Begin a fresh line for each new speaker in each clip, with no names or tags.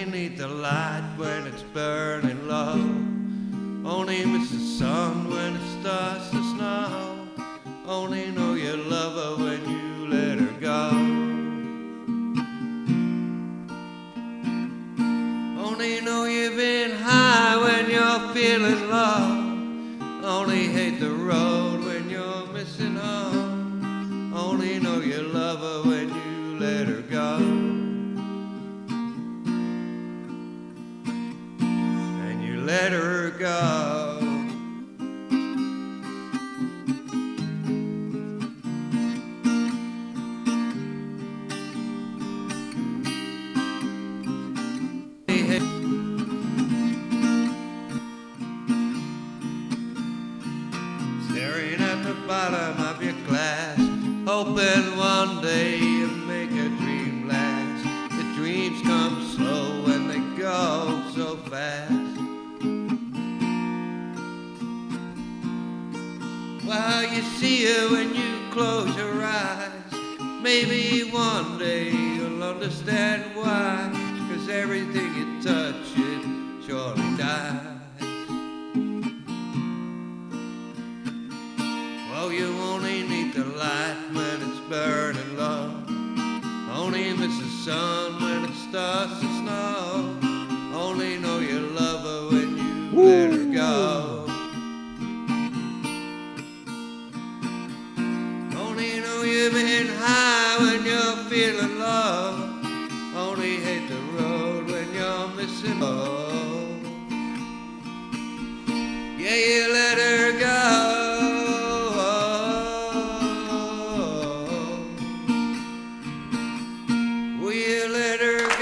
only need the light when it's burning low. Only miss the sun when it starts to snow. Only know you love her when you let her go. Only know you've been high when you're feeling low. Only hate the road when you're missing home. Only know you love her when you let her go. And you let her go. Staring at the bottom of your glass, hoping one day you make a dream last. The dreams come slow and they go so fast. Well, you see her when you close your eyes. Maybe one day you'll understand why. 'Cause everything you touch, it surely dies. Well, you only need the light when it's burning low. Only miss the sun when it starts to snow. Only know you love her when you let her go. Only know you've been high when you're feeling low. Only hate the road when you're missing home. Yeah, you let her go. Will you let her go?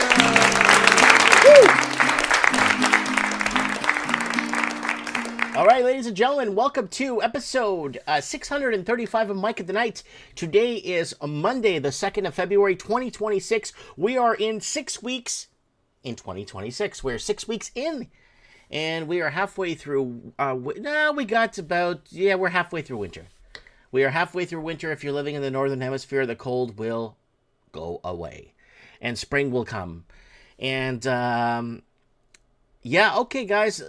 All right, ladies and gentlemen, welcome to episode 635 of Mike at the Night. Today is Monday, the 2nd of February, 2026. We are in 6 weeks in 2026. We're 6 weeks in, and we are halfway through. We're halfway through winter. We are halfway through winter. If you're living in the Northern Hemisphere, the cold will go away, and spring will come. And, okay, guys,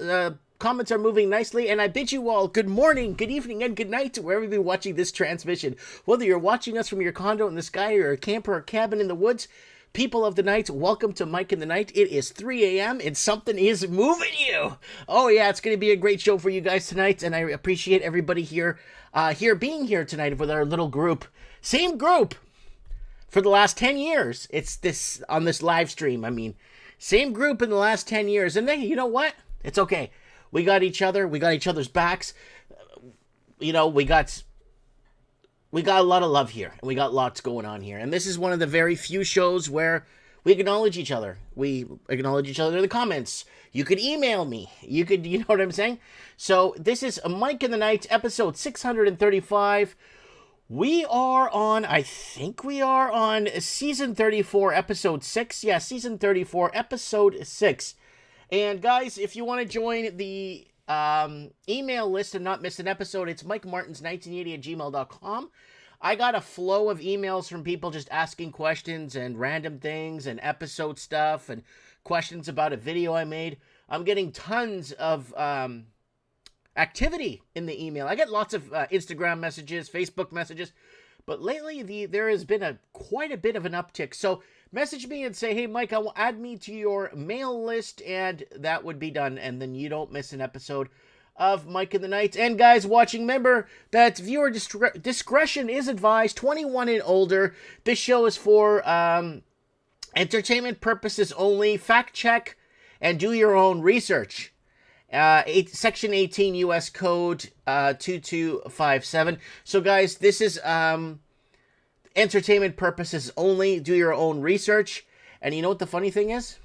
comments are moving nicely, and I bid you all good morning, good evening, and good night to wherever you're watching this transmission. Whether you're watching us from your condo in the sky or a camper or cabin in the woods, people of the night, welcome to Mike in the Night. It is 3 a.m. and something is moving you. Oh yeah, it's going to be a great show for you guys tonight, and I appreciate everybody here being here tonight with our little group. Same group for the last 10 years. It's this on this live stream. I mean, same group in the last 10 years. And then, you know what? It's okay. We got each other. We got each other's backs. You know, we got a lot of love here, and we got lots going on here. And this is one of the very few shows where we acknowledge each other. We acknowledge each other in the comments. You could email me. You know what I'm saying? So this is a Mike in the Night, episode 635. I think we are on season 34, episode 6. Yeah, season 34, episode 6. And guys, if you want to join the email list and not miss an episode, it's mikemartins1980@gmail.com. I got a flow of emails from people just asking questions and random things and episode stuff and questions about a video I made. I'm getting tons of activity in the email. I get lots of Instagram messages, Facebook messages, but lately there has been quite a bit of an uptick. So message me and say, hey, Mike, add me to your mail list, and that would be done. And then you don't miss an episode of Mike in the Night. And guys watching, remember that viewer discretion is advised, 21 and older. This show is for entertainment purposes only. Fact check and do your own research. Section 18 U.S. Code 2257. So guys, this is entertainment purposes only. Do your own research. And you know what the funny thing is?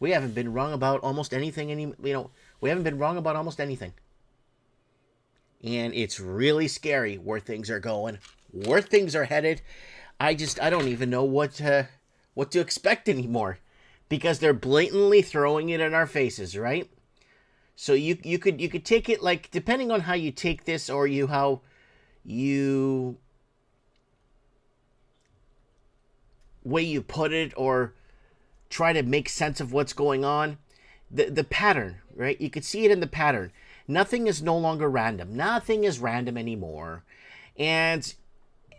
We haven't been wrong about almost anything. We haven't been wrong about almost anything. And it's really scary where things are going, where things are headed. I don't even know what to expect anymore, because they're blatantly throwing it in our faces, right? So you could take it, like, depending on how you take this, or how you way you put it, or try to make sense of what's going on. The pattern, right? You could see it in the pattern. Nothing is no longer random. Nothing is random anymore. And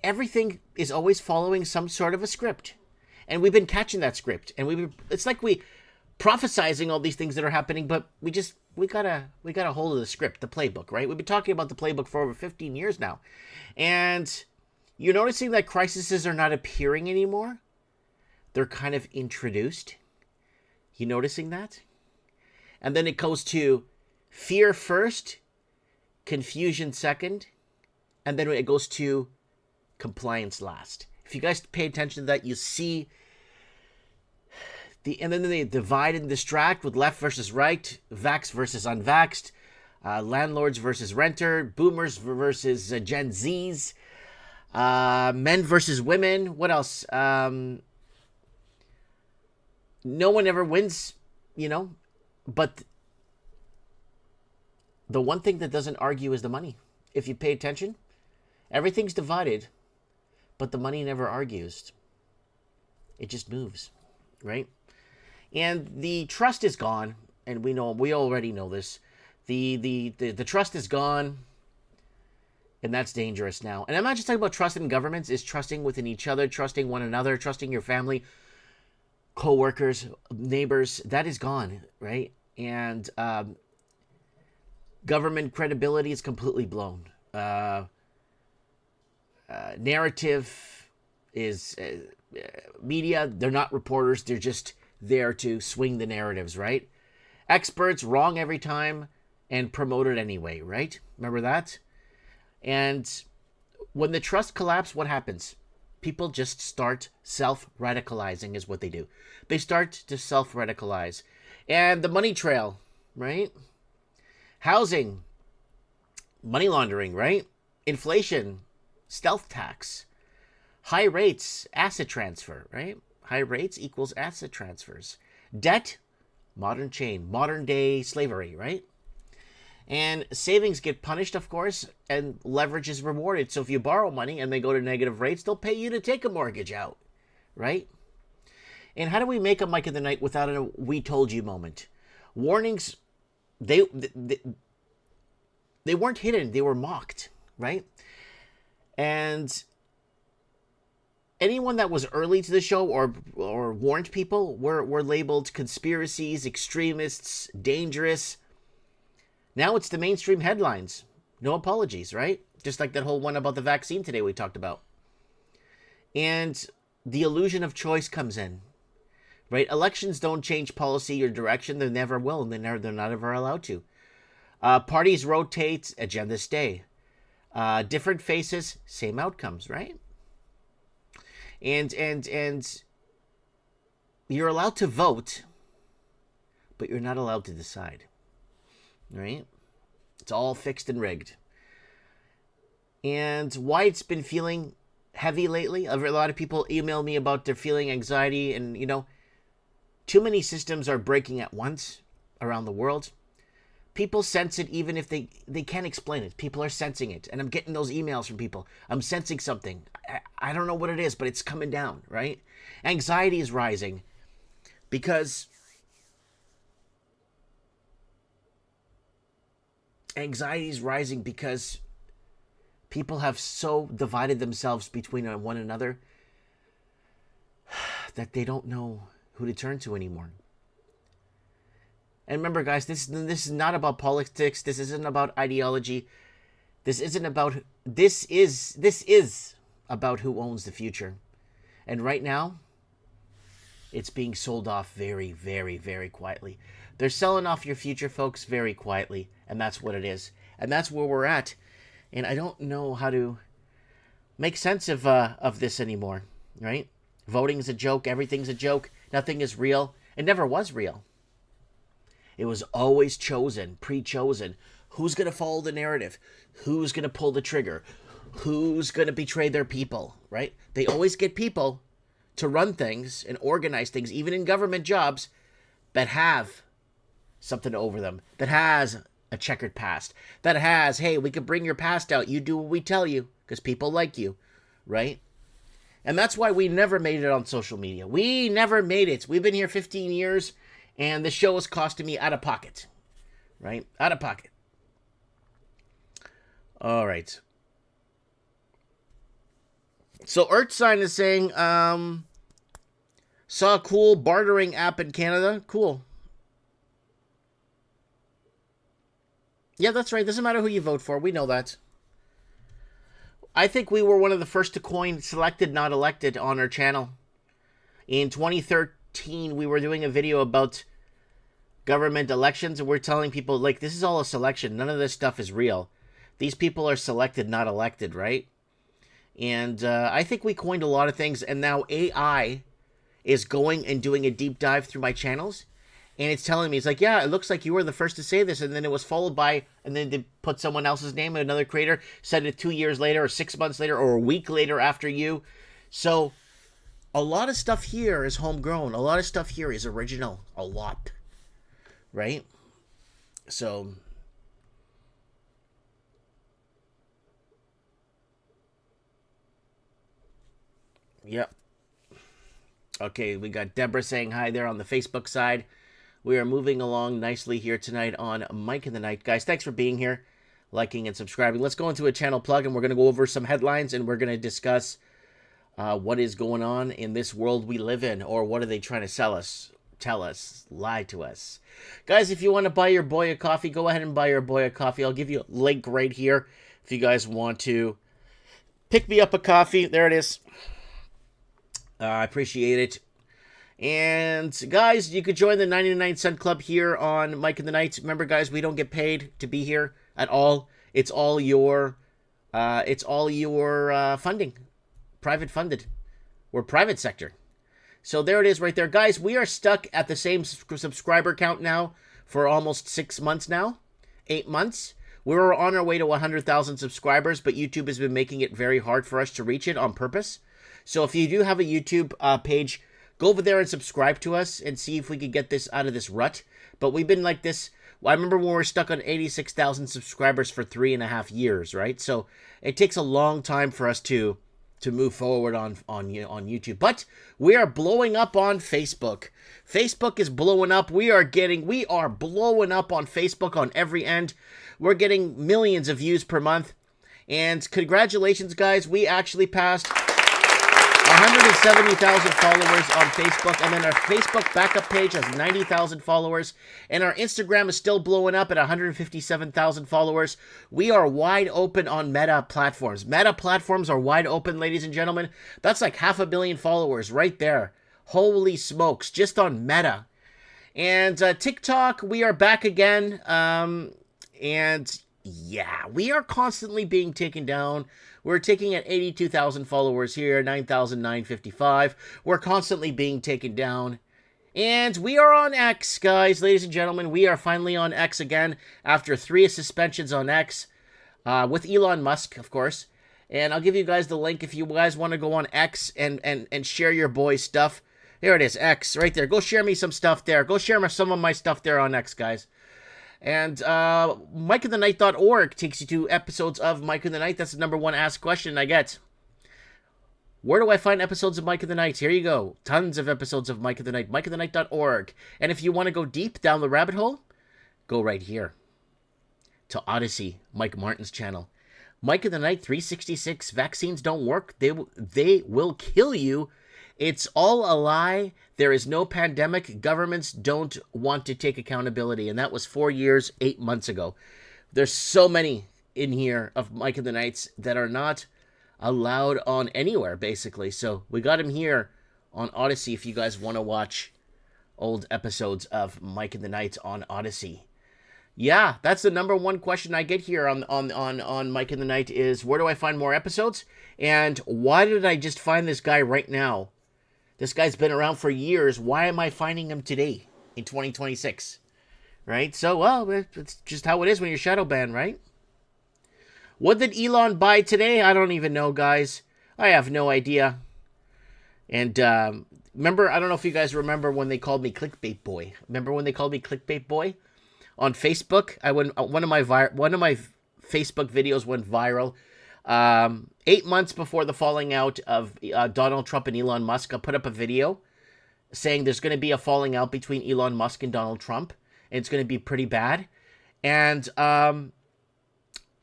everything is always following some sort of a script. And we've been catching that script. And it's like we prophesizing all these things that are happening, but we got a hold of the script, the playbook, right? We've been talking about the playbook for over 15 years now. And you're noticing that crises are not appearing anymore. They're kind of introduced. You noticing that? And then it goes to fear first, confusion second, and then it goes to compliance last. If you guys pay attention to that, you see and then they divide and distract with left versus right, vax versus unvaxxed, landlords versus renter, boomers versus Gen Zs, men versus women. What else? No one ever wins, but the one thing that doesn't argue is the money. If you pay attention, everything's divided, but the money never argues. It just moves, right? And the trust is gone, and we already know this. The trust is gone, and that's dangerous now. And I'm not just talking about trust in governments, it's trusting within each other, trusting one another, trusting your family, co-workers, neighbors. That is gone, right? And government credibility is completely blown. Narrative is media. They're not reporters. They're just there to swing the narratives, right? Experts wrong every time and promoted anyway, right? Remember that? And when the trust collapses, what happens? People just start self-radicalizing is what they do. They start to self-radicalize. And the money trail, right? Housing, money laundering, right? Inflation, stealth tax, high rates, asset transfer, right? High rates equals asset transfers. Debt, modern chain, modern day slavery, right? And savings get punished, of course, and leverage is rewarded. So if you borrow money and they go to negative rates, they'll pay you to take a mortgage out, right? And how do we make a Mike of the Night without a we told you moment? Warnings, they weren't hidden, they were mocked, right? And anyone that was early to the show or warned people were labeled conspiracies, extremists, dangerous. Now it's the mainstream headlines. No apologies, right? Just like that whole one about the vaccine today we talked about. And the illusion of choice comes in, right? Elections don't change policy or direction. They never will, and they're not ever allowed to. Parties rotate, agendas stay. Different faces, same outcomes, right? And you're allowed to vote, but you're not allowed to decide, right? It's all fixed and rigged. And why it's been feeling heavy lately, a lot of people email me about their feeling anxiety, and too many systems are breaking at once around the world. People sense it even if they can't explain it. People are sensing it. And I'm getting those emails from people. I'm sensing something. I don't know what it is, but it's coming down, right? Anxiety is rising because people have so divided themselves between one another that they don't know who to turn to anymore. And remember, guys, this is not about politics. This isn't about ideology. This is about who owns the future. And right now, it's being sold off very, very, very quietly. They're selling off your future, folks, very quietly. And that's what it is. And that's where we're at. And I don't know how to make sense of this anymore, right? Voting's a joke. Everything's a joke. Nothing is real. It never was real. It was always chosen, pre-chosen. Who's going to follow the narrative? Who's going to pull the trigger? Who's going to betray their people, right? They always get people to run things and organize things, even in government jobs, that have something over them, that has a checkered past, that has, hey, we can bring your past out. You do what we tell you because people like you, right? And that's why we never made it on social media. We never made it. We've been here 15 years, and the show is costing me out of pocket. Right? Out of pocket. All right. So Earthsign is saying, saw a cool bartering app in Canada. Cool. Yeah, that's right. Doesn't matter who you vote for. We know that. I think we were one of the first to coin selected, not elected on our channel. In 2013, we were doing a video about government elections, and we're telling people, like, this is all a selection. None of this stuff is real. These people are selected, not elected, right? And I think we coined a lot of things, and now AI is going and doing a deep dive through my channels, and it's telling me, it's like, yeah, it looks like you were the first to say this, and then it was followed by, and then they put someone else's name, another creator, said it 2 years later, or 6 months later, or a week later after you. So a lot of stuff here is homegrown. A lot of stuff here is original. A lot. Right? So... Yep. Okay, we got Deborah saying hi there on the Facebook side. We are moving along nicely here tonight on Mike in the Night. Guys, thanks for being here, liking and subscribing. Let's go into a channel plug, and we're going to go over some headlines, and we're going to discuss what is going on in this world we live in, or what are they trying to sell us, tell us, lie to us. Guys, if you want to buy your boy a coffee, go ahead and buy your boy a coffee. I'll give you a link right here if you guys want to pick me up a coffee. There it is. I appreciate it. And guys, you could join the 99-cent club here on Mike in the Night. Remember, guys, we don't get paid to be here at all. It's all your funding, private funded. We're private sector. So there it is right there. Guys, we are stuck at the same subscriber count now for almost 6 months now, 8 months. We're on our way to 100,000 subscribers, but YouTube has been making it very hard for us to reach it on purpose. So if you do have a YouTube page, go over there and subscribe to us and see if we could get this out of this rut. But we've been like this. I remember when we were stuck on 86,000 subscribers for 3.5 years, right? So it takes a long time for us to move forward on YouTube. But we are blowing up on Facebook. Facebook is blowing up. We are blowing up on Facebook on every end. We're getting millions of views per month. And congratulations, guys. We actually passed 170,000 followers on Facebook, and then our Facebook backup page has 90,000 followers, and our Instagram is still blowing up at 157,000 followers. We are wide open on Meta platforms. Meta platforms are wide open, ladies and gentlemen. That's like 500 million followers right there. Holy smokes, just on Meta. And TikTok, we are back again, and yeah, we are constantly being taken down. We're taking at 82,000 followers here, 9,955. We're constantly being taken down. And we are on X, guys, ladies and gentlemen. We are finally on X again after 3 suspensions on X with Elon Musk, of course. And I'll give you guys the link if you guys want to go on X and share your boy's stuff. There it is, X, right there. Go share me some stuff there. Go share some of my stuff there on X, guys. And MikeInTheNight.org takes you to episodes of Mike in the Night. That's the #1 asked question I get. Where do I find episodes of Mike in the Night? Here you go. Tons of episodes of Mike in the Night. MikeInTheNight.org. And if you want to go deep down the rabbit hole, go right here to Odyssey, Mike Martin's channel. Mike in the Night 366. Vaccines don't work. They will kill you. It's all a lie. There is no pandemic. Governments don't want to take accountability. And that was 4 years, 8 months ago. There's so many in here of Mike in the Nights that are not allowed on anywhere, basically. So we got him here on Odyssey if you guys want to watch old episodes of Mike in the Nights on Odyssey. Yeah, that's the #1 question I get here on Mike in the Night is, where do I find more episodes? And why did I just find this guy right now? This guy's been around for years. Why am I finding him today in 2026? Right? So, well, it's just how it is when you're shadow banned, right? What did Elon buy today? I don't even know, guys. I have no idea. And remember, I don't know if you guys remember when they called me Clickbait Boy. Remember when they called me Clickbait Boy? On Facebook, one of my Facebook videos went viral. 8 months before the falling out of Donald Trump and Elon Musk, I put up a video saying there's going to be a falling out between Elon Musk and Donald Trump, and it's going to be pretty bad. And a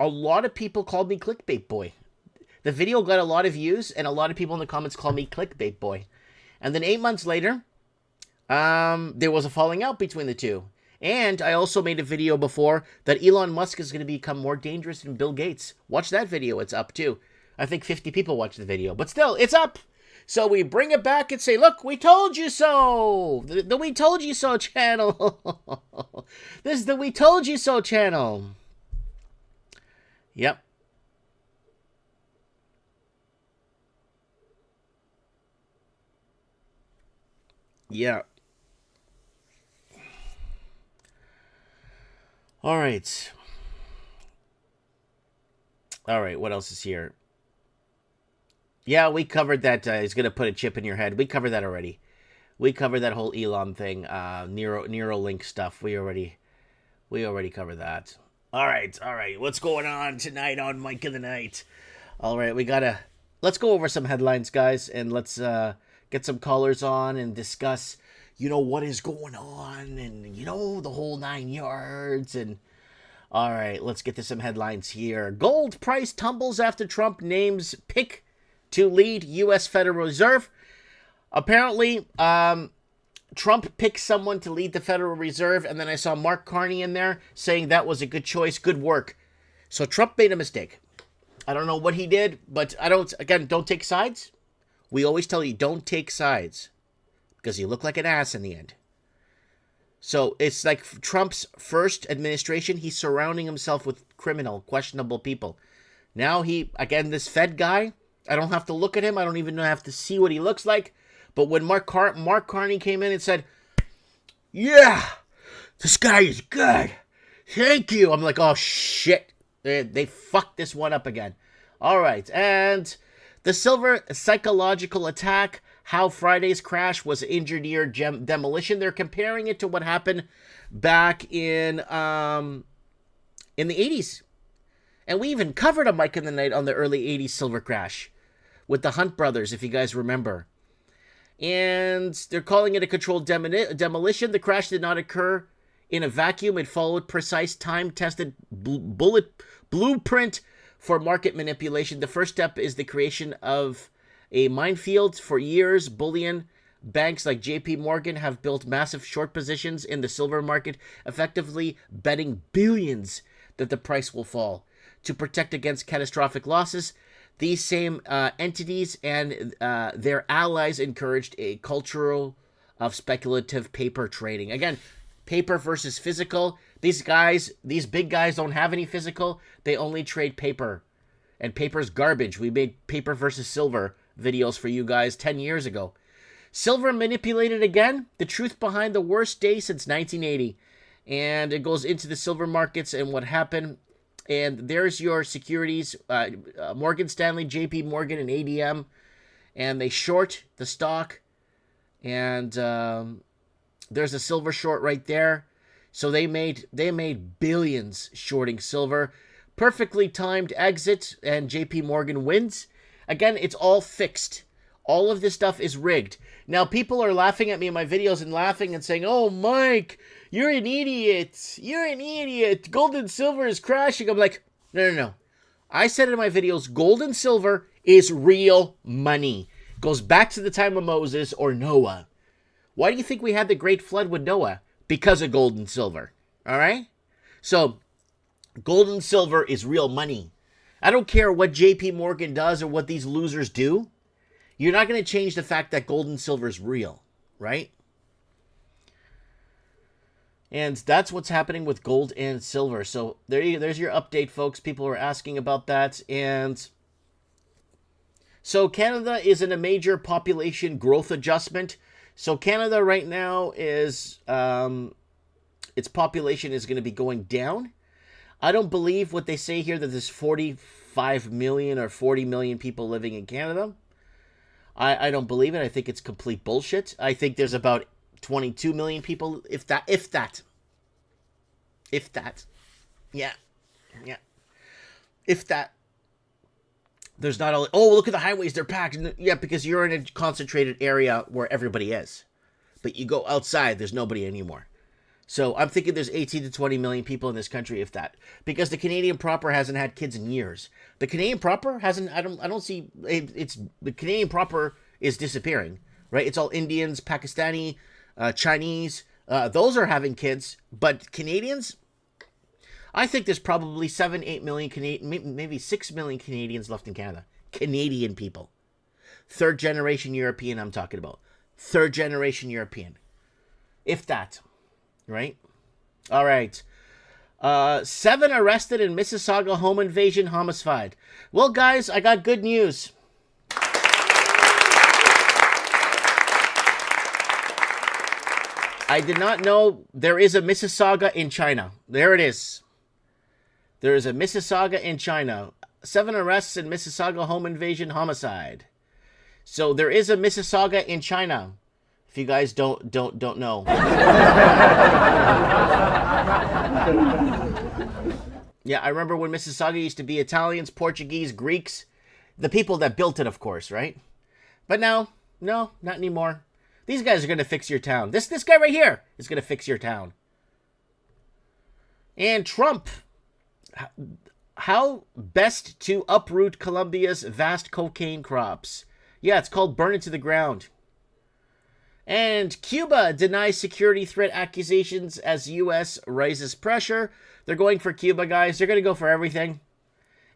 lot of people called me clickbait boy. The video got a lot of views, and a lot of people in the comments called me clickbait boy. And then 8 months later, there was a falling out between the two. And I also made a video before that Elon Musk is going to become more dangerous than Bill Gates. Watch that video. It's up too. I think 50 people watched the video, but still, it's up. So we bring it back and say, look, we told you so. The We Told You So channel. This is the We Told You So channel. Yep. Yeah. All right. All right, what else is here? Yeah, we covered that. He's going to put a chip in your head. We covered that already. We covered that whole Elon thing, Neuralink stuff. We already covered that. All right. What's going on tonight on Mike of the Night? All right, let's go over some headlines, guys, and let's get some callers on and discuss, what is going on, and, the whole 9 yards. And all right, let's get to some headlines here. Gold price tumbles after Trump names pick to lead U.S. Federal Reserve. Apparently, Trump picked someone to lead the Federal Reserve, and then I saw Mark Carney in there saying that was a good choice, good work. So Trump made a mistake. I don't know what he did, but don't take sides. We always tell you, don't take sides, because you look like an ass in the end. So it's like Trump's first administration, he's surrounding himself with questionable people. Now this Fed guy, I don't have to look at him. I don't even have to see what he looks like. But when Mark Carney came in and said, yeah, this guy is good. Thank you. I'm like, oh, shit. They fucked this one up again. All right. And the silver psychological attack, how Friday's crash was engineered demolition. They're comparing it to what happened back in the 80s. And we even covered a Mike in the Night on the early 80s silver crash with the Hunt brothers, if you guys remember. And they're calling it a controlled demolition. The crash did not occur in a vacuum. It followed precise time-tested blueprint for market manipulation. The first step is the creation of a minefield. For years, bullion banks like JP Morgan have built massive short positions in the silver market, effectively betting billions that the price will fall. To protect against catastrophic losses, these same entities and their allies encouraged a culture of speculative paper trading. Again, paper versus physical. These big guys don't have any physical. They only trade paper. And paper's garbage. We made paper versus silver videos for you guys 10 years ago. Silver manipulated again. The truth behind the worst day since 1980. And it goes into the silver markets and what happened. And there's your securities, Morgan Stanley, JP Morgan, and ADM. And they short the stock. And there's a silver short right there. So they made billions shorting silver. Perfectly timed exit, and JP Morgan wins. Again, it's all fixed. All of this stuff is rigged. Now, people are laughing at me in my videos and laughing and saying, oh, Mike, you're an idiot. You're an idiot. Gold and silver is crashing. I'm like, no. I said in my videos, gold and silver is real money. Goes back to the time of Moses or Noah. Why do you think we had the great flood with Noah? Because of gold and silver. All right? So, gold and silver is real money. I don't care what JP Morgan does or what these losers do. You're not going to change the fact that gold and silver is real, right? And that's what's happening with gold and silver. So there's your update, folks. People are asking about that. And so Canada is in a major population growth adjustment. So Canada right now is, its population is going to be going down. I don't believe what they say here that there's 45 million or 40 million people living in Canada. I don't believe it. I think it's complete bullshit. I think there's about 22 million people, if that. Yeah. If that. There's not all, oh, look at the highways, they're packed. Yeah, because you're in a concentrated area where everybody is. But you go outside, there's nobody anymore. So I'm thinking there's 18 to 20 million people in this country, if that. Because the Canadian proper hasn't had kids in years. The Canadian proper hasn't, I don't see, the Canadian proper is disappearing, right? It's all Indians, Pakistani, Chinese, those are having kids. But Canadians, I think there's probably 7, 8 million Canadian, maybe 6 million Canadians left in Canada. Canadian people. Third generation European, I'm talking about. Third generation European. If that. Right? All right. 7 arrested in Mississauga home invasion homicide. Well, guys, I got good news. I did not know there is a Mississauga in China. There it is. There is a Mississauga in China. 7 arrests in Mississauga home invasion homicide. So there is a Mississauga in China. If you guys don't know. Yeah, I remember when Mississauga used to be Italians, Portuguese, Greeks. The people that built it, of course, right? But no, not anymore. These guys are going to fix your town. This guy right here is going to fix your town. And Trump. How best to uproot Colombia's vast cocaine crops. Yeah, it's called burn it to the ground. And Cuba denies security threat accusations as U.S. raises pressure. They're going for Cuba, guys. They're going to go for everything.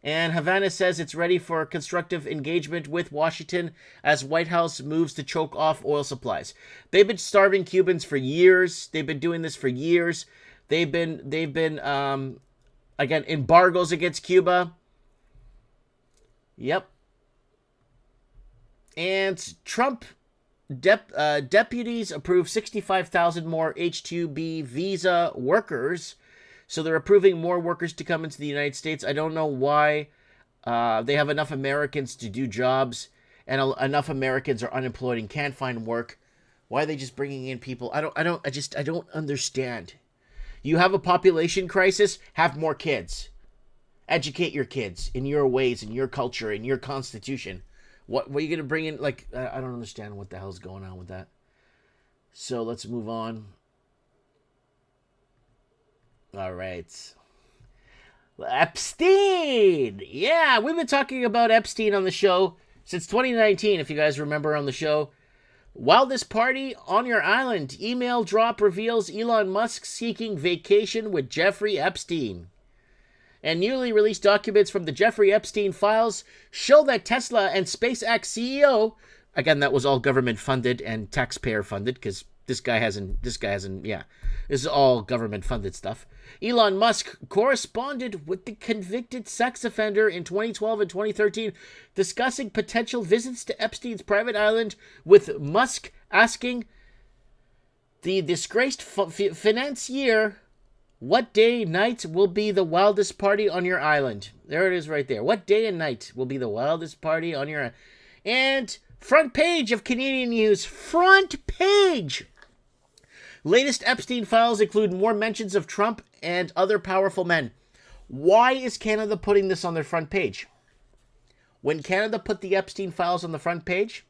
And Havana says it's ready for constructive engagement with Washington as White House moves to choke off oil supplies. They've been starving Cubans for years. They've been doing this for years. They've been again, embargoes against Cuba. Yep. And Trump deputies approve 65,000 more H-2B visa workers. So they're approving more workers to come into the United States. I don't know why they have enough Americans to do jobs, and enough Americans are unemployed and can't find work. Why are they just bringing in people? I don't understand. You have a population crisis, have more kids. Educate your kids in your ways, in your culture, in your constitution. What are you going to bring in? Like, I don't understand what the hell's going on with that. So let's move on. All right. Epstein! Yeah, we've been talking about Epstein on the show since 2019, if you guys remember on the show. Wildest party on your island. Email drop reveals Elon Musk seeking vacation with Jeffrey Epstein. And newly released documents from the Jeffrey Epstein files show that Tesla and SpaceX CEO, again, that was all government funded and taxpayer funded, because this guy hasn't, yeah. This is all government funded stuff. Elon Musk corresponded with the convicted sex offender in 2012 and 2013, discussing potential visits to Epstein's private island, with Musk asking the disgraced financier, what day and night will be the wildest party on your island? There it is right there. What day and night will be the wildest party on your island? And front page of Canadian News. Front page! Latest Epstein files include more mentions of Trump and other powerful men. Why is Canada putting this on their front page? When Canada put the Epstein files on the front page,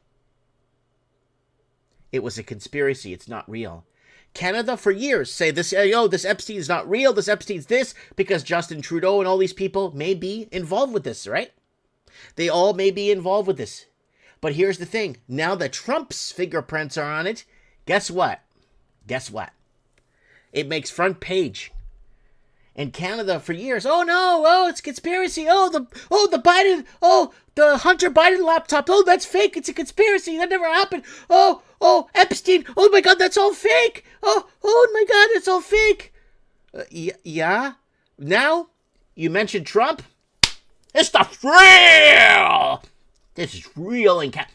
it was a conspiracy. It's not real. Canada for years say this, this Epstein's not real, this Epstein's this, because Justin Trudeau and all these people may be involved with this, right? They all may be involved with this. But here's the thing. Now that Trump's fingerprints are on it, guess what? It makes front page. And Canada for years, it's conspiracy. The Biden, the Hunter Biden laptop. Oh, that's fake. It's a conspiracy. That never happened. Epstein. Oh my God, that's all fake. Oh my God, it's all fake. Yeah. Now, you mentioned Trump. This stuff's real. This is real in Canada.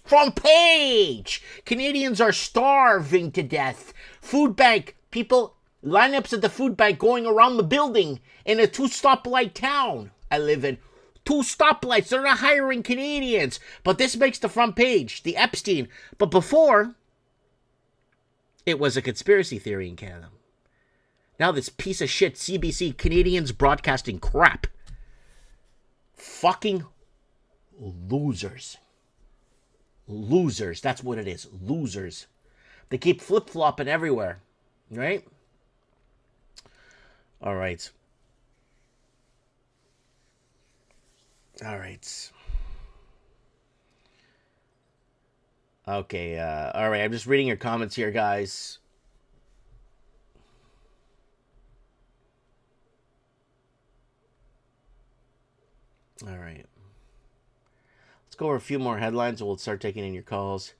Front page. Canadians are starving to death. Food bank. People, lineups at the food bank going around the building in a 2-stoplight town I live in. 2 stoplights. They're not hiring Canadians. But this makes the front page. The Epstein. But before, it was a conspiracy theory in Canada. Now this piece of shit CBC, Canadians Broadcasting crap. Fucking Losers. Losers. That's what it is. Losers. They keep flip-flopping everywhere. Right? All right. All right. Okay. All right. I'm just reading your comments here, guys. All right. Let's go over a few more headlines and we'll start taking in your calls.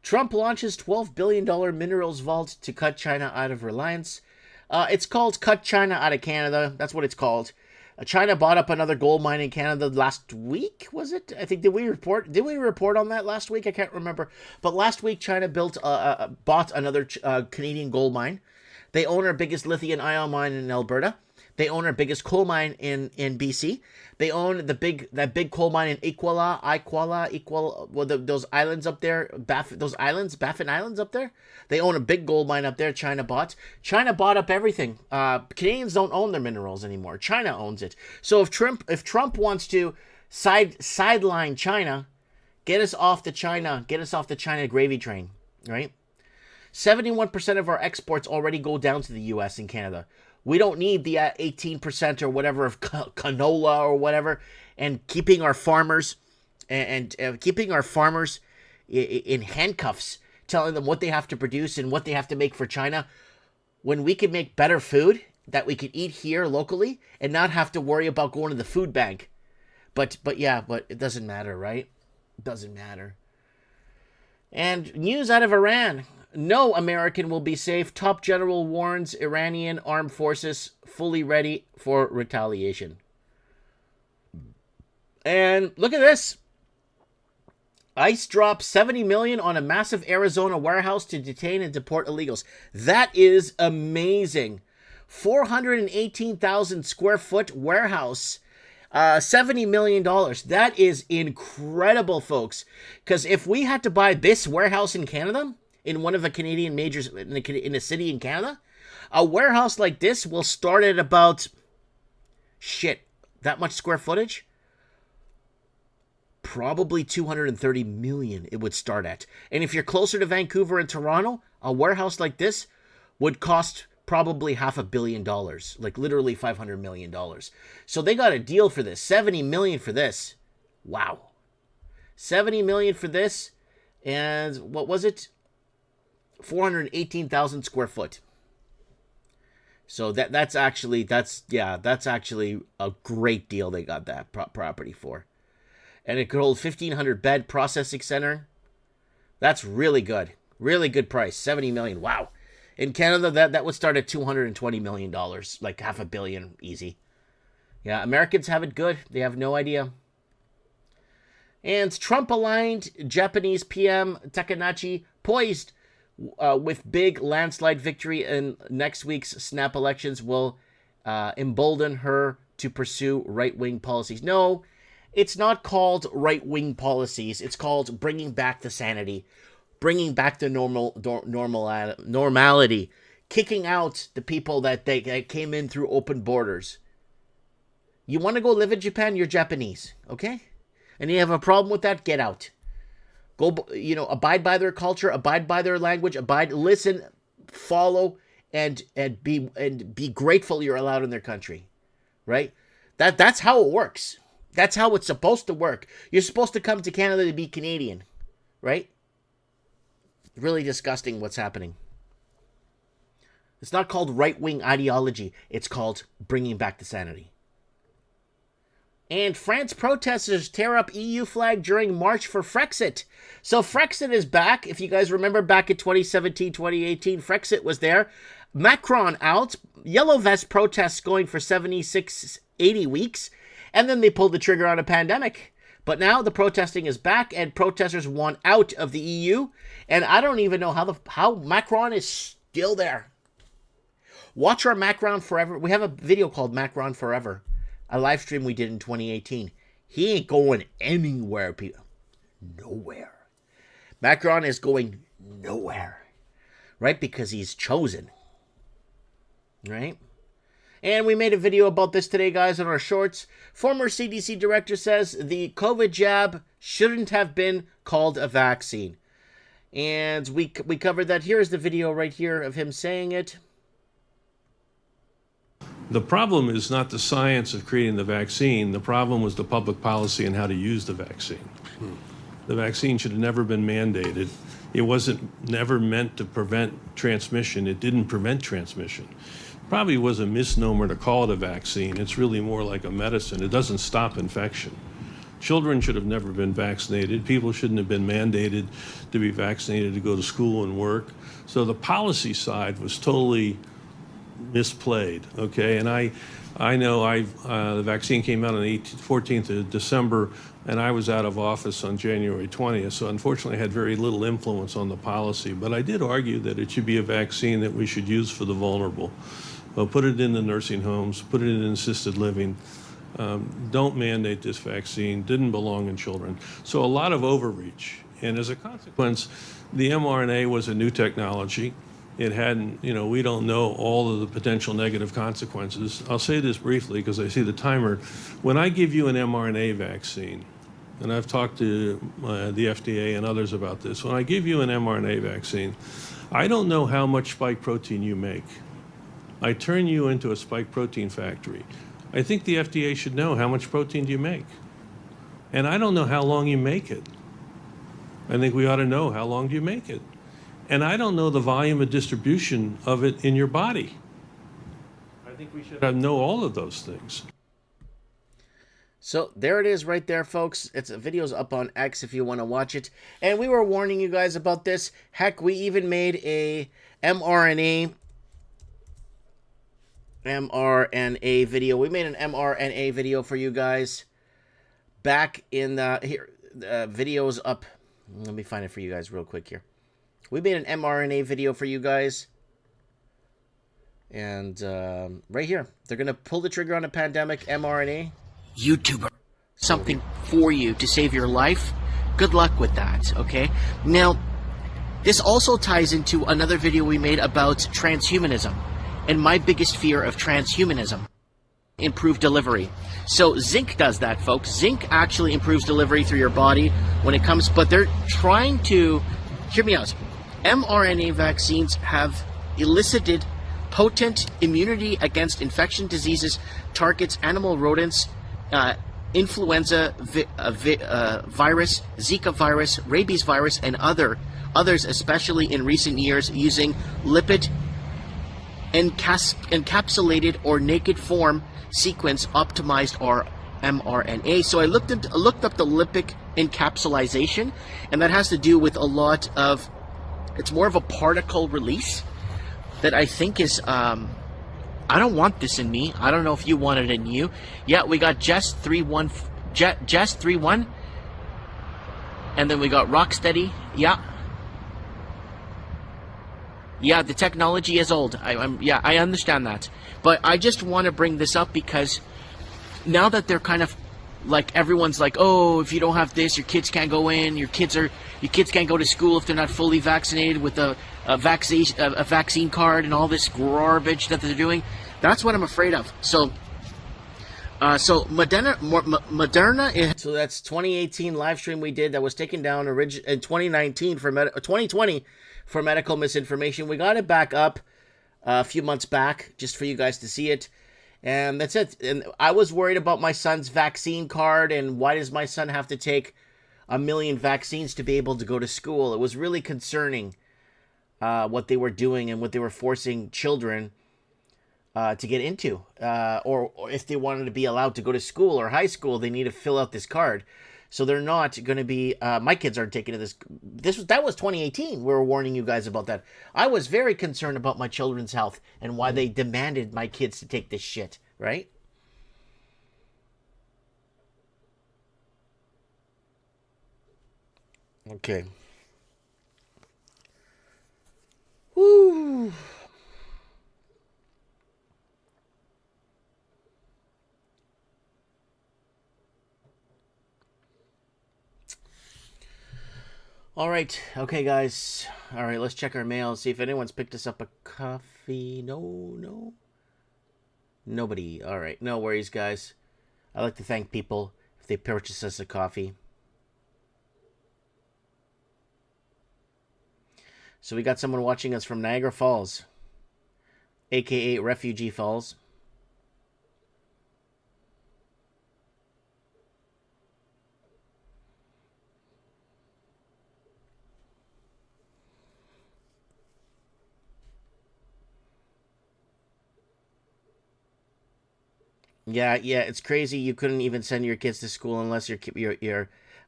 Trump launches $12 billion minerals vault to cut China out of reliance. It's called Cut China Out of Canada. That's what it's called. China bought up another gold mine in Canada last week, was it? I think, did we report on that last week? I can't remember. But last week, China bought another Canadian gold mine. They own our biggest lithium-ion mine in Alberta. They own our biggest coal mine in BC. They own that big coal mine in those islands up there, Baffin Islands up there. They own a big gold mine up there. China bought up everything. Canadians don't own their minerals anymore. China owns it. So if Trump wants to sideline China, get us off the China gravy train, right? 71% of our exports already go down to the U.S. and Canada. We don't need the 18% or whatever of canola or whatever, and keeping our farmers in handcuffs, telling them what they have to produce and what they have to make for China, when we can make better food that we can eat here locally and not have to worry about going to the food bank. But it doesn't matter, right? It doesn't matter. And news out of Iran. No American will be safe. Top general warns Iranian armed forces fully ready for retaliation. And look at this. ICE drops $70 million on a massive Arizona warehouse to detain and deport illegals. That is amazing. 418,000 square foot warehouse. $70 million. That is incredible, folks. Because if we had to buy this warehouse in Canada, in one of the Canadian majors, in a city in Canada, a warehouse like this will start at about, that much square footage? Probably 230 million it would start at. And if you're closer to Vancouver and Toronto, a warehouse like this would cost probably $500 million, like literally $500 million. So they got a deal for this. 70 million for this. Wow. 70 million for this. And what was it? 418,000 square foot. So that's actually a great deal they got that property for. And it could hold 1,500 bed processing center. That's really good. Really good price. 70 million. Wow. In Canada, that would start at $220 million. Like $500 million. Easy. Yeah, Americans have it good. They have no idea. And Trump-aligned Japanese PM Takanashi poised with big landslide victory in next week's snap elections will embolden her to pursue right-wing policies. No, it's not called right-wing policies. It's called bringing back the sanity, bringing back the normality, kicking out the people that came in through open borders. You want to go live in Japan? You're Japanese, okay? And you have a problem with that? Get out. Go, abide by their culture, abide by their language, listen, follow, and be grateful you're allowed in their country, right? That's how it works. That's how it's supposed to work. You're supposed to come to Canada to be Canadian, right? Really disgusting what's happening. It's not called right-wing ideology. It's called bringing back the sanity. And France protesters tear up EU flag during March for Frexit. So Frexit is back. If you guys remember back in 2017, 2018, Frexit was there. Macron out. Yellow vest protests going for 76, 80 weeks. And then they pulled the trigger on a pandemic. But now the protesting is back and protesters want out of the EU. And I don't even know how Macron is still there. Watch our Macron Forever. We have a video called Macron Forever. A live stream we did in 2018. He ain't going anywhere, people. Nowhere. Macron is going nowhere. Right? Because he's chosen. Right? And we made a video about this today, guys, on our shorts. Former CDC director says the COVID jab shouldn't have been called a vaccine. And we covered that. Here's the video right here of him saying it.
The problem is not the science of creating the vaccine. The problem was the public policy and how to use the vaccine. The vaccine should have never been mandated. It wasn't never meant to prevent transmission. It didn't prevent transmission. Probably was a misnomer to call it a vaccine. It's really more like a medicine. It doesn't stop infection. Children should have never been vaccinated. People shouldn't have been mandated to be vaccinated to go to school and work. So the policy side was totally misplayed, okay? And I know the vaccine came out on the 14th of December, and I was out of office on January 20th, so unfortunately I had very little influence on the policy. But I did argue that it should be a vaccine that we should use for the vulnerable. Put it in the nursing homes, put it in assisted living. Don't mandate this vaccine, didn't belong in children. So a lot of overreach. And as a consequence, the mRNA was a new technology. It hadn't, we don't know all of the potential negative consequences. I'll say this briefly because I see the timer. When I give you an mRNA vaccine, and I've talked to the FDA and others about this, when I give you an mRNA vaccine, I don't know how much spike protein you make. I turn you into a spike protein factory. I think the FDA should know how much protein do you make. And I don't know how long you make it. I think we ought to know how long do you make it. And I don't know the volume of distribution of it in your body. I think we should know all of those things.
So there it is right there, folks. It's a video's up on X if you want to watch it. And we were warning you guys about this. Heck, we even made a mRNA video. We made an mRNA video for you guys back in the here. Videos up. Let me find it for you guys real quick here. We made an mRNA video for you guys. And right here, they're going to pull the trigger on a pandemic mRNA. YouTuber. Something for you to save your life. Good luck with that, okay? Now, this also ties into another video we made about transhumanism. And my biggest fear of transhumanism. Improved delivery. So zinc does that, folks. Zinc actually improves delivery through your body when it comes, but they're trying to, hear me out. mRNA vaccines have elicited potent immunity against infection diseases, targets animal rodents, influenza virus, Zika virus, rabies virus, and others, especially in recent years, using lipid encapsulated or naked form sequence optimized or mRNA. So I looked up the lipid encapsulation, and that has to do with a lot of, it's more of a particle release that I think is, I don't want this in me. I don't know if you want it in you. Yeah, we got Jess 31, and then we got Rocksteady. Yeah. Yeah, the technology is old. I understand that. But I just want to bring this up because now that they're kind of like, everyone's like, oh, if you don't have this, your kids can't go in. Your kids can't go to school if they're not fully vaccinated with a vaccine card and all this garbage that they're doing. That's what I'm afraid of. So Moderna is. So that's 2018 live stream we did that was taken down in 2019 for 2020 for medical misinformation. We got it back up a few months back just for you guys to see it. And that's it. And I was worried about my son's vaccine card and why does my son have to take 1 million vaccines to be able to go to school. It was really concerning what they were doing and what they were forcing children to get into. Or if they wanted to be allowed to go to school or high school, they need to fill out this card. So they're not going to be, my kids aren't taking this. That was 2018. We were warning you guys about that. I was very concerned about my children's health and why they demanded my kids to take this shit, right? Okay. Woo. All right. Okay, guys. All right, let's check our mail and see if anyone's picked us up a coffee. No. Nobody. All right. No worries, guys. I like to thank people if they purchase us a coffee. So we got someone watching us from Niagara Falls, aka Refugee Falls. Yeah, it's crazy. You couldn't even send your kids to school unless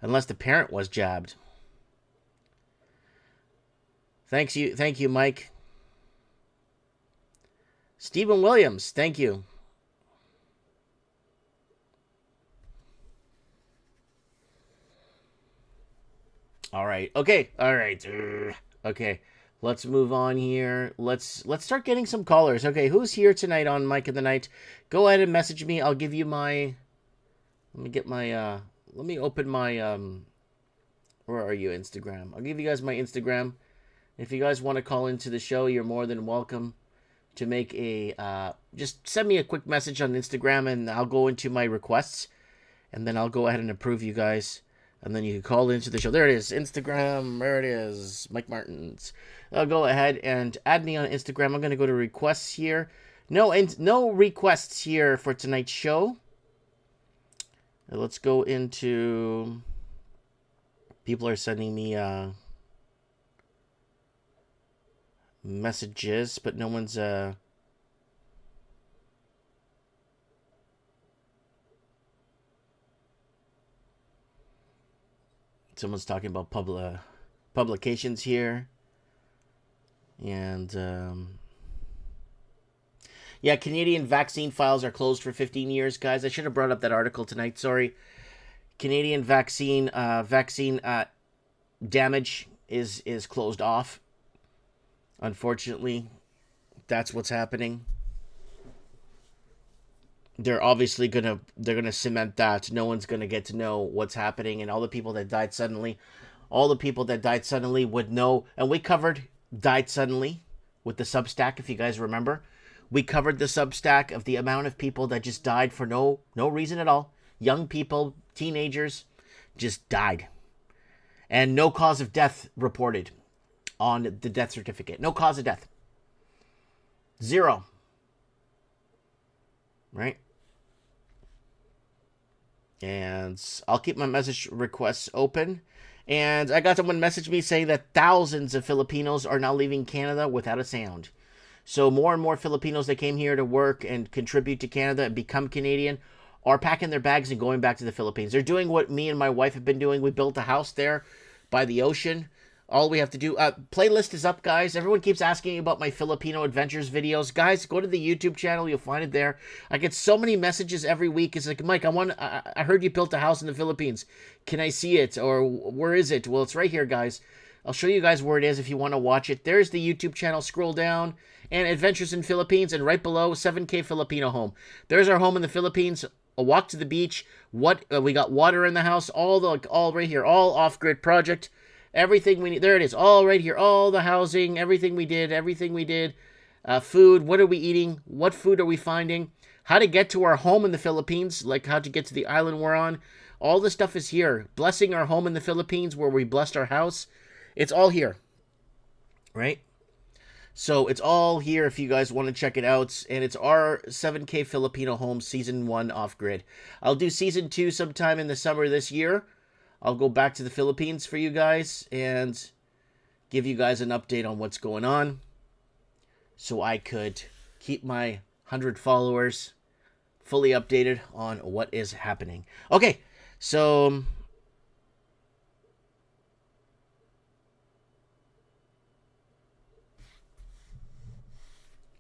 unless the parent was jabbed. Thank you, Mike. Stephen Williams, thank you. All right. Okay. All right. Okay. Let's move on here. Let's start getting some callers. Okay, who's here tonight on Mike of the Night? Go ahead and message me. I'll give you my. Let me get my. Let me open my. Where are you, Instagram? I'll give you guys my Instagram. If you guys want to call into the show, you're more than welcome to make a. Just send me a quick message on Instagram, and I'll go into my requests, and then I'll go ahead and approve you guys. And then you can call into the show. There it is. Instagram. There it is. Mike Martins. Go ahead and add me on Instagram. I'm going to go to requests here. No requests here for tonight's show. Let's go into... People are sending me messages, but no one's... Someone's talking about publications here. And, yeah, Canadian vaccine files are closed for 15 years, guys. I should have brought up that article tonight, sorry. Canadian vaccine damage is closed off. Unfortunately, that's what's happening. They're obviously gonna cement that. No one's gonna get to know what's happening, and all the people that died suddenly would know. And we covered died suddenly with the Substack, if you guys remember. We covered the Substack of the amount of people that just died for no reason at all. Young people, teenagers, just died. And no cause of death reported on the death certificate. No cause of death. 0. Right? And I'll keep my message requests open. And I got someone message me saying that thousands of Filipinos are now leaving Canada without a sound. So more and more Filipinos that came here to work and contribute to Canada and become Canadian are packing their bags and going back to the Philippines. They're doing what me and my wife have been doing. We built a house there by the ocean. All we have to do... playlist is up, guys. Everyone keeps asking me about my Filipino Adventures videos. Guys, go to the YouTube channel. You'll find it there. I get so many messages every week. It's like, Mike, I heard you built a house in the Philippines. Can I see it? Or where is it? Well, it's right here, guys. I'll show you guys where it is if you want to watch it. There's the YouTube channel. Scroll down. And Adventures in Philippines. And right below, 7K Filipino home. There's our home in the Philippines. A walk to the beach. We got water in the house. All right here. All off-grid project. Everything we need. There it is. All right here. All the housing. Everything we did. Food. What are we eating? What food are we finding? How to get to our home in the Philippines. Like how to get to the island we're on. All the stuff is here. Blessing our home in the Philippines where we blessed our house. It's all here. Right? So it's all here if you guys want to check it out. And it's our 7K Filipino home season 1 off-grid. I'll do season 2 sometime in the summer this year. I'll go back to the Philippines for you guys and give you guys an update on what's going on so I could keep my 100 followers fully updated on what is happening. Okay, so...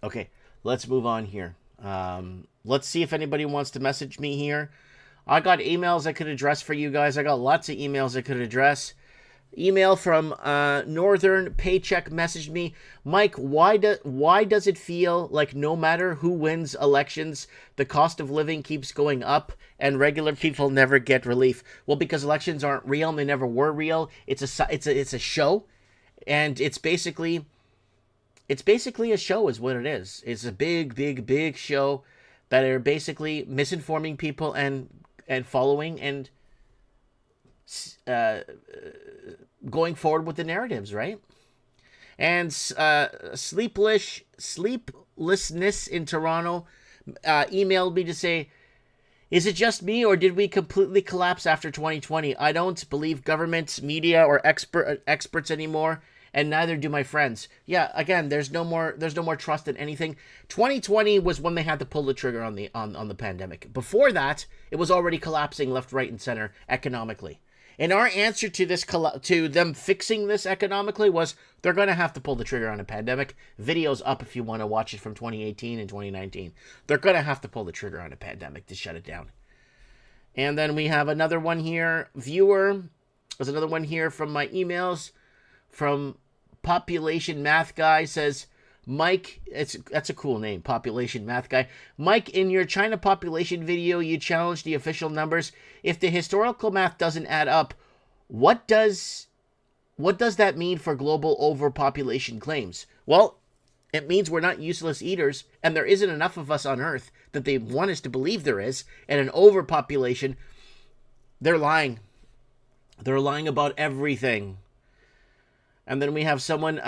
Okay, let's move on here. Let's see if anybody wants to message me here. I got emails I could address for you guys. I got lots of emails I could address. Email from Northern Paycheck messaged me, Mike, why does it feel like no matter who wins elections, the cost of living keeps going up and regular people never get relief? Well, because elections aren't real and they never were real. It's a show, and it's basically a show is what it is. It's a big show that are basically misinforming people and following and going forward with the narratives, right? And sleeplessness in Toronto emailed me to say, is it just me, or did we completely collapse after 2020? I don't believe government, media, or experts anymore, and neither do my friends. Yeah, again, there's no more trust in anything. 2020 was when they had to pull the trigger on the pandemic. Before that, it was already collapsing left, right, and center economically. And our answer to this, to them fixing this economically, was they're going to have to pull the trigger on a pandemic. Video's up if you want to watch it from 2018 and 2019. They're going to have to pull the trigger on a pandemic to shut it down. And then we have another one here. Viewer, there's another one here from my emails. From Population Math Guy, says, Mike, that's a cool name, Population Math Guy. Mike, in your China population video, you challenged the official numbers. If the historical math doesn't add up, what does that mean for global overpopulation claims? Well, it means we're not useless eaters, and there isn't enough of us on Earth that they want us to believe there is. And an overpopulation, they're lying. They're lying about everything. And then we have someone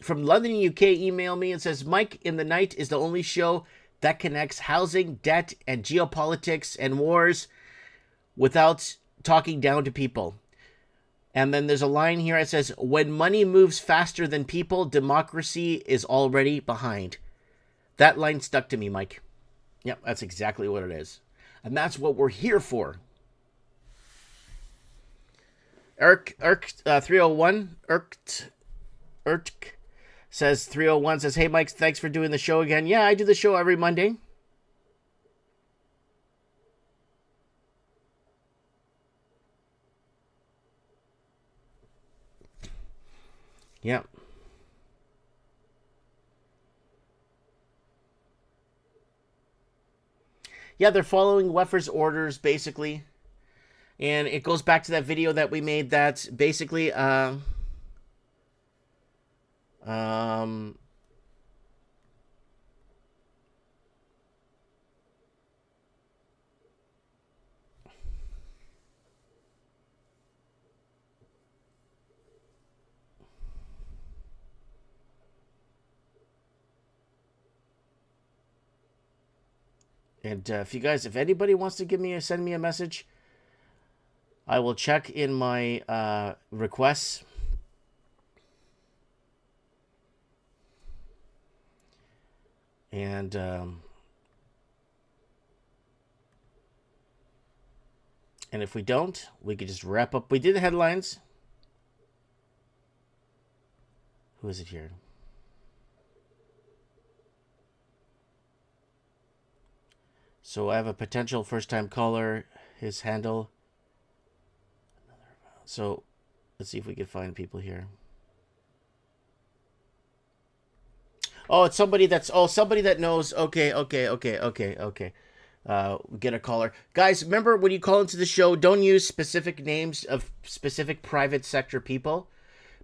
from London, UK, email me and says, Mike in the Night is the only show that connects housing, debt, and geopolitics and wars without talking down to people. And then there's a line here that says, when money moves faster than people, democracy is already behind. That line stuck to me, Mike. Yep, that's exactly what it is. And that's what we're here for. Erk 301 says 301 says, hey Mike, thanks for doing the show again. Yeah, I do the show every Monday. Yeah. Yeah, they're following Weffer's orders basically. And it goes back to that video that we made that basically, and if anybody wants to send me a message, I will check in my requests. And if we don't, we could just wrap up. We did the headlines. Who is it here? So I have a potential first-time caller. His handle. So let's see if we can find people here. Oh, it's somebody that knows. Okay. Get a caller. Guys, remember when you call into the show, don't use specific names of specific private sector people,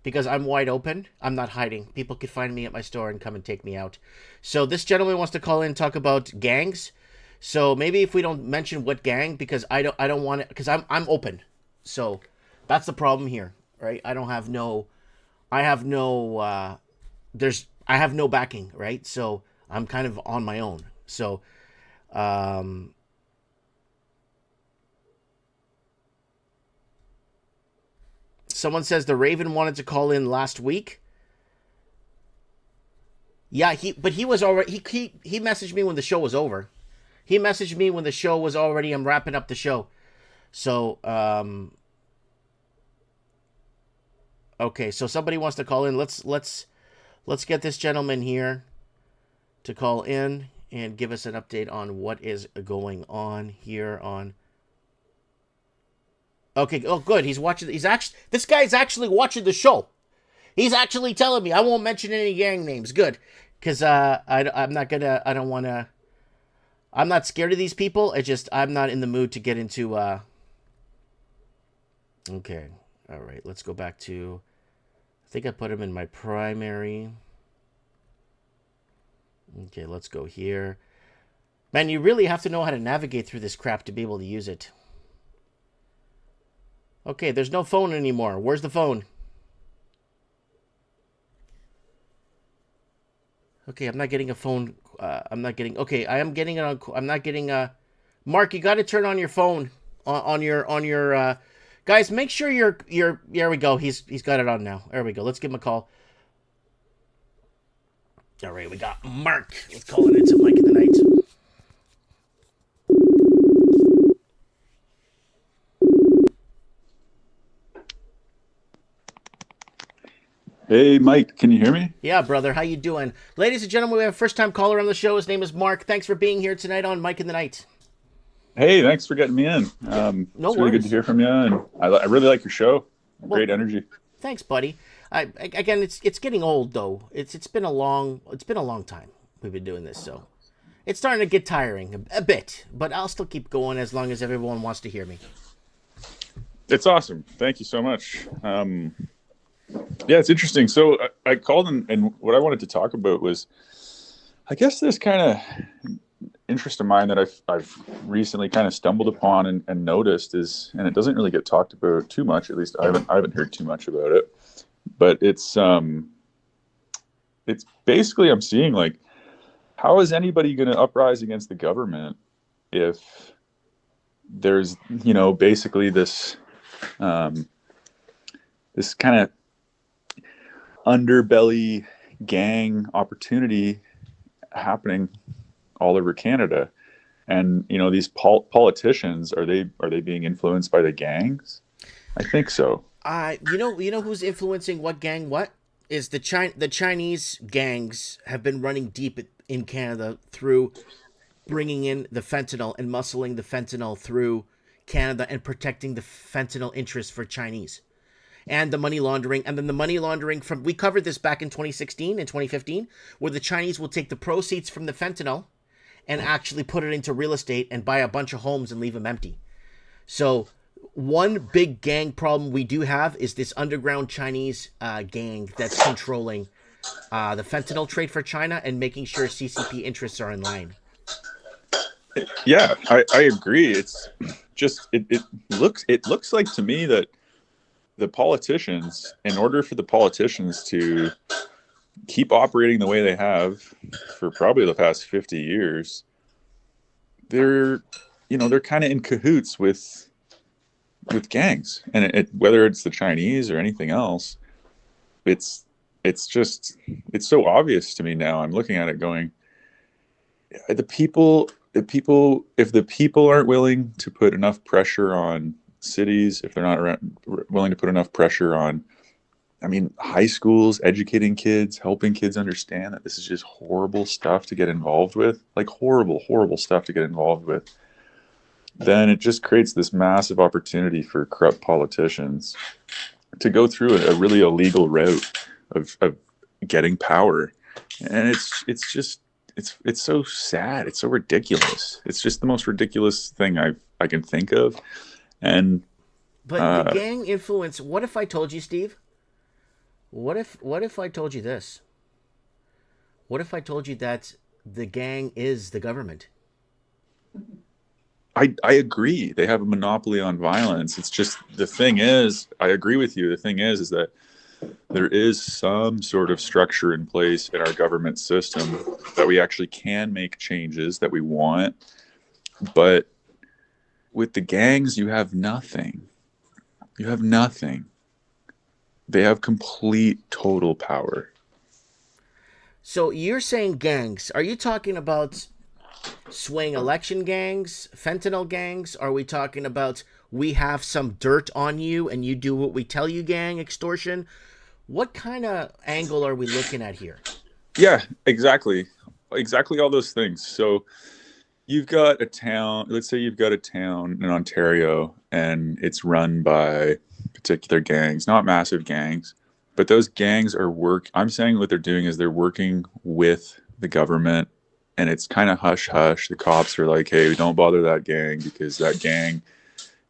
because I'm wide open. I'm not hiding. People could find me at my store and come and take me out. So this gentleman wants to call in and talk about gangs. So maybe if we don't mention what gang, because I don't want it, because I'm open. So that's the problem here, right? I have no backing, right? So I'm kind of on my own. So, someone says the Raven wanted to call in last week. Yeah, he messaged me when the show was over. He messaged me when the show was already, I'm wrapping up the show. So, okay, so somebody wants to call in. Let's get this gentleman here to call in and give us an update on what is going on here on. Okay, oh good, he's watching. This guy's actually watching the show. He's actually telling me. I won't mention any gang names. Good, because I'm not scared of these people. I'm not in the mood to get into. Okay, all right. Let's go back to. I think I put him in my primary. Okay, let's go here. Man, you really have to know how to navigate through this crap to be able to use it. Okay, there's no phone anymore. Where's the phone? Okay, I'm not getting a phone. I'm not getting. Okay, I am getting it on. I'm not getting. Mark, you got to turn on your phone on your. Guys, make sure you're. There we go. He's got it on now. There we go. Let's give him a call. All right, we got Mark. Let's call it into Mike in the Night.
Hey, Mike, can you hear me?
Yeah, brother, how you doing? Ladies and gentlemen, we have a first-time caller on the show. His name is Mark. Thanks for being here tonight on Mike in the Night.
Hey, thanks for getting me in.
No
it's really good to hear from you, and I really like your show. Great energy.
Thanks, buddy. Again, it's getting old though. It's been a long time we've been doing this, so it's starting to get tiring a bit. But I'll still keep going as long as everyone wants to hear me.
It's awesome. Thank you so much. Yeah, it's interesting. So I called and what I wanted to talk about was, I guess, this kind of interest of mine that I've recently kind of stumbled upon and noticed is, and it doesn't really get talked about too much. At least I haven't heard too much about it. But it's basically, I'm seeing, like, how is anybody going to uprise against the government if there's, basically this this kind of underbelly gang opportunity happening all over Canada? And these politicians, are they being influenced by the gangs? I think so.
You know who's influencing what gang? What is the Chinese gangs have been running deep in Canada through bringing in the fentanyl and muscling the fentanyl through Canada and protecting the fentanyl interests for Chinese. And the money laundering, and then the money laundering from, we covered this back in 2016 and 2015, where the Chinese will take the proceeds from the fentanyl and actually put it into real estate and buy a bunch of homes and leave them empty. So one big gang problem we do have is this underground Chinese gang that's controlling the fentanyl trade for China and making sure CCP interests are in line.
Yeah, I agree. It's just, it looks like to me that the politicians, in order for the politicians to keep operating the way they have for probably the past 50 years, they're kind of in cahoots with gangs, and whether it's the Chinese or anything else, it's so obvious to me now. I'm looking at it going, if the people aren't willing to put enough pressure on cities, if they're not willing to put enough pressure on, high schools, educating kids, helping kids understand that this is just horrible stuff to get involved with, like horrible stuff to get involved with, then it just creates this massive opportunity for corrupt politicians to go through a really illegal route of getting power. And it's so sad. It's so ridiculous. It's just the most ridiculous thing I can think of. But
the gang influence, what if I told you, Steve? What if I told you this? What if I told you that the gang is the government?
I agree. They have a monopoly on violence. It's just, the thing is, I agree with you. The thing is that there is some sort of structure in place in our government system that we actually can make changes that we want. But with the gangs, you have nothing. You have nothing. They have complete, total power.
So you're saying gangs. Are you talking about swing election gangs, fentanyl gangs? Are we talking about we have some dirt on you and you do what we tell you gang, extortion? What kind of angle are we looking at here?
Yeah, exactly. Exactly all those things. So you've got a town, let's say you've got a town in Ontario and it's run by particular gangs, not massive gangs, but those gangs I'm saying what they're doing is they're working with the government, and it's kind of hush hush. The cops are like, hey, don't bother that gang because that gang,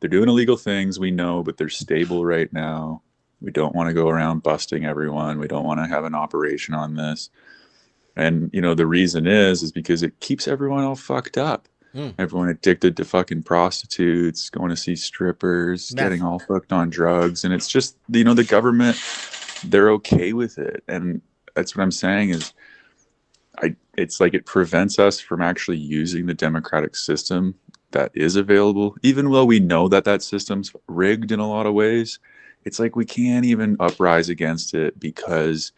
they're doing illegal things, we know, but they're stable right now. We don't want to go around busting everyone. We don't want to have an operation on this. And the reason is because it keeps everyone all fucked up. Everyone addicted to fucking prostitutes, going to see strippers,
Meth.
getting all hooked on drugs. And it's just, the government, they're okay with it. And that's what I'm saying is it's like it prevents us from actually using the democratic system that is available. Even though we know that system's rigged in a lot of ways, it's like we can't even uprise against it because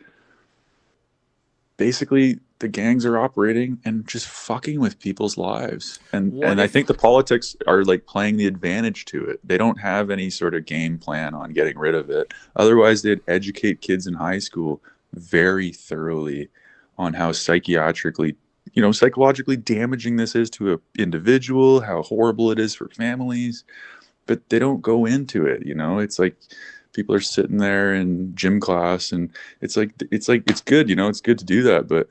basically the gangs are operating and just fucking with people's lives. And I think the politics are like playing the advantage to it. They don't have any sort of game plan on getting rid of it. Otherwise, they'd educate kids in high school very thoroughly on how psychologically damaging this is to an individual, how horrible it is for families. But they don't go into it. It's like people are sitting there in gym class, and it's good. It's good to do that. But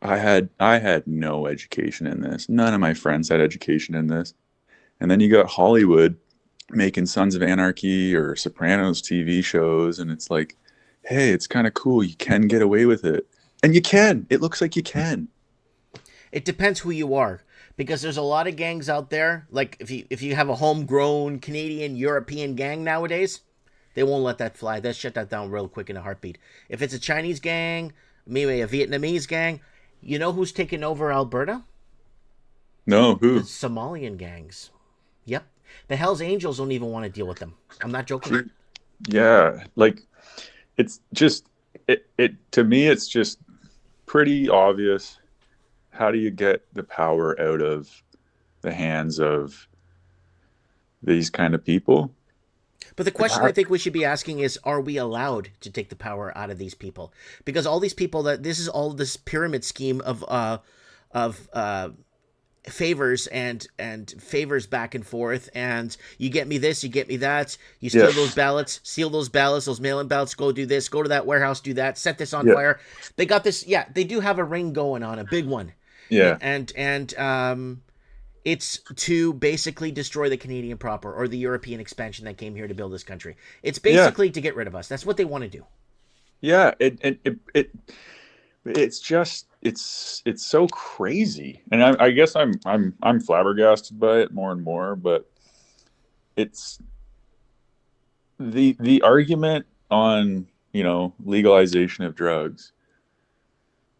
I had no education in this. None of my friends had education in this. And then you got Hollywood making Sons of Anarchy or Sopranos TV shows, and it's like, hey, it's kind of cool. You can get away with it, and you can. It looks like you can.
It depends who you are, because there's a lot of gangs out there. Like if you have a homegrown Canadian, European gang nowadays, they won't let that fly. They'll shut that down real quick in a heartbeat. If it's a Chinese gang, maybe a Vietnamese gang, you know who's taking over Alberta?
No, who?
The Somalian gangs. Yep. The Hells Angels don't even want to deal with them. I'm not joking.
Yeah, like it's just it to me it's just pretty obvious. How do you get the power out of the hands of these kind of people?
But the question I think we should be asking is, are we allowed to take the power out of these people? Because all these people, this is all this pyramid scheme of favors and favors back and forth, and you get me this, you get me that, you steal those ballots, those mail-in ballots, go do this, go to that warehouse, do that, set this on fire. They got this. Yeah, they do have a ring going on, a big one.
Yeah,
and it's to basically destroy the Canadian proper or the European expansion that came here to build this country. It's basically to get rid of us. That's what they want to do.
Yeah, it's just it's so crazy, and I guess I'm flabbergasted by it more and more. But it's the argument on legalization of drugs.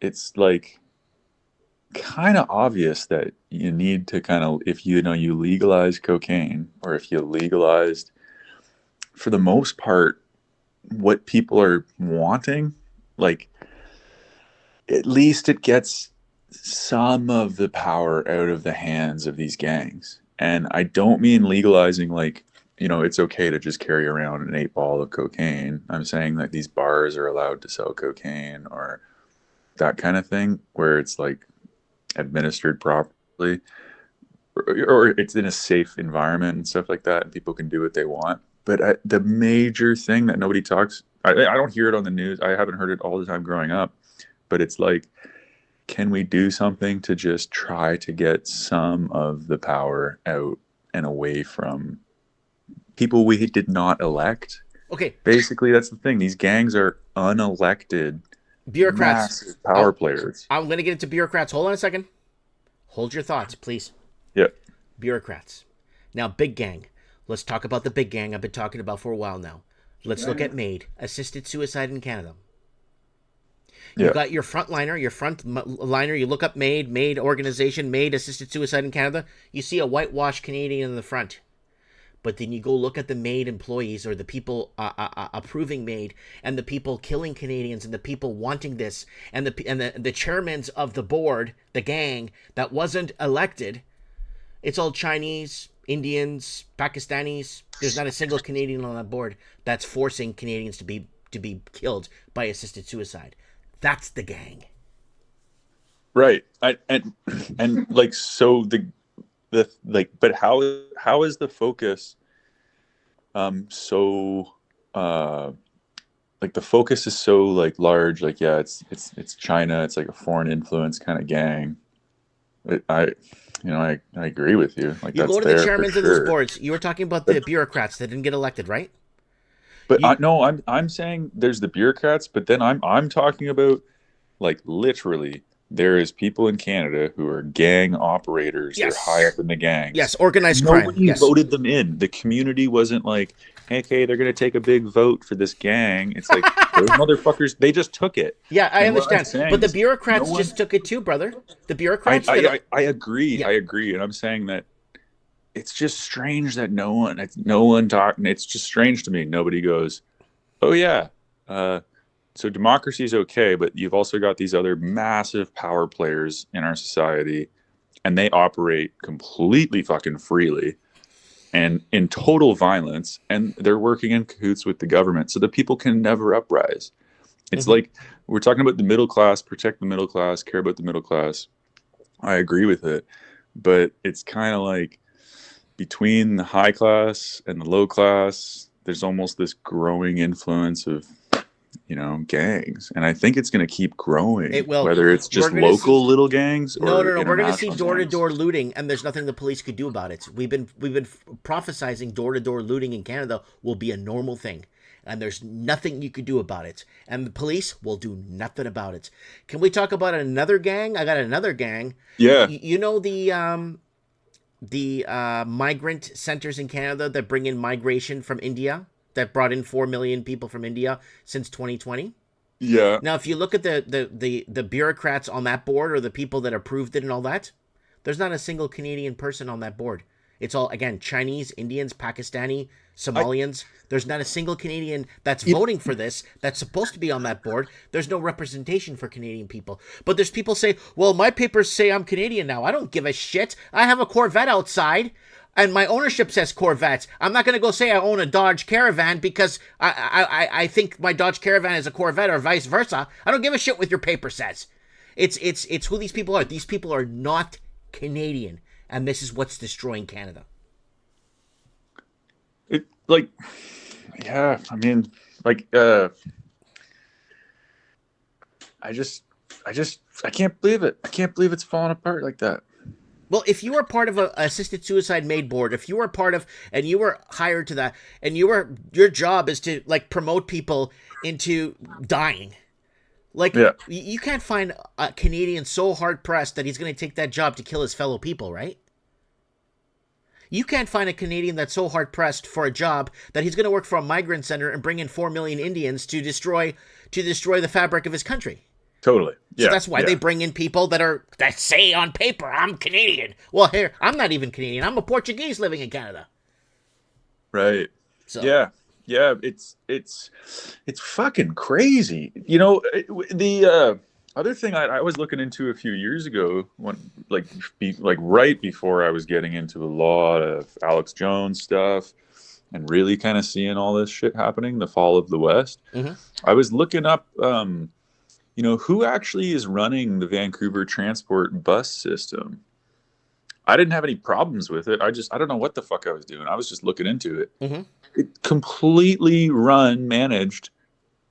It's like kind of obvious that you need to if you legalize cocaine, or if you legalized, for the most part, what people are wanting, like at least it gets some of the power out of the hands of these gangs. And I don't mean legalizing it's okay to just carry around an 8-ball of cocaine. I'm saying that these bars are allowed to sell cocaine, or that kind of thing, where it's like administered properly, or it's in a safe environment and stuff like that, and people can do what they want. But the major thing that nobody talks, I don't hear it on the news. I haven't heard it all the time growing up, but it's like, can we do something to just try to get some of the power out and away from people we did not elect?
Okay.
Basically, that's the thing. These gangs are unelected
bureaucrats,
massive power players.
I'm going to get into bureaucrats. Hold on a second. Hold your thoughts, please.
Yeah.
Bureaucrats. Now, big gang. Let's talk about the big gang I've been talking about for a while now. Let's look at MAID, assisted suicide in Canada. You've got your frontliner, you look up MAID organization, MAID, assisted suicide in Canada. You see a whitewashed Canadian in the front. But then you go look at the MAID employees, or the people approving MAID, and the people killing Canadians, and the people wanting this, and the chairmen of the board, the gang that wasn't elected. It's all Chinese, Indians, Pakistanis. There's not a single Canadian on that board that's forcing Canadians to be killed by assisted suicide. That's the gang.
Right. And like, so but how is the focus so like the focus is so like large, like, yeah, it's China, it's like a foreign influence kind of gang. I agree with you. Like,
you
that's
go to
there
the chairmen
for
of those
sure.
boards. You were talking about the bureaucrats that didn't get elected, right?
But no, I'm saying there's the bureaucrats, but then I'm talking about Like literally, there is people in Canada who are gang operators.
Yes.
They're high up in the gangs.
Yes, organized crime.
Nobody
Yes.
voted them in. The community wasn't like, hey, okay, they're going to take a big vote for this gang. It's like, those motherfuckers, they just took it.
Yeah, I
And what I'm
understand.
saying
But the
is
bureaucrats
no one-
just took it too, brother. The bureaucrats
I agree.
Yeah.
I agree. And I'm saying that it's just strange that no one talk. It's just strange to me. Nobody goes, oh yeah. So democracy is okay, but you've also got these other massive power players in our society, and they operate completely fucking freely and in total violence, and they're working in cahoots with the government so that people can never uprise. It's like we're talking about the middle class, protect the middle class, care about the middle class. I agree with it, but it's kind of like between the high class and the low class, there's almost this growing influence of, gangs. And I think it's going to keep growing.
It will.
Whether it's just local little gangs or
No. We're going to see
international
door-to-door
gangs.
looting, and there's nothing the police could do about it. We've been prophesizing door-to-door looting in Canada will be a normal thing, and there's nothing you could do about it. And the police will do nothing about it. Can we talk about another gang? I got another gang.
Yeah.
You know the migrant centers in Canada that bring in migration from India, that brought in 4 million people from India since 2020?
Yeah.
Now, if you look at the bureaucrats on that board, or the people that approved it and all that, there's not a single Canadian person on that board. It's all, again, Chinese, Indians, Pakistani, Somalians. There's not a single Canadian that's voting for this that's supposed to be on that board. There's no representation for Canadian people. But there's people say, well, my papers say I'm Canadian now. I don't give a shit. I have a Corvette outside, and my ownership says Corvette. I'm not going to go say I own a Dodge Caravan because I think my Dodge Caravan is a Corvette, or vice versa. I don't give a shit what your paper says. It's who these people are. These people are not Canadian, and this is what's destroying Canada.
I can't believe it. I can't believe it's falling apart like that.
Well, if you were part of a assisted suicide made board, if you were part of, and you were hired to that, and your job is to promote people into dying, you can't find a Canadian so hard pressed that he's going to take that job to kill his fellow people, right? You can't find a Canadian that's so hard pressed for a job that he's going to work for a migrant center and bring in 4 million Indians to destroy the fabric of his country.
Totally.
So that's why they bring in people that say on paper, I'm Canadian. Well, here, I'm not even Canadian. I'm a Portuguese living in Canada.
Right.
So.
Yeah. It's fucking crazy. The other thing I was looking into a few years ago, when right before I was getting into a lot of Alex Jones stuff and really kind of seeing all this shit happening, the fall of the West. Mm-hmm. I was looking up, who actually is running the Vancouver transport bus system. I didn't have any problems with it. I don't know what the fuck I was doing. I was just looking into it. Mm-hmm. It completely managed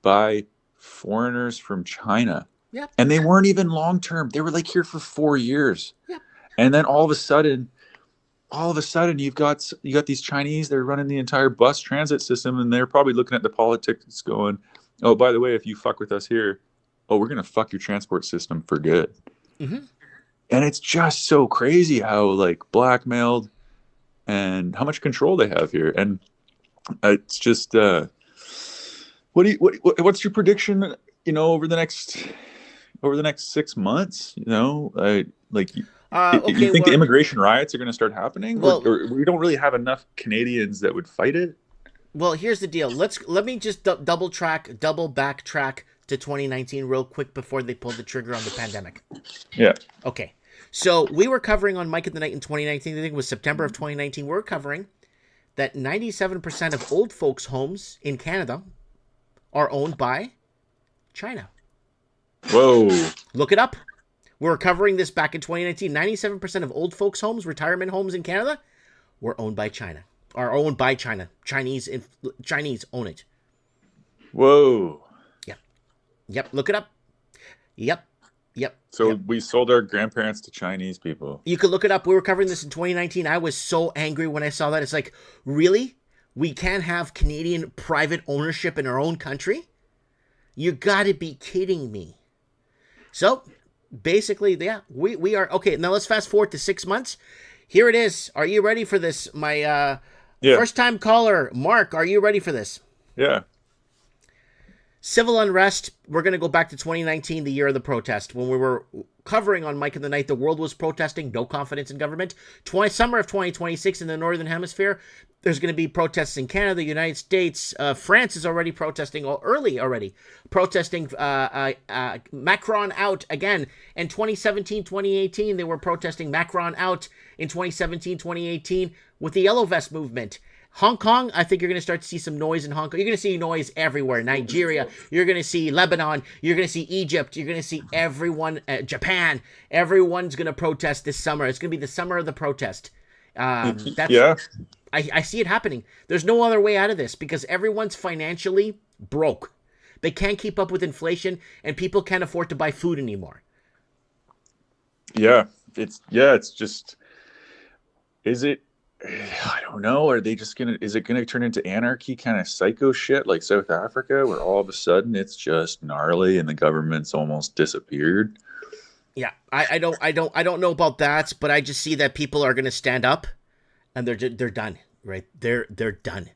by foreigners from China.
Yep.
And they weren't even long-term. They were here for 4 years.
Yep.
And then all of a sudden you've got these Chinese, they're running the entire bus transit system, and they're probably looking at the politics going, oh, by the way, if you fuck with us here, oh, we're going to fuck your transport system for good. Mm-hmm. And it's just so crazy how blackmailed and how much control they have here. And it's just, what's your prediction, over the next 6 months, you think the immigration riots are going to start happening? Or we don't really have enough Canadians that would fight it?
Well, here's the deal. Let me just double backtrack to 2019 real quick before they pulled the trigger on the pandemic.
Yeah.
Okay. So we were covering on Mike at the Night in 2019, I think it was September of 2019, we were covering that 97% of old folks' homes in Canada are owned by China.
Whoa.
Look it up. We were covering this back in 2019. 97% of old folks' homes, retirement homes in Canada, were owned by China. Are owned by China. Chinese own it.
Whoa.
Yep. Look it up. Yep.
So we sold our grandparents to Chinese people.
You could look it up. We were covering this in 2019. I was so angry when I saw that. It's like, really? We can't have Canadian private ownership in our own country? You gotta be kidding me. So basically, yeah, we are okay. Now let's fast forward to 6 months. Here it is. Are you ready for this? My first time caller, Mark, are you ready for this?
Yeah.
Civil unrest. We're going to go back to 2019, the year of the protest, when we were covering on Mike in the Night. The world was protesting, no confidence in government. Summer of 2026 in the Northern Hemisphere, there's going to be protests in Canada, the United States. France is already protesting, protesting Macron out again. In 2017, 2018, they were protesting Macron out in 2017, 2018 with the Yellow Vest movement. Hong Kong, I think you're going to start to see some noise in Hong Kong. You're going to see noise everywhere. Nigeria, you're going to see Lebanon, you're going to see Egypt, you're going to see everyone, Japan. Everyone's going to protest this summer. It's going to be the summer of the protest. I see it happening. There's no other way out of this because everyone's financially broke. They can't keep up with inflation and people can't afford to buy food anymore.
It's just, is it, I don't know. Are they just is it gonna turn into anarchy kind of psycho shit like South Africa where all of a sudden it's just gnarly and the government's almost disappeared?
Yeah, I don't know about that, but I just see that people are gonna stand up and they're done, right? They're done.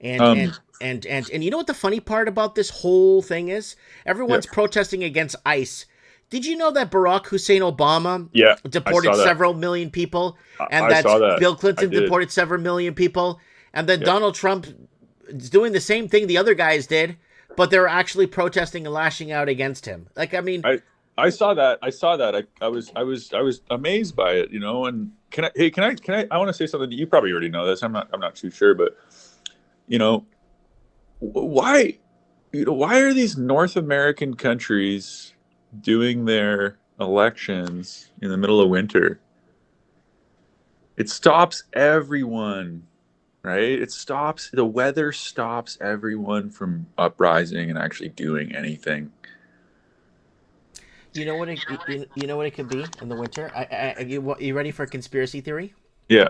And you know what the funny part about this whole thing is? Everyone's protesting against ICE. Did you know that Barack Hussein Obama deported several million people, and that Bill Clinton deported several million people, and then Donald Trump is doing the same thing the other guys did, but they're actually protesting and lashing out against him? Like, I mean,
I saw that. I was amazed by it, you know. And can I? I want to say something. You probably already know this. I'm not too sure, but you know, why are these North American countries doing their elections in the middle of winter? It stops everyone, right? The weather stops everyone from uprising and actually doing anything.
You know what it could be in the winter? You ready for a conspiracy theory?
Yeah.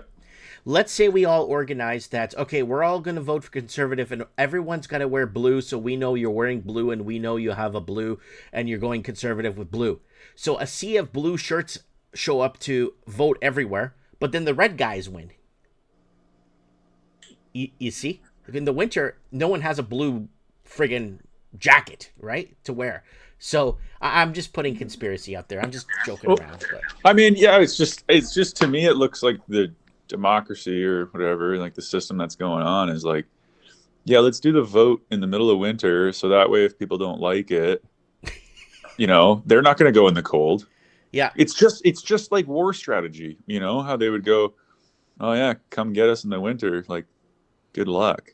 Let's say we all organize that, okay, we're all going to vote for conservative and everyone's got to wear blue, so we know you're wearing blue and we know you have a blue and you're going conservative with blue. So a sea of blue shirts show up to vote everywhere, but then the red guys win. You see? In the winter, no one has a blue friggin' jacket, right, to wear. So I'm just putting conspiracy out there. I'm just joking around. But.
I mean, yeah, it's just to me, it looks like the democracy or whatever, like the system that's going on is like, yeah, let's do the vote in the middle of winter so that way if people don't like it, you know, they're not going to go in the cold.
Yeah,
it's just like war strategy, you know, how they would go, oh yeah, come get us in the winter, like good luck.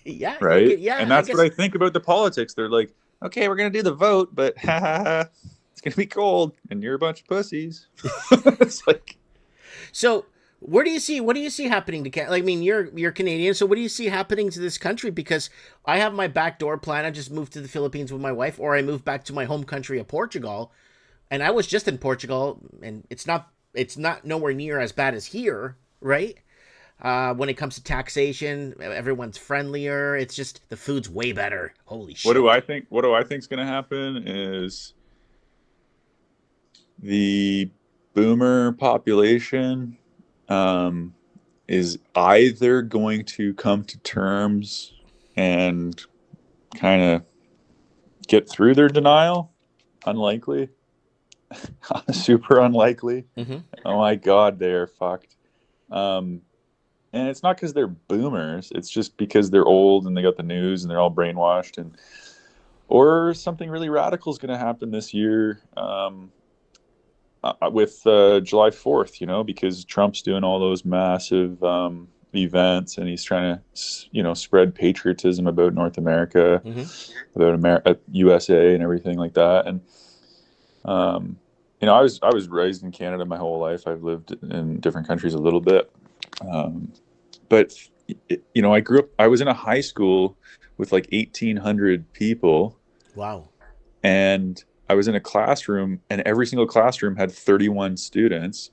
Yeah,
right. And that's what I think about the politics. They're like, okay, we're going to do the vote, but it's going to be cold and you're a bunch of pussies. It's like,
so what do you see happening to Canada? Like, I mean, you're Canadian, so what do you see happening to this country? Because I have my backdoor plan. I just moved to the Philippines with my wife, or I moved back to my home country of Portugal, and I was just in Portugal, and it's not nowhere near as bad as here, right? When it comes to taxation, everyone's friendlier. It's just the food's way better. Holy shit! What do I think
is going to happen is the boomer population is either going to come to terms and kind of get through their denial. Unlikely. Super unlikely. Mm-hmm. Oh my God, they're fucked. And it's not because they're boomers. It's just because they're old and they got the news and they're all brainwashed. Or something really radical is going to happen this year. With July 4th, you know, because Trump's doing all those massive events and he's trying to, you know, spread patriotism about North America, about USA and everything like that. And, you know, I was raised in Canada my whole life. I've lived in different countries a little bit. But, you know, I was in a high school with like 1,800 people.
Wow. And
I was in a classroom and every single classroom had 31 students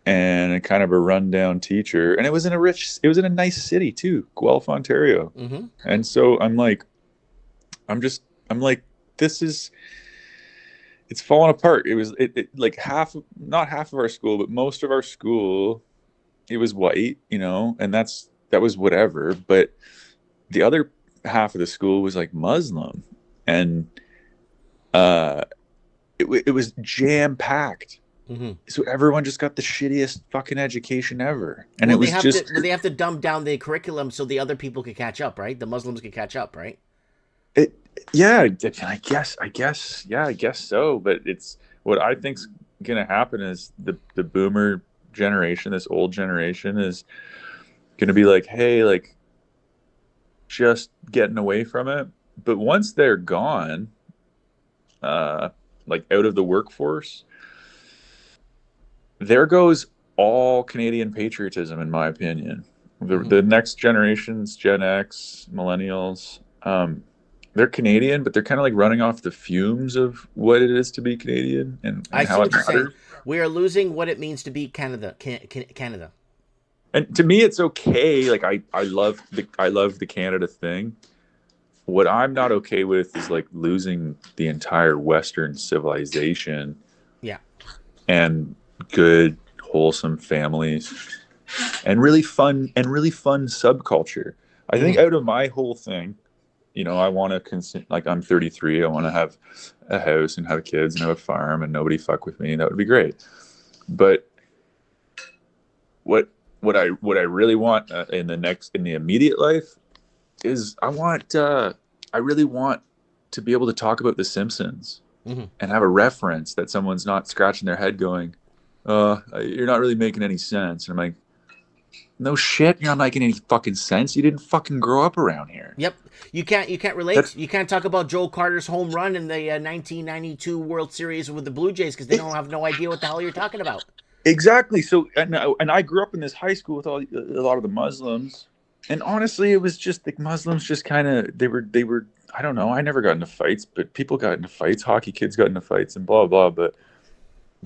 and a kind of a rundown teacher. And it was in a nice city too, Guelph, Ontario. Mm-hmm. And so I'm like, this is, it's fallen apart. Like not half of our school, but most of our school, it was white, and that was whatever. But the other half of the school was like Muslim, and it was jam packed.
Mm-hmm.
So everyone just got the shittiest fucking education ever, and
Well,
it was
they have to dumb down the curriculum so the other people could catch up, right? The Muslims could catch up, right?
Yeah, I guess so. But it's what I think's gonna happen is the boomer generation, this old generation, is gonna be like, hey, like, just getting away from it. But once they're gone, like out of the workforce, there goes all Canadian patriotism, in my opinion. The next generations, Gen X, millennials, they're Canadian, but they're kind of like running off the fumes of what it is to be Canadian and
I see
how
what
it
you're saying.
matters.
We are losing what it means to be Canada. Canada.
And to me, it's okay. Like I love the Canada thing. What I'm not okay with is like losing the entire Western civilization.
Yeah.
And good, wholesome families, and really fun subculture. I think out of my whole thing, I want to like, I'm 33. I want to have a house and have kids and have a farm and nobody fuck with me. That would be great. But what I really want in the immediate life is I really want to be able to talk about The Simpsons and have a reference that someone's not scratching their head going, you're not really making any sense. And I'm like, no shit, you're not making any fucking sense. You didn't fucking grow up around here.
Yep. You can't relate. You can't talk about Joe Carter's home run in the 1992 World Series with the Blue Jays because they don't have no idea what the hell you're talking about.
Exactly. So, and I grew up in this high school with a lot of the Muslims, and honestly, it was just the Muslims just kind of, they were, I don't know. I never got into fights, but people got into fights. Hockey kids got into fights and blah, blah. But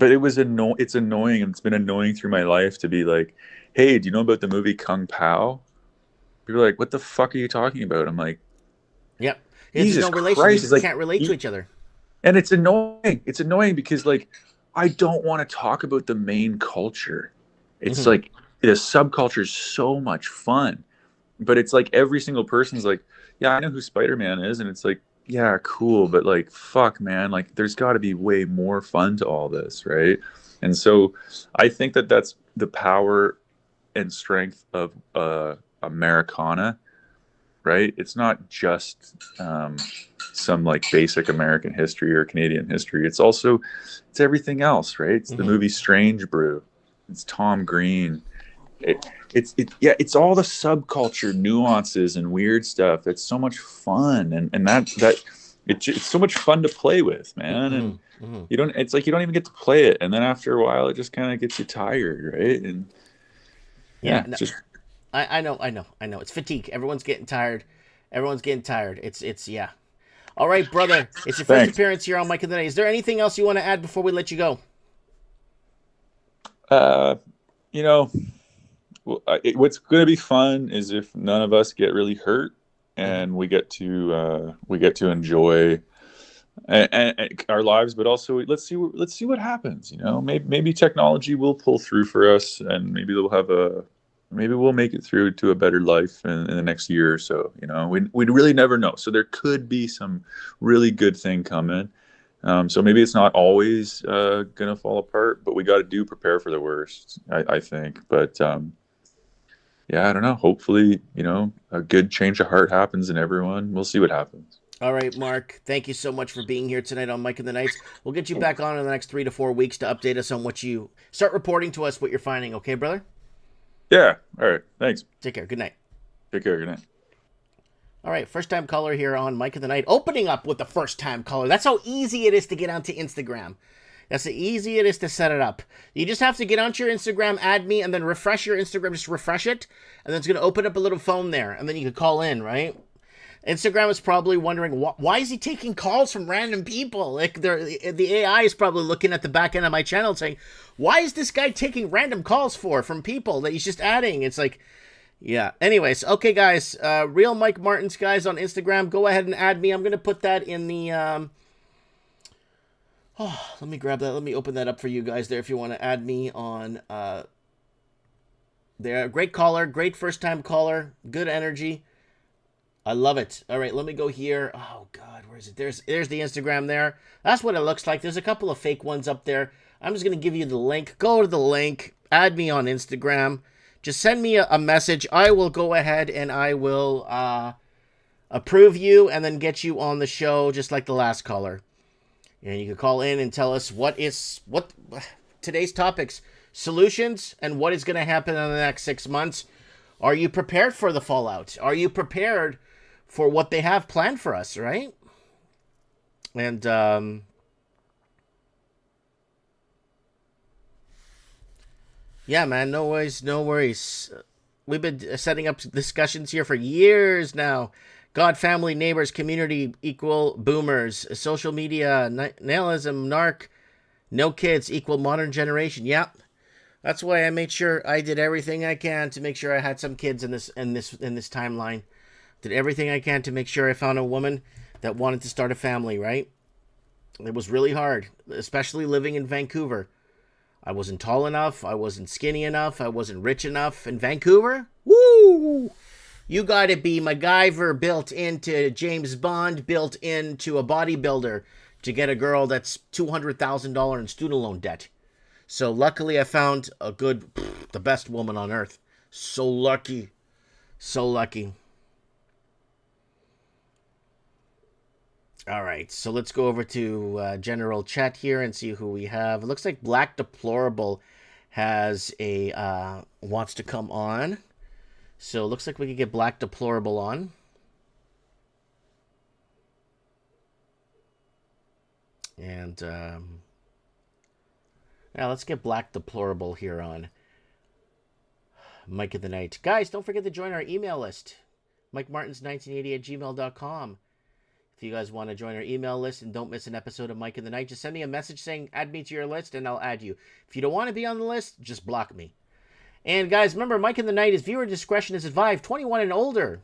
it was it's annoying. And it's been annoying through my life to be like, hey, do you know about the movie Kung Pao? People are like, what the fuck are you talking about? I'm like,
yep.
Jesus
no relation.
Christ.
You can't relate to each other.
And it's annoying. It's annoying because, like, I don't want to talk about the main culture. It's like the subculture is so much fun. But it's like every single person's like, yeah, I know who Spider-Man is. And it's like, yeah, cool. But like, fuck, man, like there's got to be way more fun to all this, right? And so I think that's the power and strength of Americana, right? It's not just some like basic American history or Canadian history. It's everything else, right? It's the movie Strange Brew. It's Tom Green. It's all the subculture nuances and weird stuff. It's so much fun, and it's so much fun to play with, man. And it's like you don't even get to play it, and then after a while, it just kind of gets you tired, right? And
I know. It's fatigue. Everyone's getting tired. It's yeah. All right, brother. It's your first appearance here on Mike of the Night. Is there anything else you want to add before we let you go?
What's going to be fun is if none of us get really hurt and we get to enjoy and our lives, but also let's see what happens. Maybe technology will pull through for us, and maybe we'll make it through to a better life in the next year or so. We'd really never know. So there could be some really good thing coming. So maybe it's not always gonna fall apart, but we got to prepare for the worst, I think. But I don't know. Hopefully, a good change of heart happens in everyone. We'll see what happens.
All right, Mark. Thank you so much for being here tonight on Mike of the Nights. We'll get you back on in the next 3 to 4 weeks to update us on what you start reporting to us what you're finding. Okay, brother?
Yeah. All right. Thanks.
Take care. Good night.
Take care. Good night.
All right, first-time caller here on Mike of the Night. Opening up with the first-time caller. That's how easy it is to get onto Instagram. That's how easy it is to set it up. You just have to get onto your Instagram, add me, and then refresh your Instagram. Just refresh it, and then it's going to open up a little phone there, and then you can call in, right? Instagram is probably wondering, why is he taking calls from random people? Like the AI is probably looking at the back end of my channel and saying, why is this guy taking random calls from people that he's just adding? It's like, yeah. Anyways, okay, guys. Real Mike Martins, guys, on Instagram. Go ahead and add me. I'm going to put that in the... Oh, let me grab that. Let me open that up for you guys there if you want to add me on there. Great caller, great first time caller, good energy. I love it. All right, let me go here. Oh God, where is it? There's the Instagram there. That's what it looks like. There's a couple of fake ones up there. I'm just gonna give you the link. Go to the link. Add me on Instagram. Just send me a message. I will go ahead and I will approve you and then get you on the show just like the last caller. And you can call in and tell us what today's topics, solutions, and what is going to happen in the next 6 months. Are you prepared for the fallout? Are you prepared for what they have planned for us, right? And yeah, man, no worries, no worries. We've been setting up discussions here for years now. God, family, neighbors, community equal boomers. Social media, nihilism, narc, no kids equal modern generation. Yep. That's why I made sure I did everything I can to make sure I had some kids in this timeline. Did everything I can to make sure I found a woman that wanted to start a family, right? It was really hard, especially living in Vancouver. I wasn't tall enough, I wasn't skinny enough, I wasn't rich enough. In Vancouver, woo! You gotta be MacGyver built into James Bond, built into a bodybuilder to get a girl that's $200,000 in student loan debt. So luckily I found the best woman on earth. So lucky. So lucky. All right, so let's go over to general chat here and see who we have. It looks like Black Deplorable has wants to come on. So it looks like we could get Black Deplorable on. And now let's get Black Deplorable here on Mike of the Night. Guys, don't forget to join our email list. MikeMartins1980@gmail.com. If you guys want to join our email list and don't miss an episode of Mike in the Night, just send me a message saying, add me to your list, and I'll add you. If you don't want to be on the list, just block me. And guys, remember, Mike in the Night is viewer discretion is advised, 21 and older.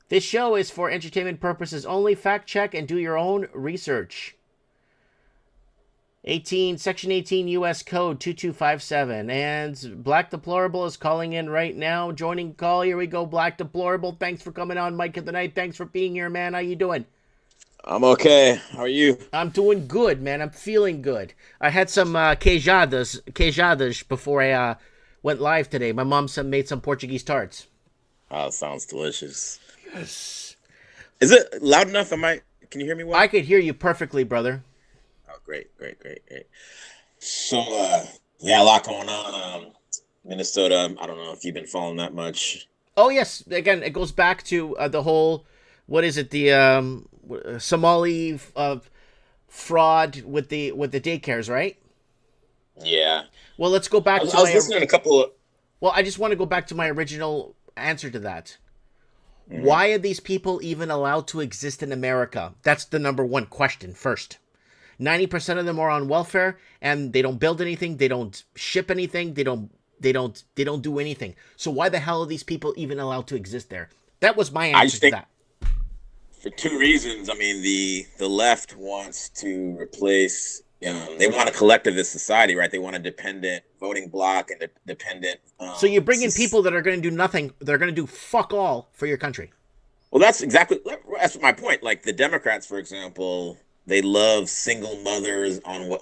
This show is for entertainment purposes only. Fact check and do your own research. Section 18 U.S. Code 2257. And Black Deplorable is calling in right now. Joining call. Here we go, Black Deplorable. Thanks for coming on, Mike of the Night. Thanks for being here, man. How you doing?
I'm okay. How are you?
I'm doing good, man. I'm feeling good. I had some queijadas before I went live today. My mom made some Portuguese tarts.
Oh, sounds delicious.
Yes.
Is it loud enough? Can you hear me well?
I could hear you perfectly, brother.
Oh, great. So, yeah, a lot going on. Minnesota, I don't know if you've been following that much.
Oh, yes. Again, it goes back to the whole, what is it, the Somali fraud with the daycares, right?
Yeah.
Well, let's go back
I was listening to a couple of...
Well, I just want to go back to my original answer to that. Mm-hmm. Why are these people even allowed to exist in America? That's the number one question first. 90% of them are on welfare, and they don't build anything, they don't ship anything, they don't do anything. So why the hell are these people even allowed to exist there? That was my answer to that.
For two reasons. I mean, the left wants to replace... they want a collectivist society, right? They want a dependent voting bloc and a dependent...
so you bring in people that are going to do nothing. They're going to do fuck all for your country.
Well, that's my point. Like the Democrats, for example, they love single mothers on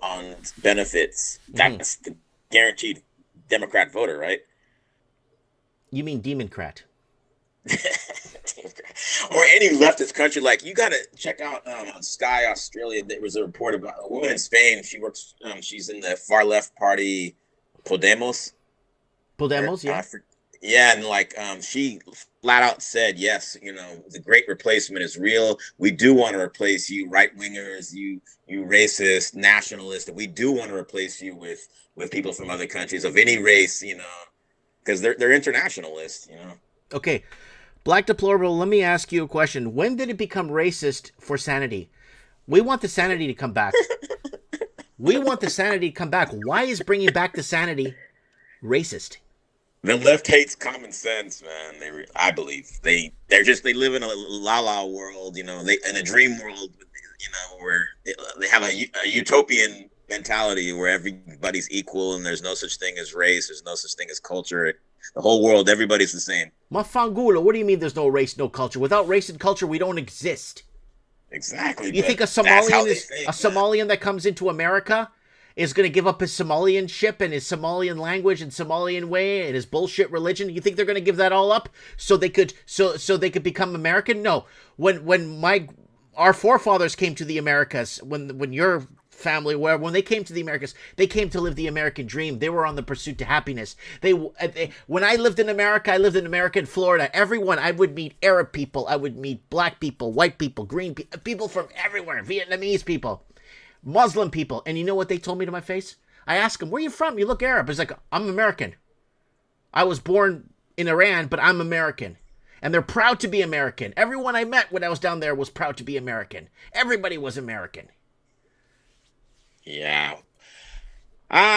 benefits. That's the guaranteed Democrat voter, right?
You mean Democrat?
Or any leftist country. Like, you got to check out on Sky Australia, there was a report about a woman in Spain. She works, she's in the far left party, Podemos,
yeah.
Yeah, and like she flat out said, yes, the great replacement is real. We do want to replace you right wingers, you racist, nationalist. We do want to replace you with people from other countries of any race, because they're internationalists,
Okay. Black Deplorable, let me ask you a question. When did it become racist for sanity? We want the sanity to come back. We want the sanity to come back. Why is bringing back the sanity racist?
The left hates common sense, man. I believe they live in a la-la world, they in a dream world. where they have a utopian mentality where everybody's equal and there's no such thing as race, there's no such thing as culture. The whole world, everybody's the same.
Mafangula, what do you mean there's no race, no culture? Without race and culture, we don't exist.
Exactly.
You think a Somalian that comes into America is going to give up his Somalianship and his Somalian language and Somalian way and his bullshit religion? You think they're going to give that all up so they could become American? No. When our forefathers came to the Americas, when your family, when they came to the Americas, they came to live the American dream. They were on the pursuit to happiness. When I lived in America, in Florida. Everyone, I would meet Arab people, I would meet black people, white people, green people, people from everywhere, Vietnamese people, Muslim people. And you know what they told me to my face? I asked them, where are you from? You look Arab. It's like, I'm American. I was born in Iran, but I'm American. And they're proud to be American. Everyone I met when I was down there was proud to be American. Everybody was American.
Yeah.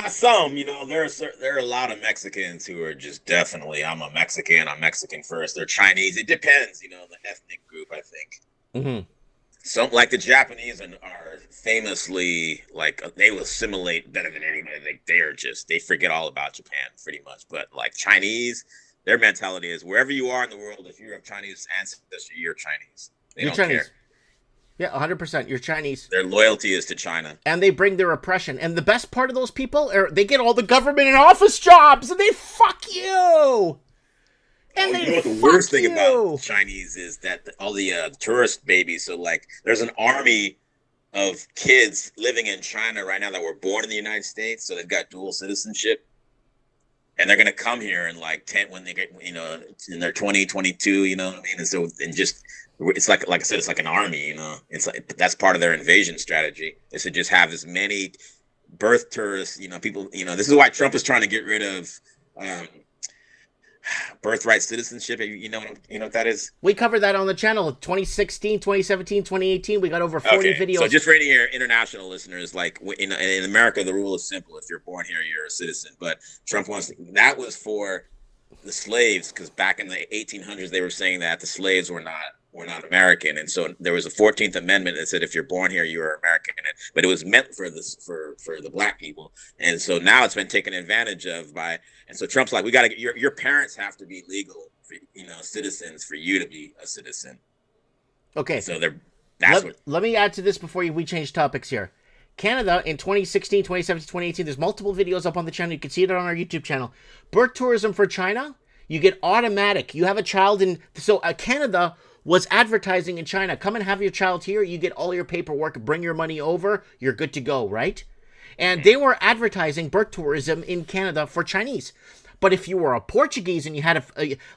Some, there are a lot of Mexicans who are just definitely, I'm Mexican first. They're Chinese. It depends, the ethnic group, I think.
Mm-hmm.
Some, like the Japanese are famously, like, they will assimilate better than anybody. They forget all about Japan, pretty much. But, like, Chinese, their mentality is wherever you are in the world, if you're of Chinese ancestry, you're Chinese. You're Chinese. Care.
Yeah, 100%. You're Chinese.
Their loyalty is to China.
And they bring their oppression. And the best part of those people are they get all the government and office jobs and they fuck you. And
the worst thing about Chinese is that all the tourist babies, so like there's an army of kids living in China right now that were born in the United States, so they've got dual citizenship. And they're going to come here in like 10 when they get, in their 20, 22, you know what I mean? And so, it's like I said, it's like an army, it's like, that's part of their invasion strategy is to just have as many birth tourists, people, this is why Trump is trying to get rid of birthright citizenship. You know what that is?
We covered that on the channel 2016, 2017, 2018. We got over 40 videos.
So just for any of your international listeners, like in America, the rule is simple. If you're born here, you're a citizen. But Trump that was for the slaves, because back in the 1800s, they were saying that the slaves were not American. And so there was a 14th Amendment that said if you're born here, you're American. But it was meant for the black people. And so now it's been taken advantage of and so Trump's like, we got to get your parents have to be legal, citizens for you to be a citizen.
Okay.
So
let me add to this before we change topics here. Canada in 2016, 2017, 2018, there's multiple videos up on the channel. You can see it on our YouTube channel. Birth tourism for China, you get automatic. You have a child Canada was advertising in China. Come and have your child here. You get all your paperwork. Bring your money over. You're good to go, right? And they were advertising birth tourism in Canada for Chinese. But if you were a Portuguese and you had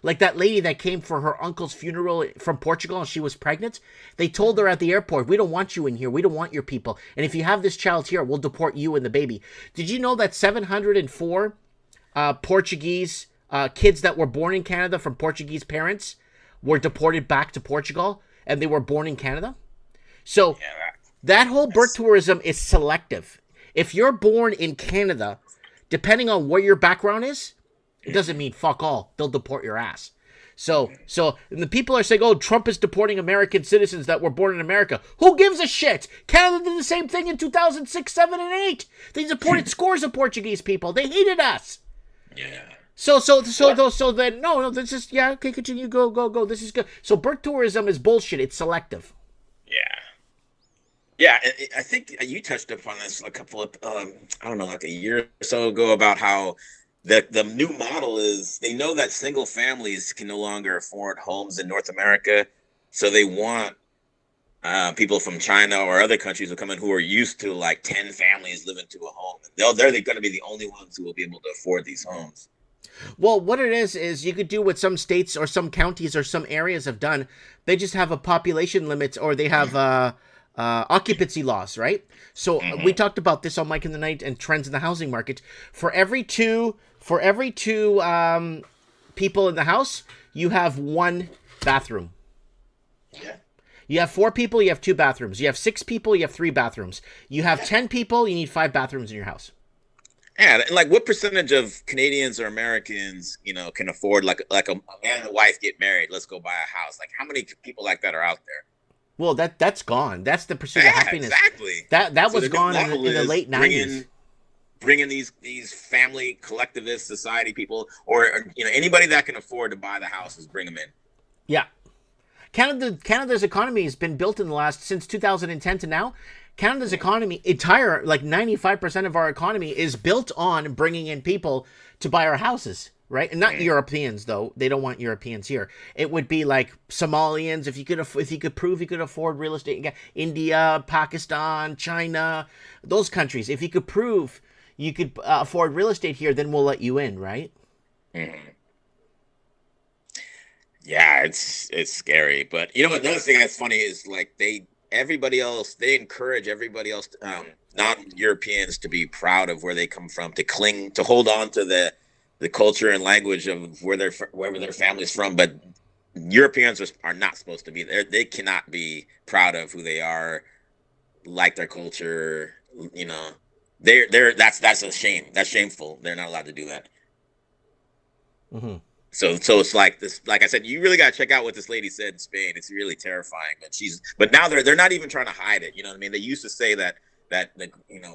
like that lady that came for her uncle's funeral from Portugal and she was pregnant, they told her at the airport, we don't want you in here. We don't want your people. And if you have this child here, we'll deport you and the baby. Did you know that 704 Portuguese kids that were born in Canada from Portuguese parents were deported back to Portugal and they were born in Canada? So that whole birth tourism is selective. If you're born in Canada, depending on what your background is, it doesn't mean fuck all. They'll deport your ass. So and the people are saying, oh, Trump is deporting American citizens that were born in America. Who gives a shit? Canada did the same thing in 2006, 7, and 8. They deported scores of Portuguese people. They hated us.
Yeah.
So then, no, this is, okay, continue, go. This is good. So birth tourism is bullshit. It's selective.
Yeah, I think you touched upon this a couple of, like a year or so ago about how the new model is they know that single families can no longer afford homes in North America. So they want people from China or other countries who come in who are used to like 10 families living to a home. They're going to be the only ones who will be able to afford these homes.
Well, what it is you could do what some states or some counties or some areas have done. They just have a population limit or they have occupancy laws, right? So we talked about this on Mike in the Night and trends in the housing market. For every two people in the house, you have one bathroom.
Yeah.
You have 4 people, you have 2 bathrooms. You have 6 people, you have 3 bathrooms. You have 10 people, you need 5 bathrooms in your house.
Yeah, like what percentage of Canadians or Americans, can afford like a man and a wife get married? Let's go buy a house. Like how many people like that are out there?
Well, that's gone. That's the pursuit
Yeah,
of happiness.
exactly.
That
So
was
the new
gone
level
in the
is
late 90s.
bringing these family collectivist society people, or anybody that can afford to buy the houses, bring them in.
Yeah. Canada's economy has been built in the last, since 2010 to now. Canada's economy, entire, like 95% of our economy is built on bringing in people to buy our houses, right? And not Europeans, though. They don't want Europeans here. It would be like Somalians, if you could prove you could afford real estate. India, Pakistan, China, those countries. If you could prove you could afford real estate here, then we'll let you in, right?
Mm-hmm. Yeah, it's scary. But another thing that's funny is like they encourage everybody else, non-Europeans, to be proud of where they come from, to hold on to the culture and language of wherever their family's from. But Europeans are not supposed to be there. They cannot be proud of who they are, like their culture. That's a shame. That's shameful. They're not allowed to do that.
Mm-hmm.
So it's like this. Like I said, you really got to check out what this lady said in Spain. It's really terrifying. But now they're not even trying to hide it. You know what I mean? They used to say that the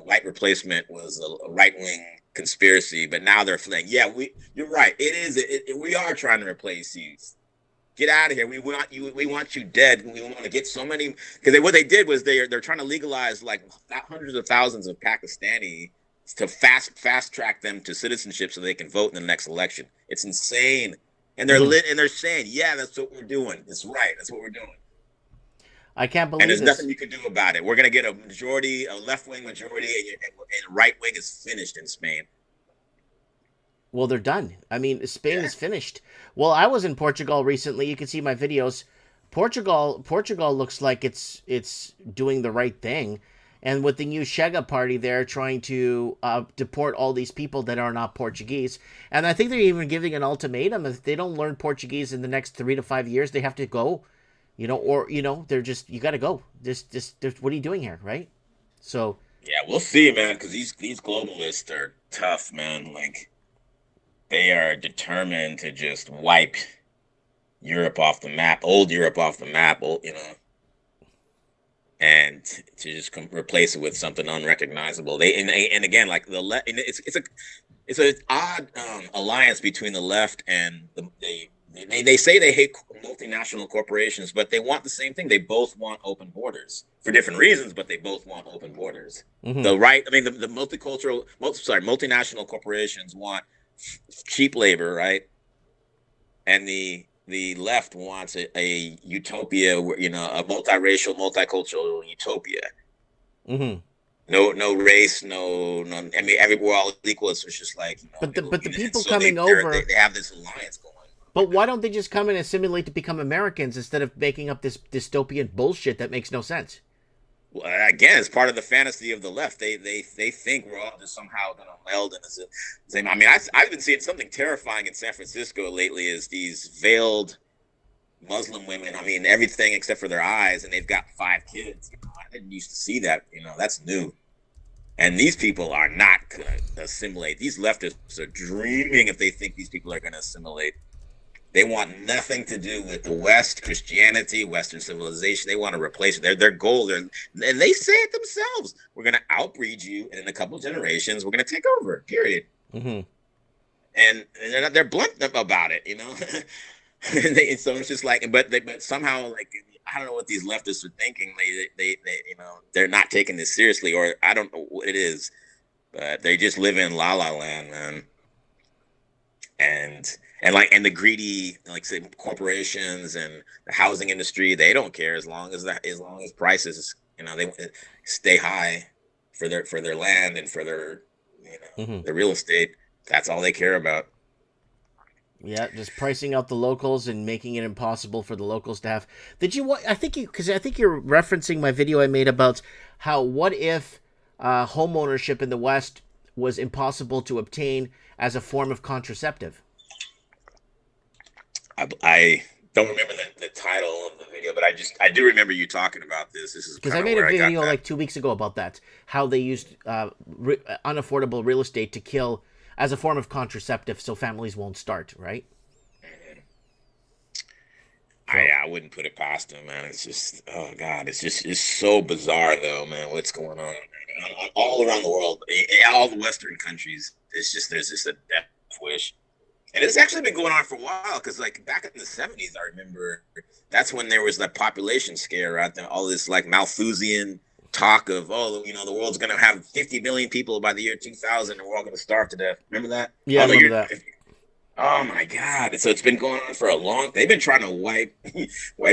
white replacement was a right wing conspiracy, but now they're saying, yeah, you're right. It is. We are trying to replace you. Get out of here. We want you. We want you dead. We want to get so many, because what they did was they're trying to legalize like hundreds of thousands of Pakistani to fast track them to citizenship so they can vote in the next election. It's insane. And they're saying, yeah, that's what we're doing. It's right. That's what we're doing.
I can't believe
And there's
this.
nothing you can do about it. We're going to get a left-wing majority, and right-wing is finished in Spain.
Well, they're done. I mean, Spain is finished. Well, I was in Portugal recently. You can see my videos. Portugal looks like it's doing the right thing. And with the new Chega party, they're trying to deport all these people that are not Portuguese. And I think they're even giving an ultimatum. If they don't learn Portuguese in the next 3 to 5 years, they have to go. They're just, you got to go. What are you doing here, right? So.
Yeah, we'll see, man, because these globalists are tough, man. Like, they are determined to just wipe Europe off the map, old Europe off the map, and to just replace it with something unrecognizable. And again, like it's an odd alliance between the left and they say they hate multinational corporations, but they want the same thing. They both want open borders for different reasons, but they both want open borders. Mm-hmm. The multinational corporations want cheap labor, right? And the left wants a utopia, a multiracial, multicultural utopia.
Mm-hmm.
No race, no. I mean, we're all equal. So it's just like,
but the people
so
coming over,
they have this alliance going.
But why don't they just come and assimilate to become Americans instead of making up this dystopian bullshit that makes no sense?
Well, again, it's part of the fantasy of the left. They think we're all just somehow going to meld in the same. I mean, I've been seeing something terrifying in San Francisco lately. Is these veiled Muslim women? I mean, everything except for their eyes, and they've got 5 kids. I didn't used to see that. That's new. And these people are not going to assimilate. These leftists are dreaming if they think these people are going to assimilate. They want nothing to do with the West, Christianity, Western civilization. They want to replace it. Their goal, and they say it themselves. We're going to outbreed you, and in a couple of generations, we're going to take over, period. Mm-hmm. And they're blunt about it, so it's just like, but somehow, like, I don't know what these leftists are thinking. They're not taking this seriously, or I don't know what it is, but they just live in la la land, man. And the greedy, like, say, corporations and the housing industry, they don't care as long as prices, they stay high for their land and for their mm-hmm. their real estate. That's all they care about.
Yeah, just pricing out the locals and making it impossible for the locals to have. I think you're referencing my video I made about what if home ownership in the West was impossible to obtain as a form of contraceptive.
I don't remember the title of the video, but I do remember you talking about this. This is
because I made a video like 2 weeks ago about that, how they used unaffordable real estate to kill as a form of contraceptive, so families won't start, right?
I wouldn't put it past him, man. It's just, oh God, it's so bizarre though, man. What's going on all around the world, all the Western countries? It's just there's just a death wish, and it's actually been going on for a while. Because like back in the '70s, I remember that's when there was that population scare out there. All this like Malthusian talk of, oh, you know, the world's gonna have 50 million people by the year 2000, and we're all gonna starve to death. Remember that?
Yeah, I remember that.
Oh my God! So it's been going on for a long. They've been trying to wipe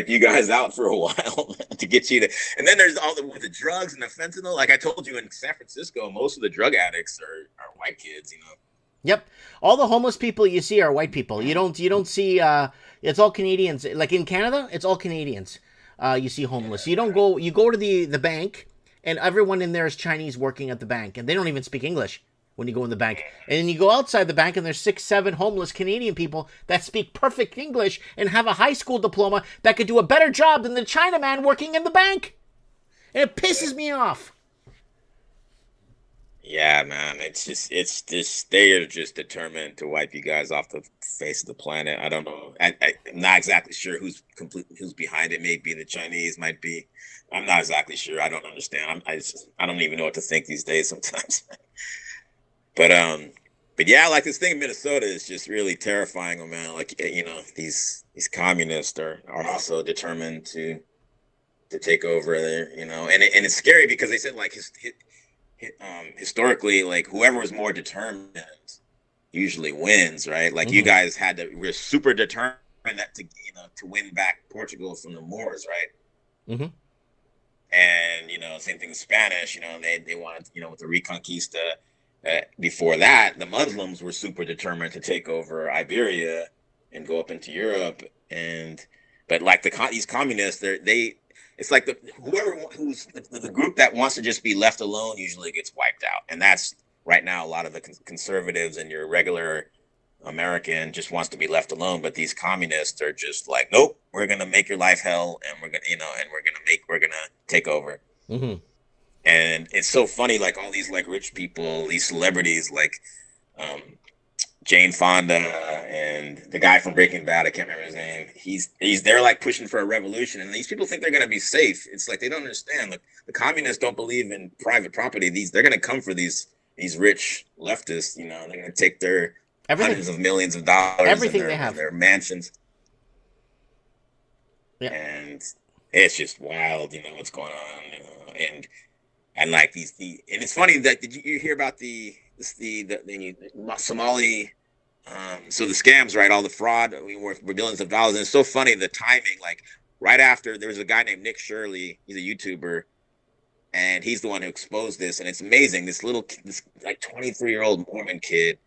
you guys out for a while to get you to. And then there's all the drugs and the fentanyl. Like I told you, in San Francisco, most of the drug addicts are white kids. You know.
Yep. All the homeless people you see are white people. You don't see it's all Canadians. Like in Canada, it's all Canadians. You see homeless. You go to the bank, and everyone in there is Chinese working at the bank, and they don't even speak English when you go in the bank. And then you go outside the bank, and there's 6, 7 homeless Canadian people that speak perfect English and have a high school diploma that could do a better job than the Chinaman working in the bank. And it pisses me off.
Yeah, man, it's just they are just determined to wipe you guys off the face of the planet. I don't know. I'm not exactly sure who's behind it. Maybe the Chinese, might be. I'm not exactly sure. I don't understand. I don't even know what to think these days sometimes. But yeah, like this thing in Minnesota is just really terrifying, man. Like, you know, these communists are also determined to take over there, you know, and it's scary because they said like historically, like whoever was more determined usually wins, right? Like you guys we're super determined to win back Portugal from the Moors, right? Mm-hmm. And you know, same thing with Spanish. You know, they wanted, you know, with the Reconquista. Before that, the Muslims were super determined to take over Iberia and go up into Europe. But like these communists, it's like who's the group that wants to just be left alone usually gets wiped out. And that's right now a lot of the conservatives and your regular American just wants to be left alone. But these communists are just like, nope, we're gonna make your life hell, and we're gonna take over. Mm-hmm. And it's so funny, like all these like rich people, these celebrities, like Jane Fonda and the guy from Breaking Bad, I can't remember his name. They're like pushing for a revolution, and these people think they're gonna be safe. It's like they don't understand. Like the communists don't believe in private property. They're gonna come for these rich leftists. You know, they're gonna take their hundreds of millions of dollars,
everything they have,
their mansions.
Yeah.
And it's just wild, you know, what's going on, you know, and like and it's funny that did you hear about the Somali so the scams, right, all the fraud, worth billions of dollars. And it's so funny the timing, like right after there was a guy named Nick Shirley, he's a YouTuber, and he's the one who exposed this. And it's amazing, this like 23-year-old Mormon kid,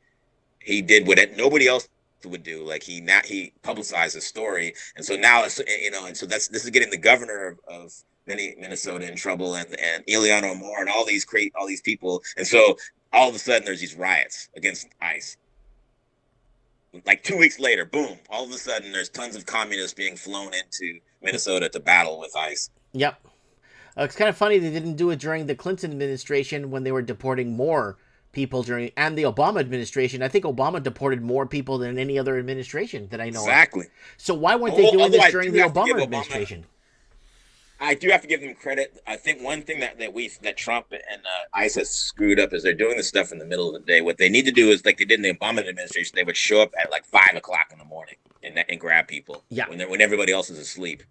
he did what nobody else would do. Like he publicized his story, and so now it's, you know, and so this is getting the governor of Minnesota in trouble, and Ileana Moore and all these people. And so all of a sudden there's these riots against ICE. Like 2 weeks later, boom, all of a sudden there's tons of communists being flown into Minnesota to battle with ICE.
Yep. It's kind of funny they didn't do it during the Clinton administration when they were deporting more people and the Obama administration. I think Obama deported more people than any other administration that I know
exactly.
of. So why weren't they doing this during the Obama administration?
I do have to give them credit. I think one thing that Trump and ICE has screwed up is they're doing this stuff in the middle of the day. What they need to do is, like they did in the Obama administration, they would show up at like 5 o'clock in the morning and grab people.
Yeah.
When everybody else is asleep.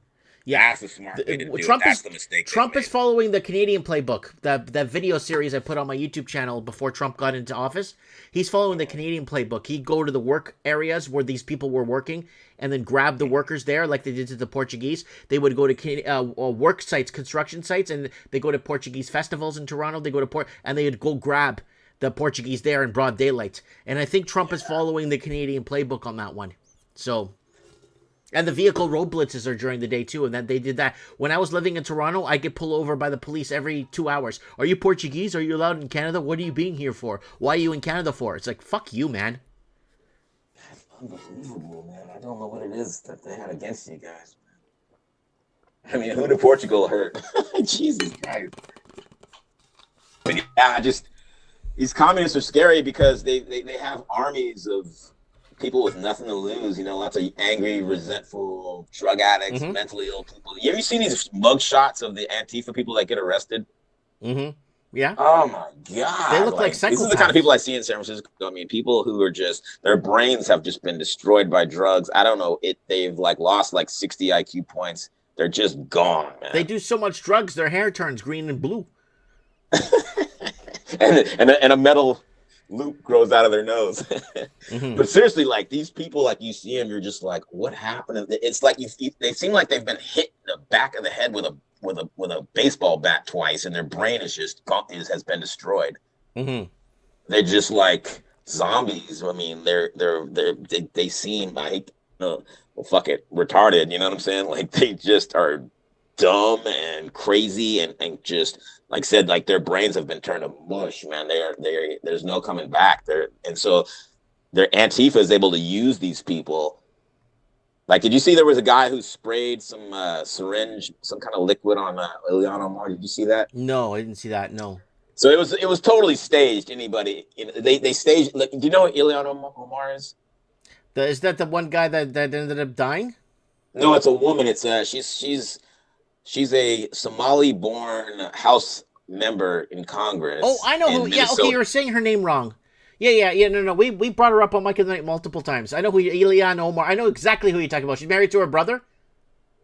Yeah,
that's the smart way to do
Trump
it. That's the mistake.
Trump is following the Canadian playbook. That video series I put on my YouTube channel before Trump got into office. He's following the Canadian playbook. He'd go to the work areas where these people were working and then grab the workers there, like they did to the Portuguese. They would go to work sites, construction sites, and they go to Portuguese festivals in Toronto. They go to and they would go grab the Portuguese there in broad daylight. And I think Trump is following the Canadian playbook on that one. So. And the vehicle road blitzes are during the day, too. And then they did that. When I was living in Toronto, I get pulled over by the police every 2 hours. Are you Portuguese? Are you allowed in Canada? What are you being here for? Why are you in Canada for? It's like, fuck you, man.
That's unbelievable, man. I don't know what it is that they had against you guys, man. I mean, who did Portugal hurt? Jesus Christ. But yeah, these communists are scary because they have armies of people with nothing to lose. Lots of angry, resentful, drug addicts, mentally ill people. You ever seen these mug shots of the Antifa people that get arrested?
Yeah.
Oh my God.
They look like psychopaths.
This is the kind of people I see in San Francisco. I mean, people who are just, their brains have just been destroyed by drugs. I don't know. They've lost 60 IQ points. They're just gone, man.
They do so much drugs, their hair turns green and blue.
and a metal loop grows out of their nose. But seriously, these people, you see them, you're just like, what happened? It's like they seem like they've been hit in the back of the head with a baseball bat twice, and their brain is just has been destroyed. They're just like zombies. I mean, they seem like, well, fuck it, retarded. You know what I'm saying? They just are dumb and crazy and just, like I said, their brains have been turned to mush, man. There's no coming back. So their Antifa is able to use these people. Did you see there was a guy who sprayed some syringe, some kind of liquid on Ilhan Omar? Did you see that?
No, I didn't see that. No.
So it was totally staged. Anybody, they staged. Do you know what Ilhan Omar is?
Is that the one guy that ended up dying?
No, it's a woman. It's she's a Somali-born House member in Congress.
Oh, I know who. Yeah, okay, you were saying her name wrong. Yeah. No. We brought her up on Mike of the Night multiple times. I know who Ilhan Omar. I know exactly who you're talking about. She's married to her brother.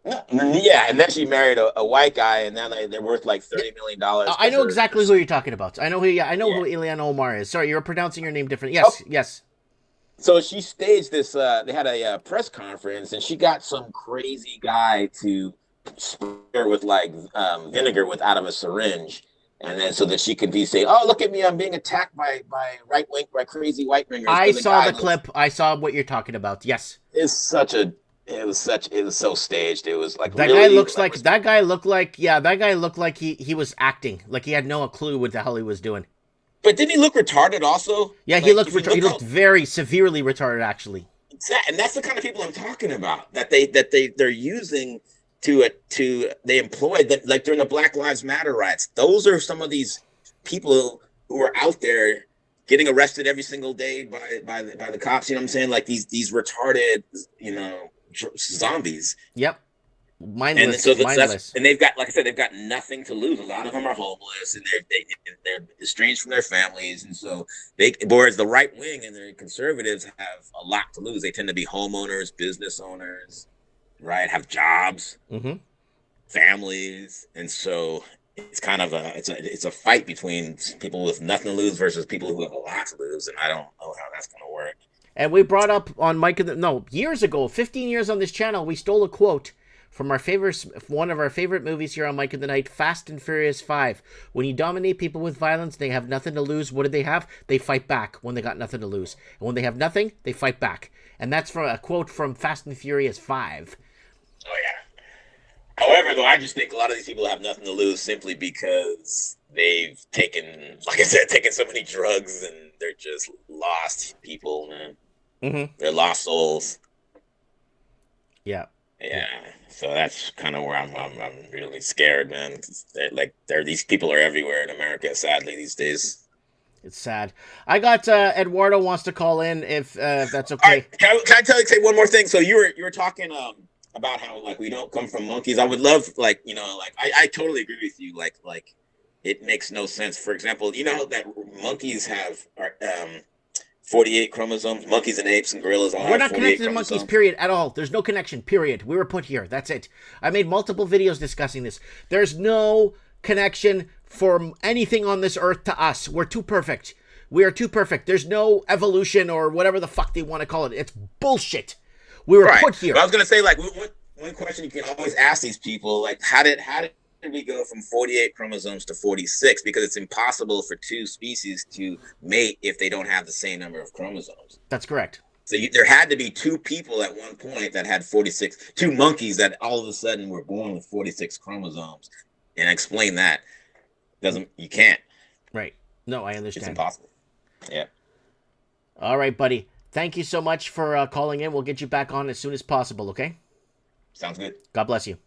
Yeah, and then she married a white guy, and now they're worth $30 million.
I know exactly who you're talking about. I know who. Yeah, I know who Ilhan Omar is. Sorry, you're pronouncing her name different. Yes, yes.
So she staged this. They had a press conference, and she got some crazy guy to spray her with vinegar out of a syringe, and then so that she could say, "Oh, look at me! I'm being attacked by crazy white wingers."
I saw the clip. I saw what you're talking about. Yes,
it was so staged. It was
that guy looks like that guy looked like that guy looked like he was acting, like he had no clue what the hell he was doing.
But didn't he look retarded also?
Yeah, he looked retarded. He looked very severely retarded, actually.
And that's the kind of people I'm talking about. That they're using they employed that during the Black Lives Matter riots. Those are some of these people who are out there getting arrested every single day by the cops. You know what I'm saying? These retarded, zombies.
Yep. Mindless.
And they've got, like I said, they've got nothing to lose. A lot of them are homeless, and they're estranged from their families, and so whereas the right wing and the conservatives have a lot to lose. They tend to be homeowners, business owners, right? Have jobs, families, and so it's kind of it's a fight between people with nothing to lose versus people who have a lot to lose, and I don't know how that's going to work.
And we brought up on years ago, 15 years on this channel, we stole a quote from one of our favorite movies here on Mike of the Night, Fast and Furious 5. When you dominate people with violence, they have nothing to lose. What do they have? They fight back when they got nothing to lose. And when they have nothing, they fight back. And that's from a quote from Fast and Furious 5.
Oh, yeah. However, though, I just think a lot of these people have nothing to lose simply because they've taken so many drugs, and they're just lost people, man. They're lost souls.
Yeah.
Yeah, so that's kind of where I'm really scared, man. These people are everywhere in America, sadly, these days.
It's sad. I got Eduardo wants to call in if that's okay.
Right, can I say one more thing? So you were talking about how we don't come from monkeys. I would love I totally agree with you. Like it makes no sense. For example, that monkeys have 48 chromosomes. Monkeys and apes and gorillas all have 48 chromosomes. We're not connected to
monkeys, period, at all. There's no connection, period. We were put here. That's it. I made multiple videos discussing this. There's no connection for anything on this earth to us. We're too perfect. We are too perfect. There's no evolution or whatever the fuck they want to call it. It's bullshit. We were put here.
But I was going to say, one question you can always ask these people, how did we go from 48 chromosomes to 46? Because it's impossible for two species to mate if they don't have the same number of chromosomes.
That's correct.
So there had to be two people at one point that had 46, two monkeys that all of a sudden were born with 46 chromosomes. And explain that. You can't.
Right. No, I understand.
It's impossible. Yeah.
All right, buddy. Thank you so much for calling in. We'll get you back on as soon as possible, okay?
Sounds good.
God bless you.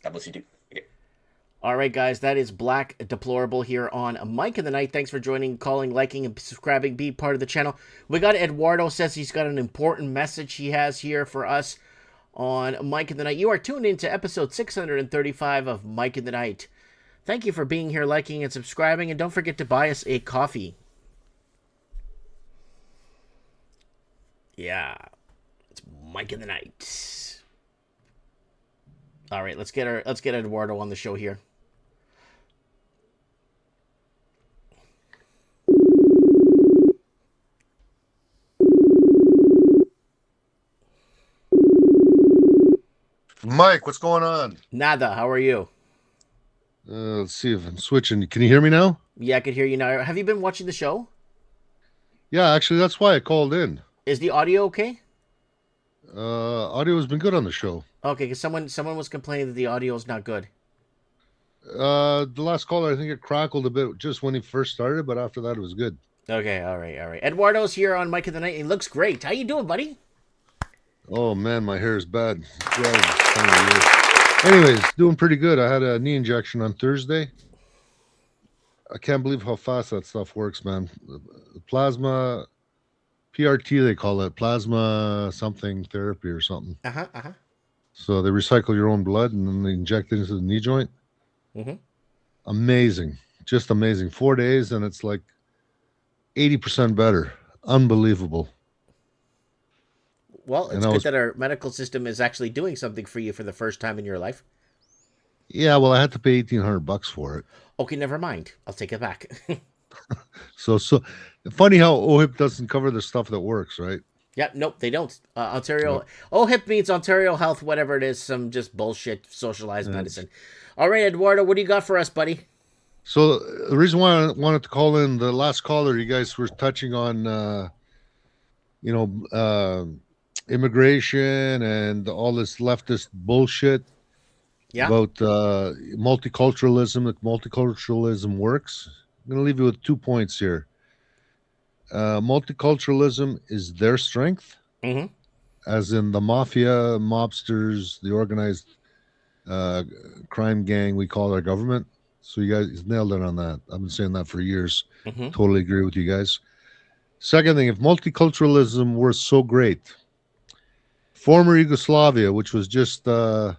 God bless you too.
All right, guys, that is Black Deplorable here on Mike in the Night. Thanks for joining, calling, liking, and subscribing. Be part of the channel. We got Eduardo says he's got an important message he has here for us on Mike in the Night. You are tuned into episode 635 of Mike in the Night. Thank you for being here, liking, and subscribing, and don't forget to buy us a coffee. Yeah, it's Mike in the Night. All right, let's get Eduardo on the show here.
Mike, what's going on?
Nada, how are you?
Let's see if I'm switching. Can you hear me now?
Yeah, I can hear you now. Have you been watching the show?
Yeah, actually, that's why I called in.
Is the audio okay?
Audio has been good on the show.
Okay, because someone was complaining that the audio is not good.
The last caller, I think it crackled a bit just when he first started, but after that, it was good.
Okay, all right. Eduardo's here on Mike of the Night. He looks great. How you doing, buddy?
Oh, man, my hair is bad. Anyways, doing pretty good. I had a knee injection on Thursday. I can't believe how fast that stuff works, man. Plasma, PRT, they call it. Plasma something therapy or something. So they recycle your own blood and then they inject it into the knee joint. Amazing. Just amazing. 4 days and it's like 80% better. Unbelievable.
Well, it's good that our medical system is actually doing something for you for the first time in your life.
Yeah, well, I had to pay $1,800 for it.
Okay, never mind. I'll take it back.
So funny how OHIP doesn't cover the stuff that works, right?
Yeah, nope, they don't. Ontario, OHIP means Ontario Health, whatever it is, some just bullshit socialized medicine. All right, Eduardo, what do you got for us, buddy?
So the reason why I wanted to call in, the last caller, you guys were touching on, immigration and all this leftist bullshit about multiculturalism, that multiculturalism works. I'm going to leave you with 2 points here. Multiculturalism is their strength, as in the mafia, mobsters, the organized crime gang we call our government. So you guys nailed it on that. I've been saying that for years. Totally agree with you guys. Second thing, if multiculturalism were so great, former Yugoslavia, which was just kind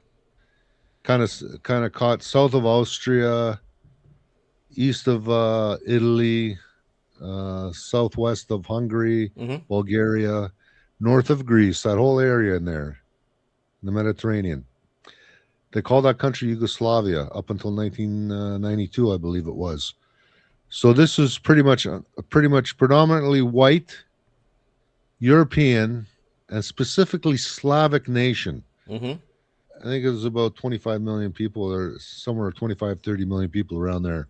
of caught south of Austria, east of Italy, southwest of Hungary, Bulgaria, north of Greece, that whole area in there, in the Mediterranean. They called that country Yugoslavia up until 1992, I believe it was. So this is pretty much predominantly white, European, and specifically Slavic nation. I think it was about 25 million people, or somewhere 25, 30 million people around there.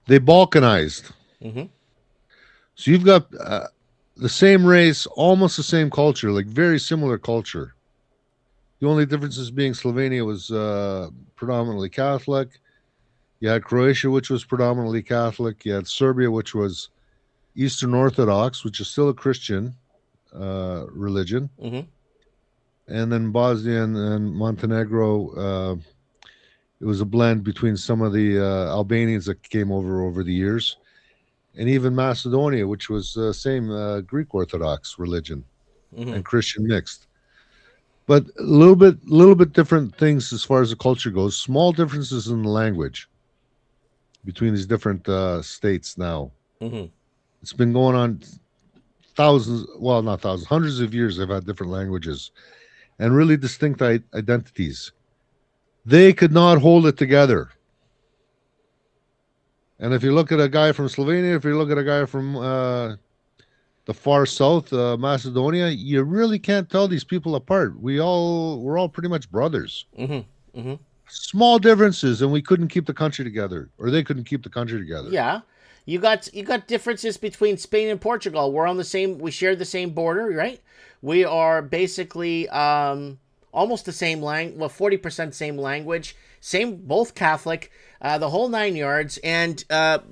They Balkanized. So you've got the same race, almost the same culture, like very similar culture. The only differences being Slovenia was predominantly Catholic. You had Croatia, which was predominantly Catholic. You had Serbia, which was Eastern Orthodox, which is still a Christian religion. And then Bosnia and Montenegro, it was a blend between some of the Albanians that came over the years. And even Macedonia, which was the same Greek Orthodox religion and Christian mixed. But a little bit different things as far as the culture goes. Small differences in the language between these different states now. It's been going on hundreds of years. They've had different languages and really distinct identities. They could not hold it together. And if you look at a guy from Slovenia, if you look at a guy from the far south, Macedonia, you really can't tell these people apart. We're all pretty much brothers. Small differences, and we couldn't keep the country together, or they couldn't keep the country together.
Yeah, you got differences between Spain and Portugal. We share the same border, right? We are basically almost the same 40% same language, both Catholic, the whole 9 yards. And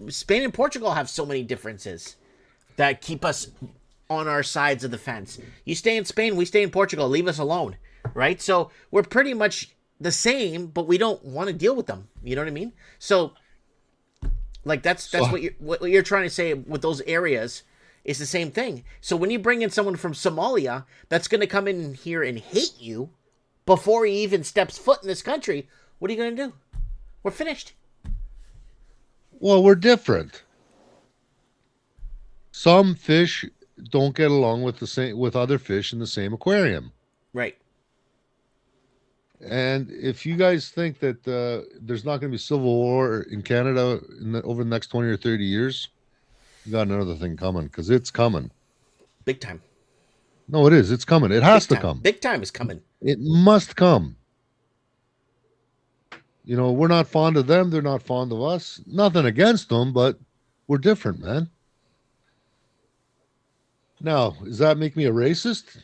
Spain and Portugal have so many differences that keep us on our sides of the fence. You stay in Spain, we stay in Portugal. Leave us alone, right? So we're pretty much the same, but we don't want to deal with them. You know what I mean? So, like that's what you're trying to say with those areas is the same thing. So when you bring in someone from Somalia that's going to come in here and hate you before he even steps foot in this country, what are you going to do? We're finished.
Well, we're different. Some fish don't get along with other fish in the same aquarium.
Right.
And if you guys think that there's not going to be civil war in Canada over the next 20 or 30 years, you got another thing coming, because it's coming.
Big time.
No, it is. It's coming. It has to come.
Big time is coming.
It must come. You know, we're not fond of them. They're not fond of us. Nothing against them, but we're different, man. Now, does that make me a racist?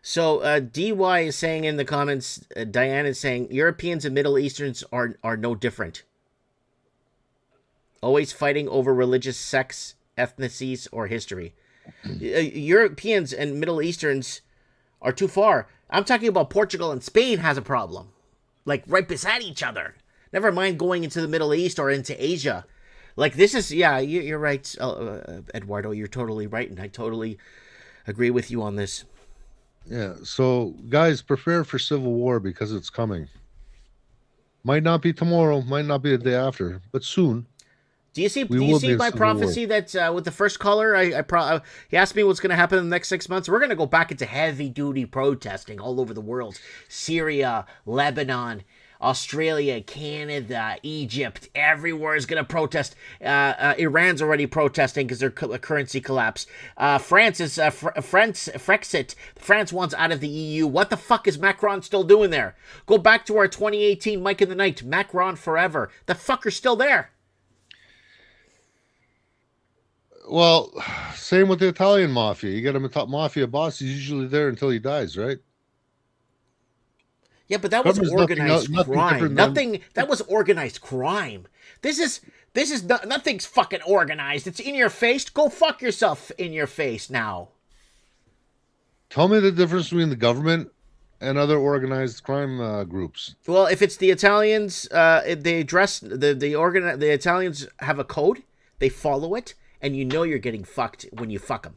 So DY is saying in the comments, Diane is saying, Europeans and Middle Easterns are no different. Always fighting over religious sects, ethnicities, or history. Europeans and Middle Easterns are too far. I'm talking about Portugal and Spain has a problem. Like right beside each other. Never mind going into the Middle East or into Asia. Like this is, yeah, you're right, Eduardo. You're totally right. And I totally agree with you on this.
Yeah, so guys, prepare for civil war because it's coming. Might not be tomorrow, might not be the day after, but soon.
Do you see my prophecy that with the first caller, he asked me what's going to happen in the next 6 months? We're going to go back into heavy-duty protesting all over the world. Syria, Lebanon, Australia, Canada, Egypt, everywhere is going to protest. Iran's already protesting because their currency collapsed. France is Frexit. France wants out of the EU. What the fuck is Macron still doing there? Go back to our 2018 Mike in the Night. Macron forever. The fucker's still there.
Well, same with the Italian mafia. You get a top mafia boss, he's usually there until he dies, right?
Yeah, but that was organized crime. That was organized crime. This is nothing's fucking organized. It's in your face. Go fuck yourself in your face now.
Tell me the difference between the government and other organized crime groups.
Well, if it's the Italians, they dress the Italians have a code. They follow it, and you know you're getting fucked when you fuck them.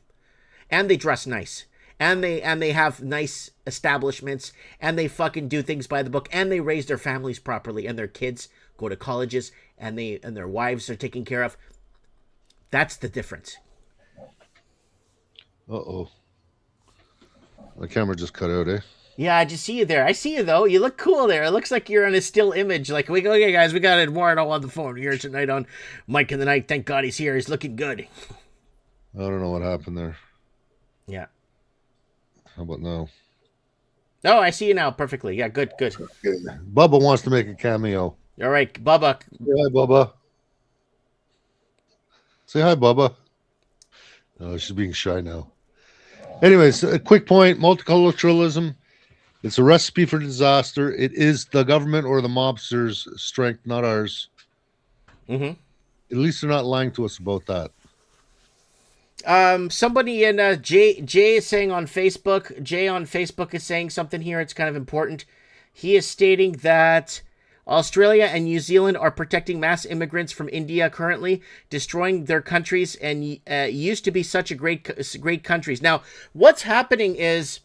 And they dress nice. And they have nice establishments, and they fucking do things by the book, and they raise their families properly, and their kids go to colleges, and their wives are taken care of. That's the difference.
Uh-oh. The camera just cut out, eh?
Yeah, I just see you there. I see you, though. You look cool there. It looks like you're on a still image. Like, okay, guys, we got Eduardo on the phone here tonight on Mike in the Night. Thank God he's here. He's looking good.
I don't know what happened there.
Yeah.
How about now?
Oh, I see you now perfectly. Yeah, good.
Okay. Bubba wants to make a cameo.
All right, Bubba.
Say hi, Bubba. Say hi, Bubba. Oh, she's being shy now. Anyways, a quick point. Multiculturalism. It's a recipe for disaster. It is the government or the mobsters' strength, not ours.
Mm-hmm.
At least they're not lying to us about that.
Somebody in Jay is saying on Facebook. Jay on Facebook is saying something here. It's kind of important. He is stating that Australia and New Zealand are protecting mass immigrants from India currently, destroying their countries and used to be such a great countries. Now, what's happening is,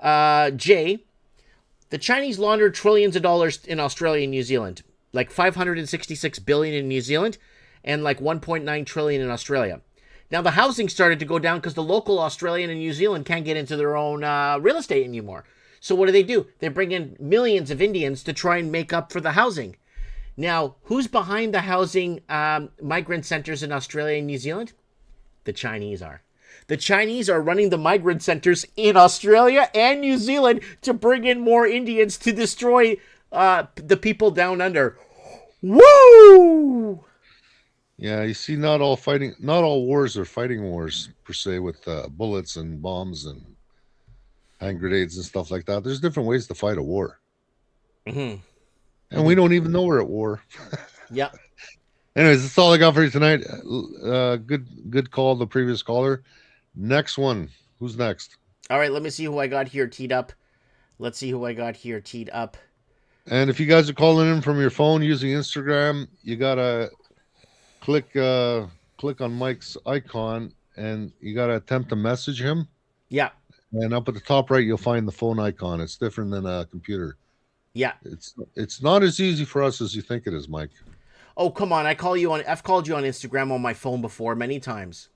Jay, the Chinese laundered trillions of dollars in Australia and New Zealand, like 566 billion in New Zealand, and like 1.9 trillion in Australia. Now, the housing started to go down because the local Australian and New Zealand can't get into their own real estate anymore. So what do? They bring in millions of Indians to try and make up for the housing. Now, who's behind the housing migrant centers in Australia and New Zealand? The Chinese are. The Chinese are running the migrant centers in Australia and New Zealand to bring in more Indians to destroy the people down under. Woo!
Yeah, you see, not all wars are fighting wars per se with bullets and bombs and hand grenades and stuff like that. There's different ways to fight a war.
Mm-hmm.
And we don't even know we're at war.
Yeah.
Anyways, that's all I got for you tonight. Good call, the previous caller. Next one. Who's next?
All right, let me see who I got here teed up. Let's see who I got here teed up.
And if you guys are calling in from your phone using Instagram, you gotta click on Mike's icon, and you gotta attempt to message him.
Yeah.
And up at the top right, you'll find the phone icon. It's different than a computer.
Yeah.
It's not as easy for us as you think it is, Mike.
Oh, come on. I've called you on Instagram on my phone before many times.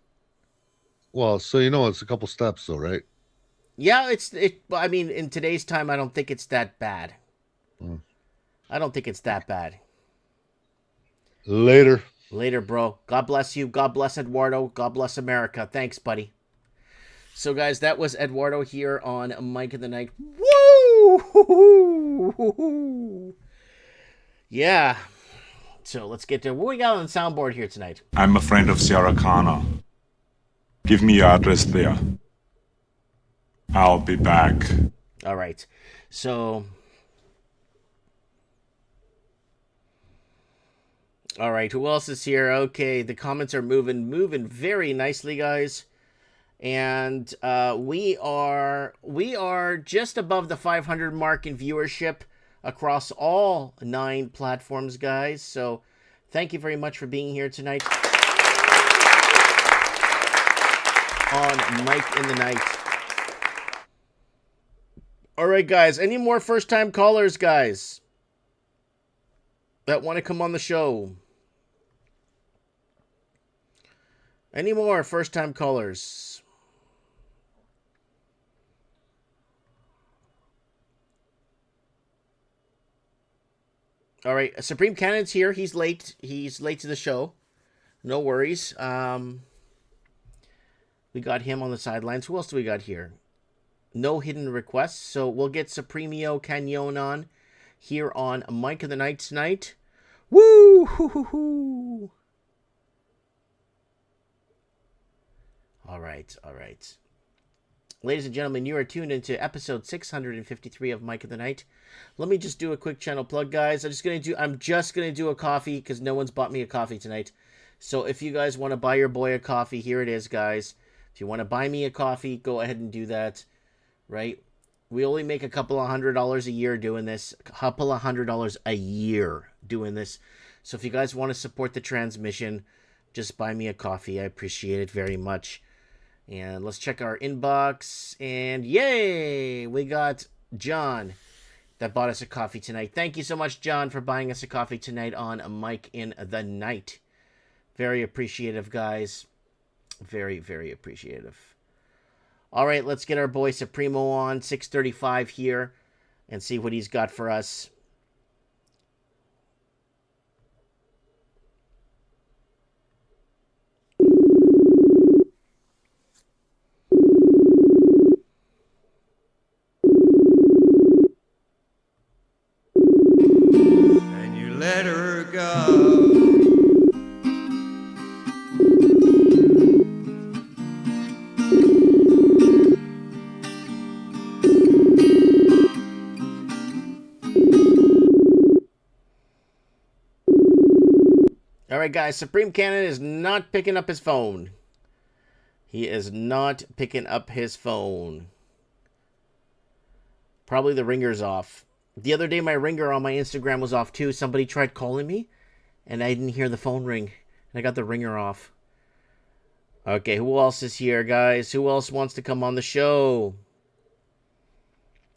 Well, so you know it's a couple steps though, right?
Yeah, I mean, in today's time, I don't think it's that bad. I don't think it's that bad.
Later,
bro. God bless you. God bless Eduardo. God bless America. Thanks, buddy. So, guys, that was Eduardo here on Mike in the Night. Woo! Yeah. So, let's get to what we got on the soundboard here tonight.
I'm a friend of Sarah Connor. Give me your address there. I'll be back.
All right. So... All right, who else is here? Okay, the comments are moving very nicely, guys. And we are just above the 500 mark in viewership across all 9 platforms, guys. So thank you very much for being here tonight on Mike in the Night. All right, guys. Any more first-time callers, guys, that want to come on the show? Any more first-time callers? All right, Supreme Cannon's here. He's late. He's late to the show. No worries. We got him on the sidelines. Who else do we got here? No hidden requests. So we'll get Supremio Canyon on here on Mike of the Night tonight. Woo! Hoo-hoo-hoo! All right. Ladies and gentlemen, you are tuned into episode 653 of Mike of the Night. Let me just do a quick channel plug, guys. I'm just gonna do a coffee because no one's bought me a coffee tonight. So if you guys want to buy your boy a coffee, here it is, guys. If you want to buy me a coffee, go ahead and do that. Right? We only make a couple of $100 a year doing this. A couple of $100 a year doing this. So if you guys want to support the transmission, just buy me a coffee. I appreciate it very much. And let's check our inbox. And yay! We got John that bought us a coffee tonight. Thank you so much, John, for buying us a coffee tonight on Mike in the Night. Very appreciative, guys. Very, very appreciative. All right, let's get our boy Supremo on 635 here and see what he's got for us.
And you let her go.
All right, guys, Supreme Cannon is not picking up his phone. He is not picking up his phone. Probably the ringer's off. The other day, my ringer on my Instagram was off, too. Somebody tried calling me, and I didn't hear the phone ring. And I got the ringer off. Okay, who else is here, guys? Who else wants to come on the show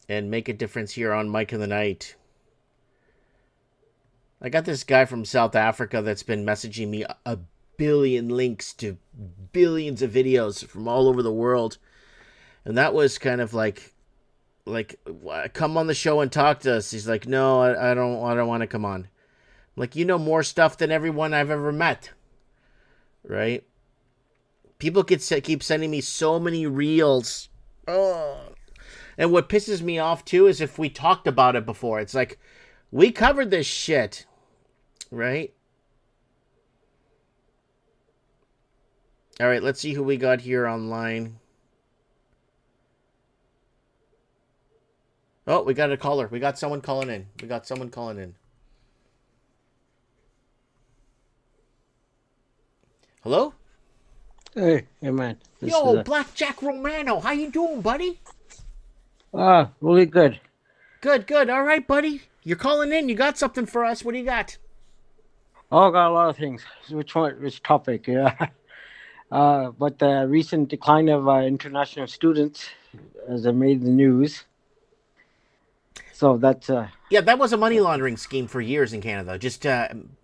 and make a difference here on Mike in the Night? I got this guy from South Africa that's been messaging me a billion links to billions of videos from all over the world. And that was kind of like, come on the show and talk to us. He's like, no, I don't want to come on. I'm like, you know more stuff than everyone I've ever met. Right? People keep sending me so many reels. Oh. And what pisses me off, too, is if we talked about it before. It's like, we covered this shit. Right? All right, let's see who we got here online. Oh, we got a caller. We got someone calling in. Hello?
Hey, man.
Yo, Blackjack Romano. How you doing, buddy?
Really good.
Good, good. All right, buddy. You're calling in. You got something for us. What do you got?
Oh, got a lot of things. Which topic? Yeah. But the recent decline of international students has made the news. So that's
Yeah, that was a money laundering scheme for years in Canada. Just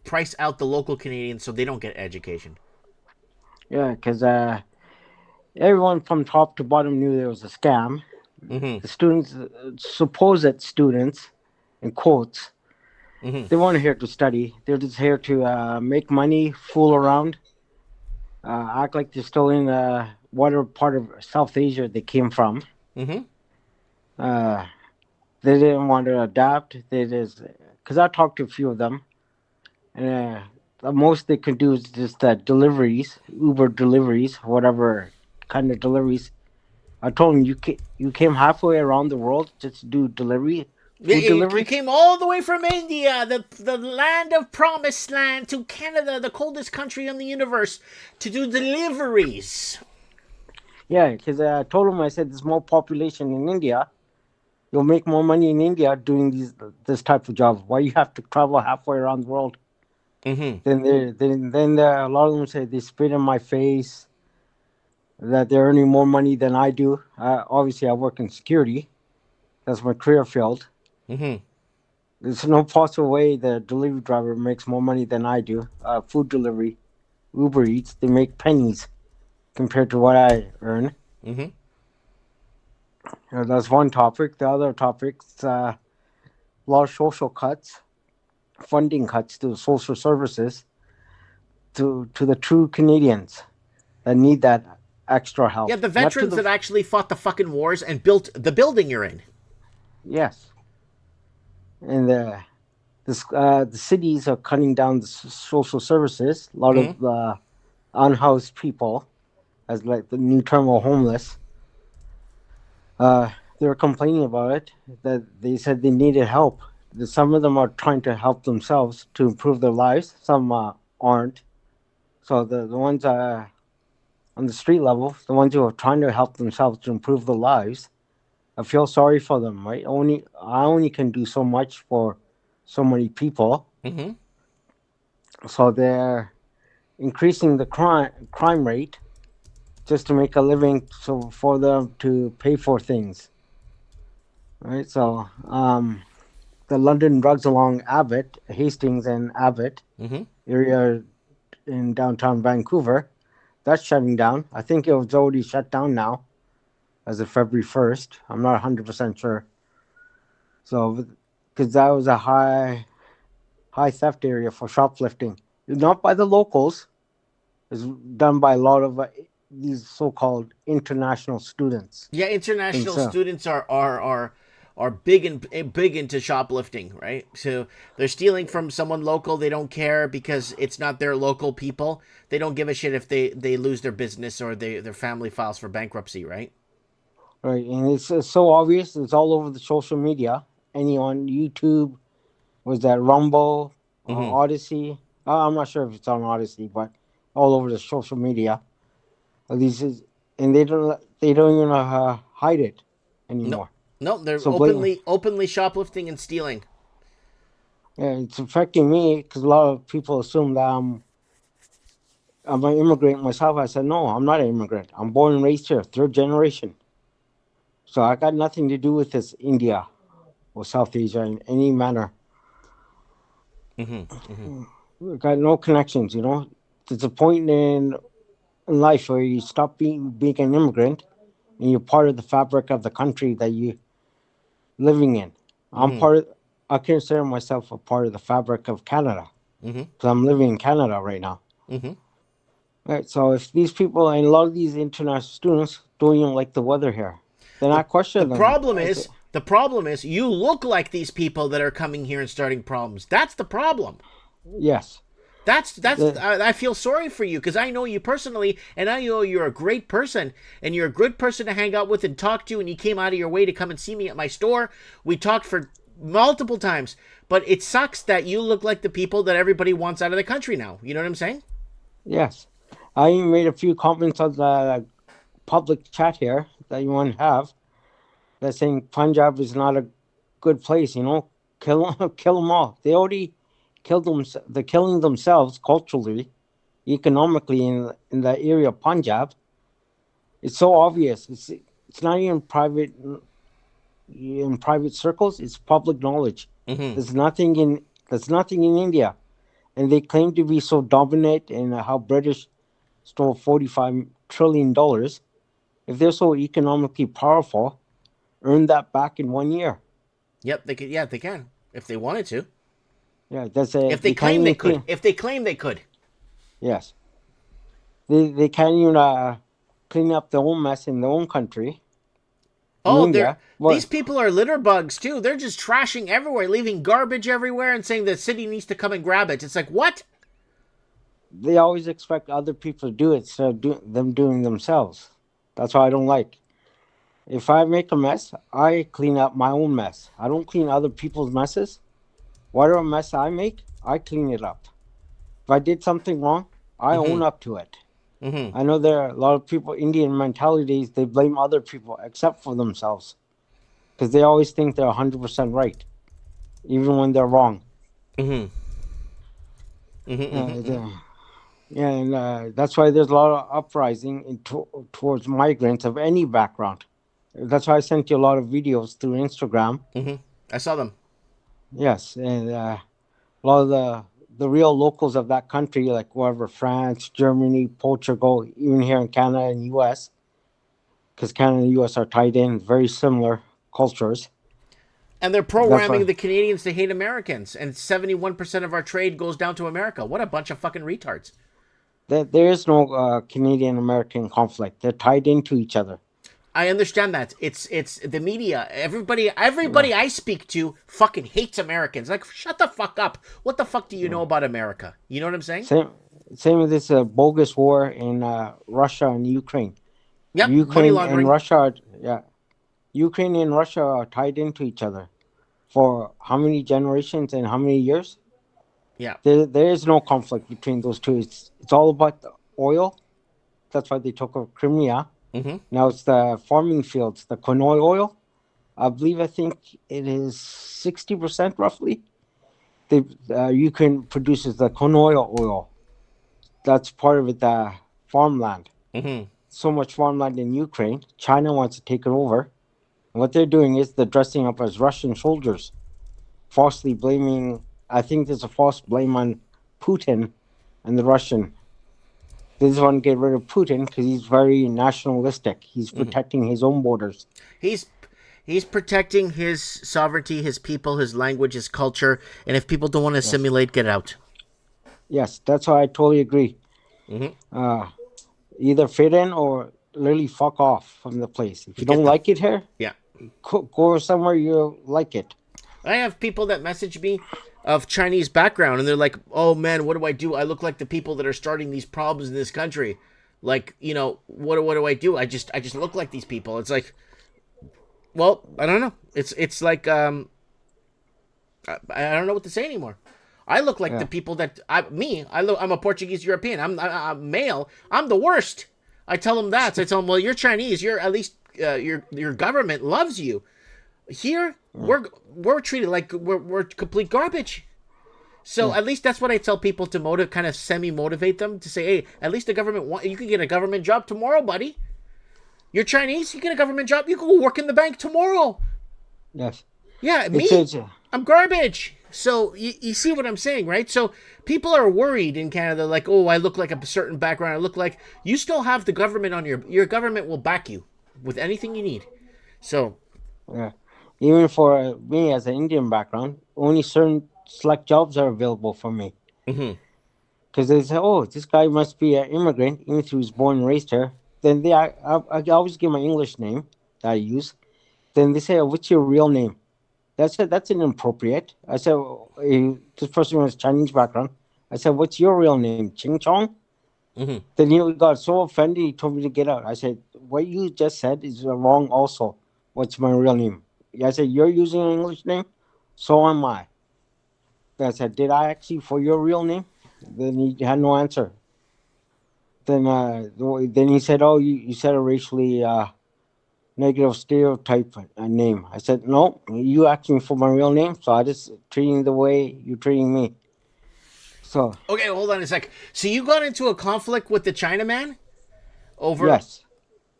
price out the local Canadians so they don't get education.
yeah, because everyone from top to bottom knew there was a scam.
Mm-hmm.
The students, supposed students, in quotes,
Mm-hmm.
they weren't here to study. They're just here to make money, fool around, act like they're still in whatever part of South Asia they came from.
Mm-hmm.
Uh, they didn't want to adapt. They just, because I talked to a few of them, and the most they could do is just deliveries, Uber deliveries, whatever kind of deliveries. I told them you came halfway around the world just to do delivery,
Yeah,
food
you
delivery.
came all the way from India, the land of promised land, to Canada, the coldest country in the universe, to do deliveries.
Yeah, because I told them, I said there's more population in India. You'll make more money in India doing this type of job. Why you have to travel halfway around the world?
Mm-hmm.
Then a lot of them say they spit in my face that they're earning more money than I do. Obviously, I work in security. That's my career field.
Mm-hmm.
There's no possible way the delivery driver makes more money than I do. Food delivery, Uber Eats, they make pennies compared to what I earn.
Mm-hmm.
That's one topic. The other topic's a lot of social cuts, funding cuts to social services, to the true Canadians that need that extra help.
Yeah, the
Not to
veterans that actually fought the fucking wars and built the building you're in.
Yes, and the cities are cutting down the social services. A lot of unhoused people, as like the new term of homeless. They were complaining about it. That they said they needed help. Some of them are trying to help themselves to improve their lives. Some aren't. So the ones on the street level, the ones who are trying to help themselves to improve their lives, I feel sorry for them. Right? I only can do so much for so many people.
Mm-hmm.
So they're increasing the crime rate just to make a living, so for them to pay for things. Right? So the London drugs along Abbott, Hastings and Abbott
Mm-hmm.
area in downtown Vancouver, that's shutting down. I think it was already shut down now as of February 1st. I'm not 100% sure. So, because that was a high theft area for shoplifting. Not by the locals. It's done by a lot of these so-called international students.
Yeah, international
so.
students are big into shoplifting, right? So they're stealing from someone local. They don't care because it's not their local people. They don't give a shit if they lose their business or their family files for bankruptcy, right?
Right, and it's so obvious. It's all over the social media. Any on YouTube, was that Rumble,
Mhm.
Odyssey? I'm not sure if it's on Odyssey, but all over the social media. And they don't even hide it anymore.
No, they're
So
openly shoplifting and stealing.
Yeah, it's affecting me because a lot of people assume that I'm an immigrant myself. I said, no, I'm not an immigrant. I'm born and raised here, third generation. So I got nothing to do with this India or South Asia in any manner. I got no connections, There's a point in life where you stop being an immigrant and you're part of the fabric of the country that you're living in. I consider myself a part of the fabric of Canada because I'm living in Canada right now.
Mm-hmm.
Right, so if these people and a lot of these international students don't even like the weather here, then I question them.
The problem is you look like these people that are coming here and starting problems. That's the problem.
Yes.
I feel sorry for you because I know you personally, and I know you're a great person, and you're a good person to hang out with and talk to, and you came out of your way to come and see me at my store. We talked for multiple times, but it sucks that you look like the people that everybody wants out of the country now. You know what I'm saying?
Yes. I even made a few comments on the public chat here that you want to have. That's saying Punjab is not a good place, you know. Kill them all. They already killed them. They're killing themselves culturally, economically in the area of Punjab. It's so obvious. It's not even private in private circles. It's public knowledge. There's nothing in India, and they claim to be so dominant and how British stole $45 trillion. If they're so economically powerful, earn that back in 1 year.
Yep, they could. Yeah, they can if they wanted to.
Yeah, that's a.
If they claim they could. If they claim they could.
Yes. They can't even clean up their own mess in their own country.
Oh,
India.
these people are litter bugs too. They're just trashing everywhere, leaving garbage everywhere, and saying the city needs to come and grab it. It's like, what?
They always expect other people to do it instead of them doing themselves. That's what I don't like. If I make a mess, I clean up my own mess. I don't clean other people's messes. Whatever mess I make, I clean it up. If I did something wrong, I own up to it. I know there are a lot of people, Indian mentalities, they blame other people except for themselves. Because they always think they're 100% right, even when they're wrong. And that's why there's a lot of uprising towards migrants of any background. That's why I sent you a lot of videos through Instagram.
I saw them.
Yes, and a lot of the real locals of that country, like wherever, France, Germany, Portugal, even here in Canada and US, because Canada and US are tied in, very similar cultures.
And they're programming the Canadians to hate Americans, and 71% of our trade goes down to America. What a bunch of fucking retards.
There is no Canadian-American conflict. They're tied into each other.
I understand that. It's the media. Everybody I speak to fucking hates Americans. Like, shut the fuck up. What the fuck do you know about America? You know what I'm saying?
Same with this bogus war in Russia and Ukraine.
Yep,
Ukraine and Russia, Ukraine and Russia are tied into each other for how many generations and how many years?
Yeah.
There is no conflict between those two. It's all about the oil. That's why they took over Crimea. Now it's the farming fields, the Konoy oil. I think it is 60% roughly. Ukraine produces the Konoy oil. That's part of it, the farmland. So much farmland in Ukraine. China wants to take it over. And what they're doing is they're dressing up as Russian soldiers, falsely blaming. I think there's a false blame on Putin and the Russian. They just want to get rid of Putin because he's very nationalistic. He's protecting his own borders.
He's protecting his sovereignty, his people, his language, his culture. And if people don't want to assimilate, get out.
Yes, that's why I totally agree. Either fit in or literally fuck off from the place. If you don't like it here, go somewhere you like it.
I have people that message me of Chinese background, and they're like, oh man, what do I do? I look like the people that are starting these problems in this country. Like, you know, what do I do? I just look like these people. It's like, well, I don't know. It's like, I don't know what to say anymore. I look like the people that, I'm a Portuguese European. I'm male. I'm the worst. I tell them that. So I tell them, well, you're Chinese. You're at least, your government loves you. Here, we're treated like we're complete garbage. So at least that's what I tell people to kind of semi-motivate them to say, hey, at least the government you can get a government job tomorrow, buddy. You're Chinese, you get a government job, you can go work in the bank tomorrow.
Yes.
Yeah, I'm garbage. So you see what I'm saying, right? So people are worried in Canada, like, oh, I look like a certain background. I look like you still have the government on your government will back you with anything you need. So
even for me as an Indian background, only certain select jobs are available for me. Because they say, oh, this guy must be an immigrant, even if he was born and raised here. Then I always give my English name that I use. Then they say, oh, what's your real name? That's inappropriate. I said, this person has Chinese background. I said, what's your real name? Ching Chong? Then he got so offended, he told me to get out. I said, what you just said is wrong also. What's my real name? I said, you're using an English name? So am I. Then I said, did I ask you for your real name? Then he had no answer. Then he said, oh, you said it racially negative stereotype name. I said, no, you asked me for my real name, so I just treating you the way you're treating me. So
Okay, hold on a sec. So you got into a conflict with the Chinaman over?
yes,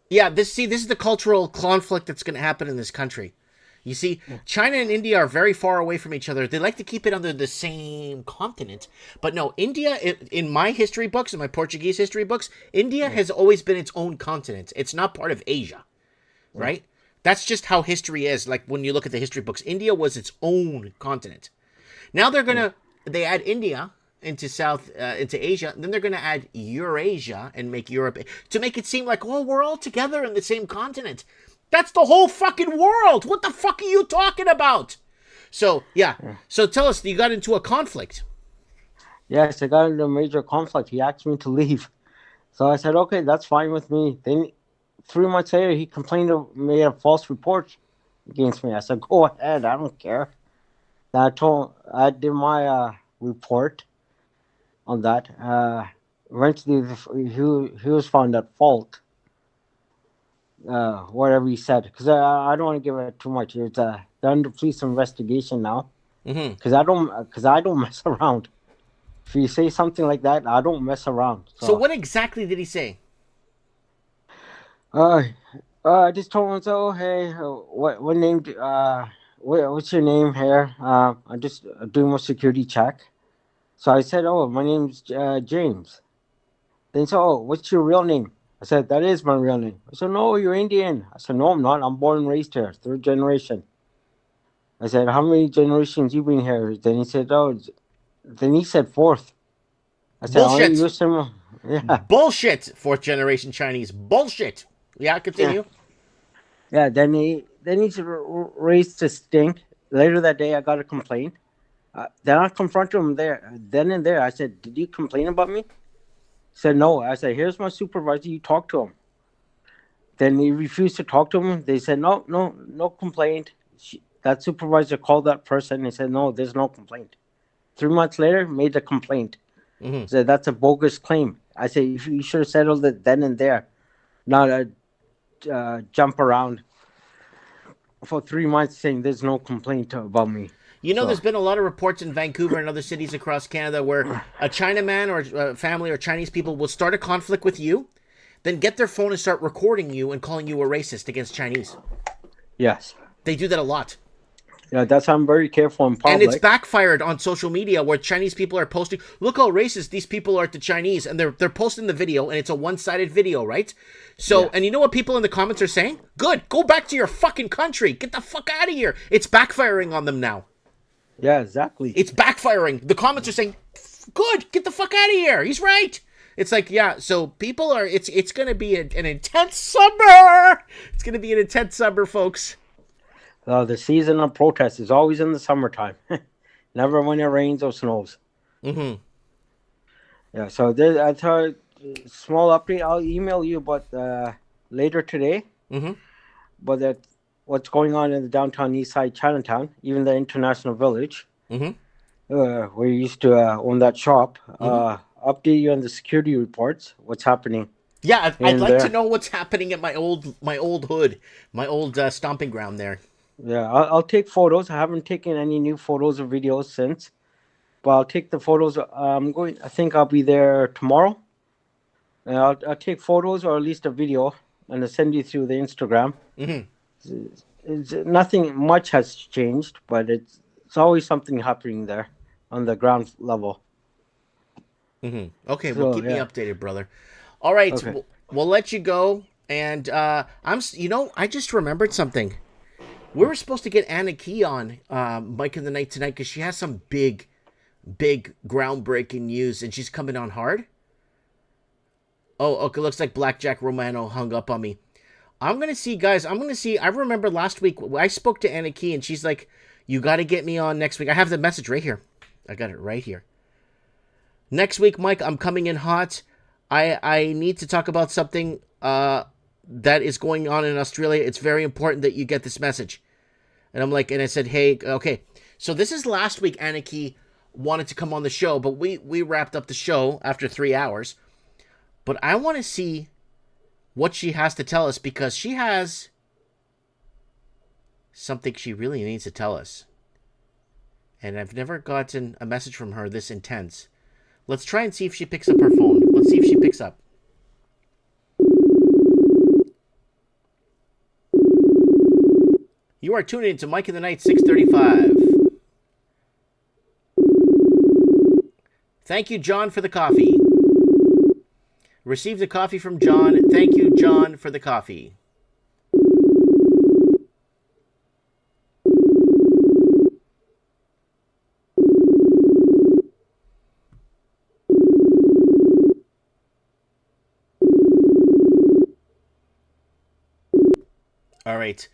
Yeah, this is the cultural conflict that's going to happen in this country. You see, China and India are very far away from each other. They like to keep it under the same continent. But no, India, in my history books, in my Portuguese history books, India has always been its own continent. It's not part of Asia, right? That's just how history is. Like when you look at the history books, India was its own continent. Now they add India into Asia, and then they're gonna add Eurasia and make Europe to make it seem like, oh, we're all together in the same continent. That's the whole fucking world. What the fuck are you talking about? So yeah. So tell us, you got into a conflict.
yes, I got into a major conflict. He asked me to leave, so I said, okay, that's fine with me. Then 3 months later, he made a false report against me. I said, go ahead, I don't care. Then I did my report on that. Eventually, he was found at fault. Whatever he said, because I don't want to give it too much. It's they're under police investigation now. Because I don't mess around. If you say something like that, I don't mess around.
So what exactly did he say?
I just told him, so hey, what name? What's your name here? I'm just doing my security check. So I said, oh, my name's James. Then he said, oh, what's your real name? I said, that is my real name. I said, no, you're Indian. I said, no, I'm not. I'm born and raised here, 3rd generation. I said, how many generations you been here? Then he said, 4th. I said,
Bullshit.
Yeah.
Bullshit. 4th generation Chinese. Bullshit. Yeah, continue.
Yeah, then he raised a stink. Later that day, I got a complaint. Then I confronted him then and there. I said, did you complain about me? He said, no. I said, here's my supervisor. You talk to him. Then he refused to talk to him. They said, no complaint. That supervisor called that person. He said, no, there's no complaint. 3 months later, made a complaint. Said, that's a bogus claim. I said, you should have settled it then and there, not jump around for 3 months saying there's no complaint about me.
You know, there's been a lot of reports in Vancouver and other cities across Canada where a Chinaman or a family or Chinese people will start a conflict with you, then get their phone and start recording you and calling you a racist against Chinese.
Yes.
They do that a lot.
Yeah, that's why I'm very careful in public.
And it's backfired on social media where Chinese people are posting, look how racist these people are to Chinese, and they're posting the video, and it's a one-sided video, right? So, And you know what people in the comments are saying? Good, go back to your fucking country. Get the fuck out of here. It's backfiring on them now.
Yeah, exactly.
It's backfiring. The comments are saying, good, get the fuck out of here. He's right. It's like, yeah, so people are, it's going to be an intense summer. It's going to be an intense summer, folks.
The season of protest is always in the summertime. Never when it rains or snows. Yeah, so I thought small update. I'll email you about later today. But what's going on in the downtown east side Chinatown, even the International Village, where you used to own that shop. Update you on the security reports. What's happening?
Yeah, I'd like to know what's happening at my old hood, my old stomping ground there.
Yeah, I'll take photos. I haven't taken any new photos or videos since, but I'll take the photos. I think I'll be there tomorrow. And I'll take photos or at least a video, and I'll send you through the Instagram. It's nothing much has changed, but it's always something happening there on the ground level.
Okay, well, keep me updated, brother. All right, okay. We'll let you go. And I just remembered something. We were supposed to get Anna Key on Mike in the Night tonight because she has some big groundbreaking news, and she's coming on hard. Oh, okay, looks like Blackjack Romano hung up on me. I'm going to see, guys, I remember last week, I spoke to Anna Key, and she's like, you got to get me on next week. I have the message right here. I got it right here. Next week, Mike, I'm coming in hot. I need to talk about something that is going on in Australia. It's very important that you get this message. And I'm like, and I said, hey, okay. So this is last week. Aniki wanted to come on the show, but we wrapped up the show after 3 hours. But I want to see what she has to tell us because she has something she really needs to tell us. And I've never gotten a message from her this intense. Let's try and see if she picks up her phone. Let's see if she picks up. You are tuning into Mike in the Night 635. Thank you, John, for the coffee. Received the coffee from John. Thank you, John, for the coffee. All right.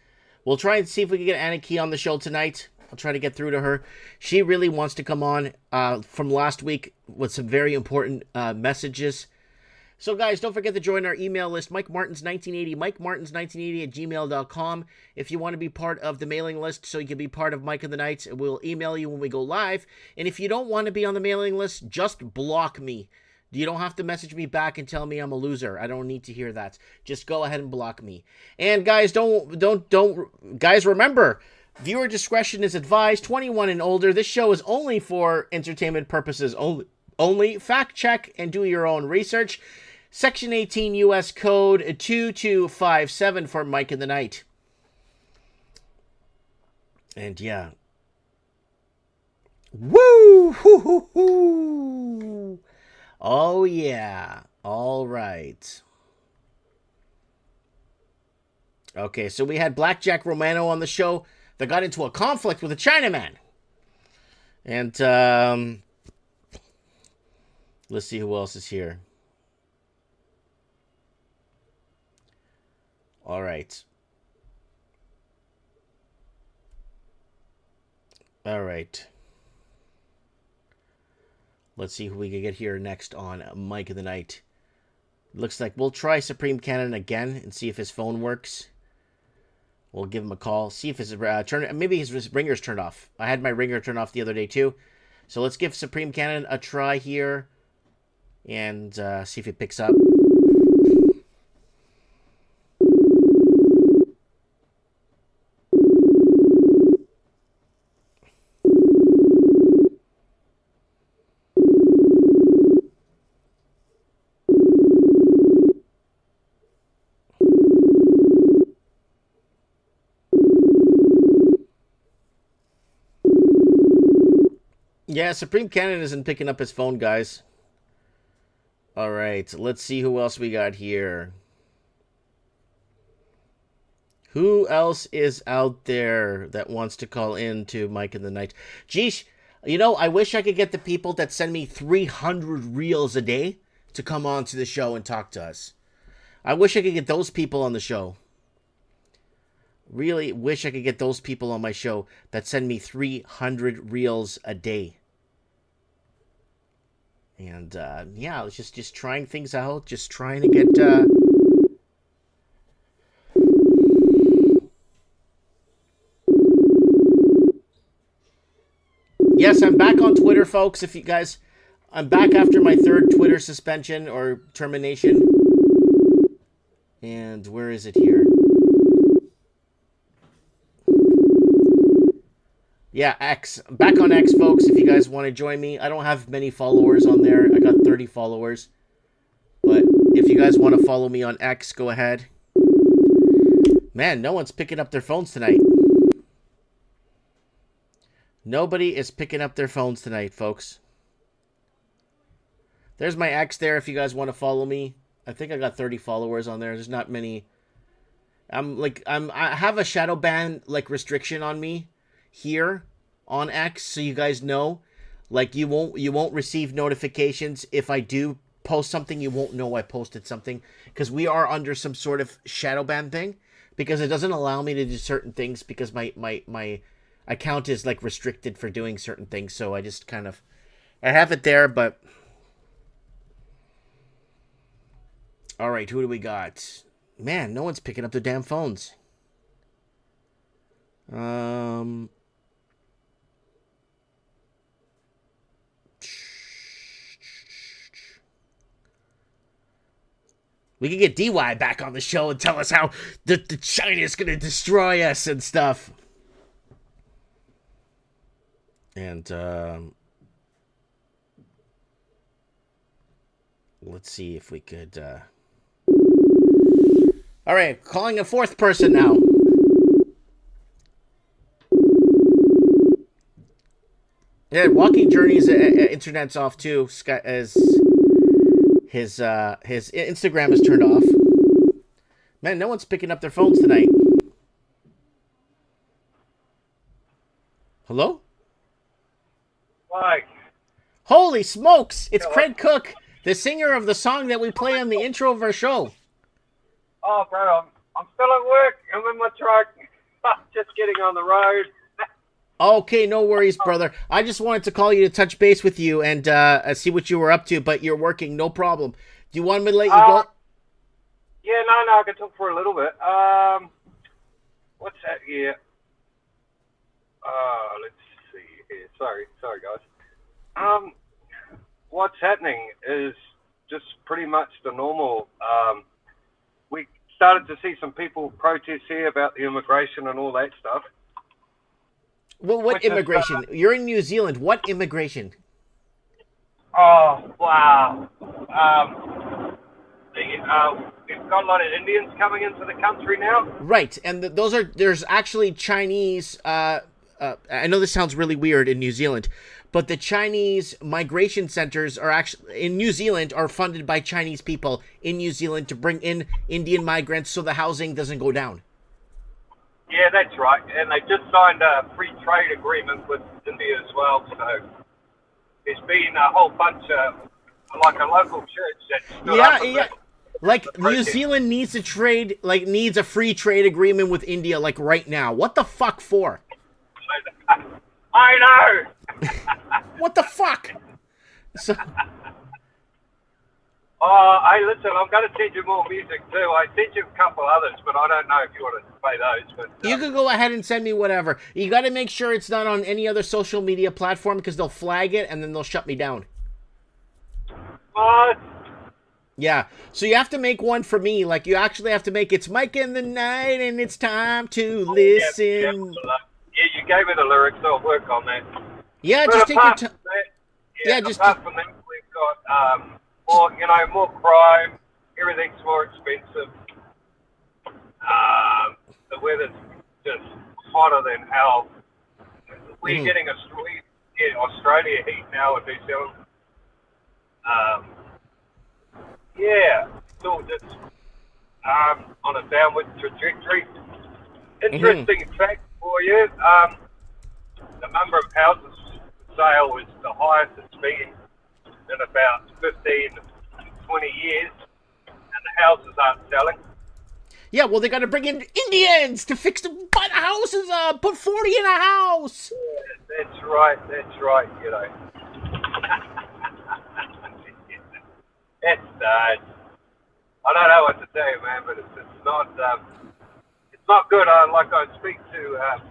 We'll try and see if we can get Anna Key on the show tonight. I'll try to get through to her. She really wants to come on from last week with some very important messages. So, guys, don't forget to join our email list, Mike Martins 1980, MikeMartins1980 at gmail.com. If you want to be part of the mailing list so you can be part of Mike in the Night, we'll email you when we go live. And if you don't want to be on the mailing list, just block me. You don't have to message me back and tell me I'm a loser. I don't need to hear that. Just go ahead and block me. And guys, guys, remember, viewer discretion is advised. 21 and older. This show is only for entertainment purposes only. Fact check and do your own research. Section 18 U.S. Code 2257 for Mike in the Night. And yeah. Woo! Hoo, hoo, hoo. Oh, yeah. All right. Okay, so we had Blackjack Romano on the show that got into a conflict with a Chinaman. And, let's see who else is here. All right. All right. Let's see who we can get here next on Mike of the Night. Looks like we'll try Supreme Cannon again and see if his phone works. We'll give him a call. See if his maybe his ringer's turned off. I had my ringer turned off the other day too. So let's give Supreme Cannon a try here and see if it picks up. Yeah, Supreme Cannon isn't picking up his phone, guys. All right, let's see who else we got here. Who else is out there that wants to call in to Mike in the Night? Geesh, you know, I wish I could get the people that send me 300 reels a day to come on to the show and talk to us. I wish I could get those people on the show. Really wish I could get those people on my show that send me 300 reels a day. And, yeah, it's just trying things out. Just trying to get, Yes, I'm back on Twitter, folks. If you guys... I'm back after my third Twitter suspension or termination. And where is it here? Yeah, X. Back on X, folks, if you guys want to join me. I don't have many followers on there. I got 30 followers. But if you guys want to follow me on X, go ahead. Man, no one's picking up their phones tonight. Nobody is picking up their phones tonight, folks. There's my X there if you guys want to follow me. I think I got 30 followers on there. There's not many. I have a shadow ban restriction on me here on X, so you guys know. Like, you won't receive notifications if I do post something. You won't know I posted something because we are under some sort of shadow ban thing, because it doesn't allow me to do certain things because my account is restricted for doing certain things. So I just kind of, I have it there. But all right, who do we got? Man, no one's picking up their damn phones. We can get DY back on the show and tell us how the China is going to destroy us and stuff. And let's see if we could. All right, calling a fourth person now. Yeah, Walking Journey's internet's off too. As his Instagram is turned off. Man, no one's picking up their phones tonight. Hello?
Mike.
Holy smokes! It's Craig Cook, the singer of the song that we play on the intro of our show.
Oh, bro, I'm still at work. I'm in my truck. Just getting on the road.
Okay, no worries, brother. I just wanted to call you to touch base with you and see what you were up to, but you're working, no problem. Do you want me to let you go?
Yeah, no, I can talk for a little bit. What's that here? Let's see here. Sorry, guys. What's happening is just pretty much the normal. We started to see some people protest here about the immigration and all that stuff.
Well, what immigration? You're in New Zealand. What immigration?
Oh, wow. We've got a lot of Indians coming into the country now.
Right, and there's actually Chinese, I know this sounds really weird in New Zealand, but the Chinese migration centers are actually, in New Zealand, are funded by Chinese people in New Zealand to bring in Indian migrants so the housing doesn't go down.
Yeah, that's right. And they just signed a free trade agreement with India as well. So there's been a whole bunch of, like a local church that stood up.
Yeah. Like New Zealand needs needs a free trade agreement with India, like right now. What the fuck for?
I know.
What the fuck? So.
Hey, listen, I'm going to send you more music too. I sent you a couple others, but I don't know if you want to play those. But
you can go ahead and send me whatever. You got to make sure it's not on any other social media platform because they'll flag it and then they'll shut me down. Yeah, so you have to make one for me. Like, you actually have to make It's Mike in the Night and it's time to listen.
Yeah, you gave me the lyrics, so I'll work on that.
Yeah,
but
just take your time.
Apart from that, we've got more crime. Everything's more expensive. The weather's just hotter than hell. We're getting Australia heat now in New Zealand. Still just on a downward trajectory. Interesting fact for you, the number of houses for sale is the highest it's been in about 15 to 20 years, and the houses aren't selling.
Yeah, well, they got to bring in Indians to fix the houses up, put 40 in a house.
Yeah, that's right, you know. I don't know what to tell you, man, but it's not good. I speak to our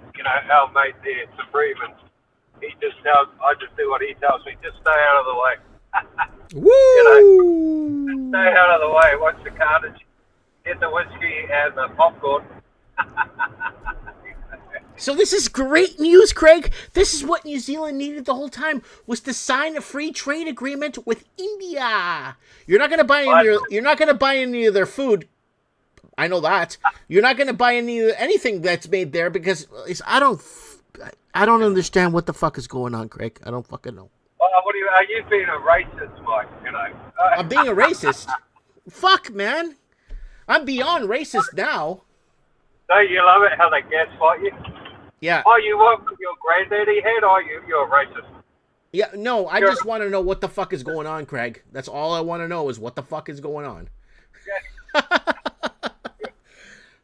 mate there, Supreme, and I just do what he tells me. Just stay out of the way.
Woo!
Stay out of the way. Watch the carnage. Get the whiskey and the popcorn.
So this is great news, Craig. This is what New Zealand needed the whole time, was to sign a free trade agreement with India. You're not going to buy any of their food. I know that. You're not going to buy anything that's made there because I don't understand what the fuck is going on, Craig. I don't fucking know.
Are you being a racist, Mike?
I'm being a racist. Fuck, man. I'm beyond racist now.
Don't you love it how they gaslight you?
Yeah.
Oh, you want what your granddaddy had? Oh, you're a racist.
Yeah, no, I just want to know what the fuck is going on, Craig. That's all I want to know is what the fuck is going on.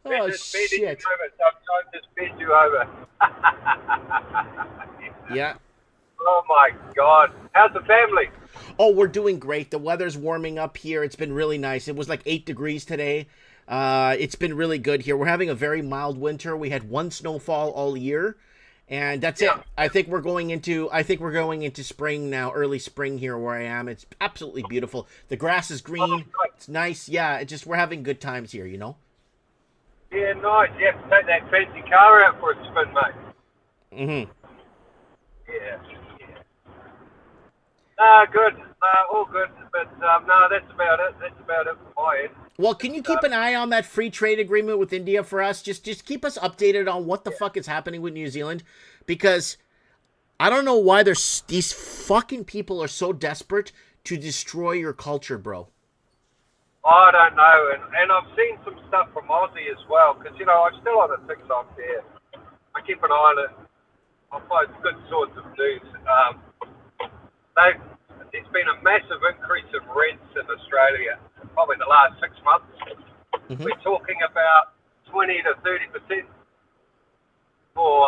Oh, shit.
Sometimes just bend you over.
Yeah.
Oh, my God. How's the family?
Oh, we're doing great. The weather's warming up here. It's been really nice. It was like 8 degrees today. It's been really good here. We're having a very mild winter. We had one snowfall all year, and that's it. I think we're going into spring now, early spring here where I am. It's absolutely beautiful. The grass is green. It's nice. Yeah, we're having good times here, you know?
Yeah, nice. You have to take that fancy car out for a spin, mate.
Mm-hmm.
Yeah. Good. All good. But no, that's about it. That's about it from my end.
Well, can you keep an eye on that free trade agreement with India for us? Just keep us updated on what the fuck is happening with New Zealand, because I don't know why these fucking people are so desperate to destroy your culture, bro.
I don't know, and I've seen some stuff from Aussie as well, because, you know, I'm still on the TikTok there. I keep an eye on it. I find good sorts of news. There's been a massive increase in rents in Australia, probably in the last 6 months.
Mm-hmm.
We're talking about 20 to 30% for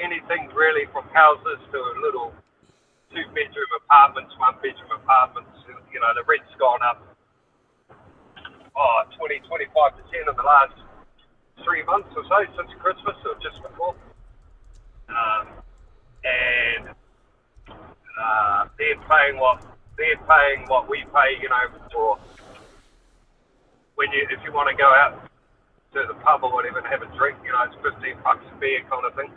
anything really, from houses to little 2-bedroom apartments, 1-bedroom apartments. You know, the rent's gone up 20, 25% in the last 3 months or so, since Christmas or just before. And they're paying what we pay, you know, for if you want to go out to the pub or whatever and have a drink, you know, it's $15 a beer kind of thing.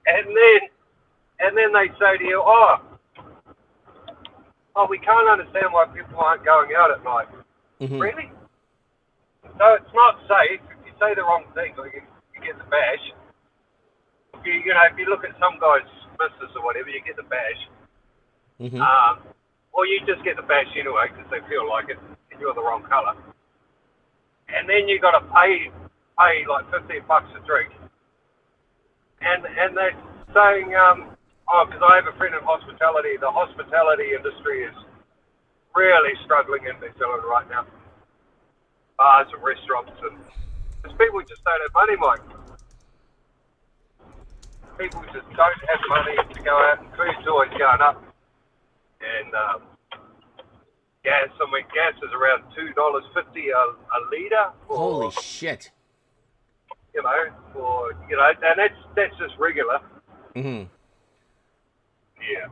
And then they say to you, oh, we can't understand why people aren't going out at night.
Mm-hmm.
Really? So it's not safe. If you say the wrong thing, or you get the bash. If you look at some guys' missus or whatever, you get the bash.
Mm-hmm.
Or you just get the bash anyway because they feel like it, and you're the wrong colour. And then you got to pay like $15 a drink. And they're saying, because I have a friend in hospitality. The hospitality industry is really struggling in New Zealand right now. Bars and restaurants, and because people just don't have money, Mike. People just don't have money to go out, and food's always going up. And gas is around $2.50 a litre.
Holy shit.
You know, and that's just regular.
Mm-hmm.
Yeah.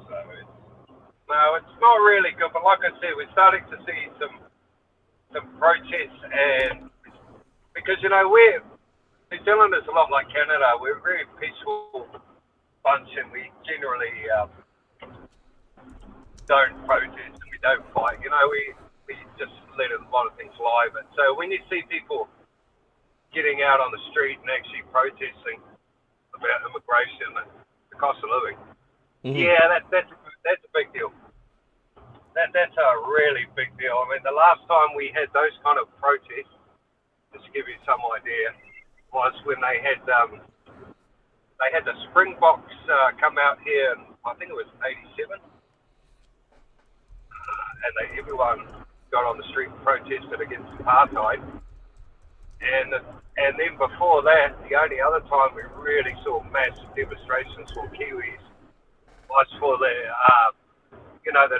So it's not really good. But like I said, we're starting to see some protests, and because New Zealand is a lot like Canada. We're a very peaceful bunch, and we generally don't protest and we don't fight. You know, we just let a lot of things lie. But so when you see people getting out on the street and actually protesting about immigration and the cost of living, yeah, that's a big deal. That's a really big deal. I mean, the last time we had those kind of protests, just to give you some idea, was when they had the Springboks come out here, and I think it was '87, and everyone got on the street and protested against apartheid. And then before that, the only other time we really saw massive demonstrations for Kiwis was for the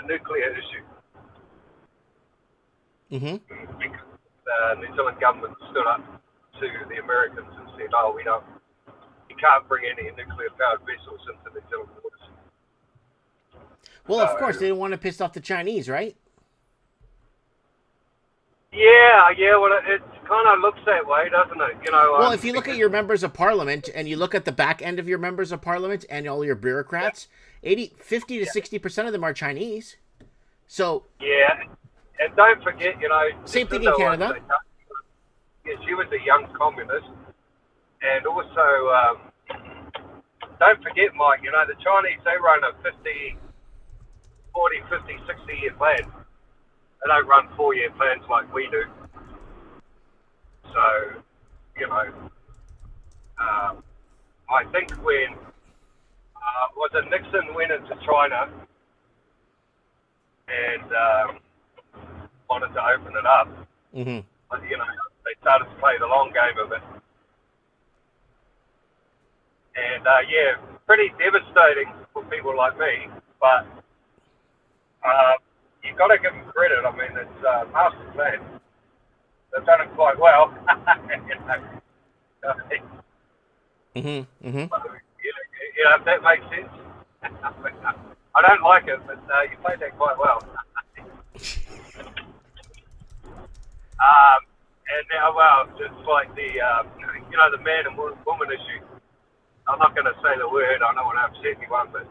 nuclear issue.
Mm-hmm.
Because the New Zealand government stood up to the Americans and said, you can't bring any nuclear-powered vessels into New Zealand waters.
Well, of course, they didn't want to piss off the Chinese, right?
Yeah, well, it kind of looks that way, doesn't it? You know.
Well, if you look at your members of parliament and you look at the back end of your members of parliament and all your bureaucrats, 50 to 60% of them are Chinese. So
yeah, and don't forget,
same thing in Canada.
She was a young communist, and also don't forget, Mike. The Chinese, they run a 40, 50, 60-year plan. They don't run 4-year plans like we do. So, I think when was it Nixon went into China and wanted to open it up,
Mm-hmm.
but, they started to play the long game of it. And, pretty devastating for people like me, but you've got to give them credit. I mean, it's a master plan. They've done it quite well.
Mm-hmm. Mm-hmm.
If that makes sense. I don't like it, but you played that quite well. And now, just like the man and woman issue, I'm not going to say the word. I don't want to upset anyone, but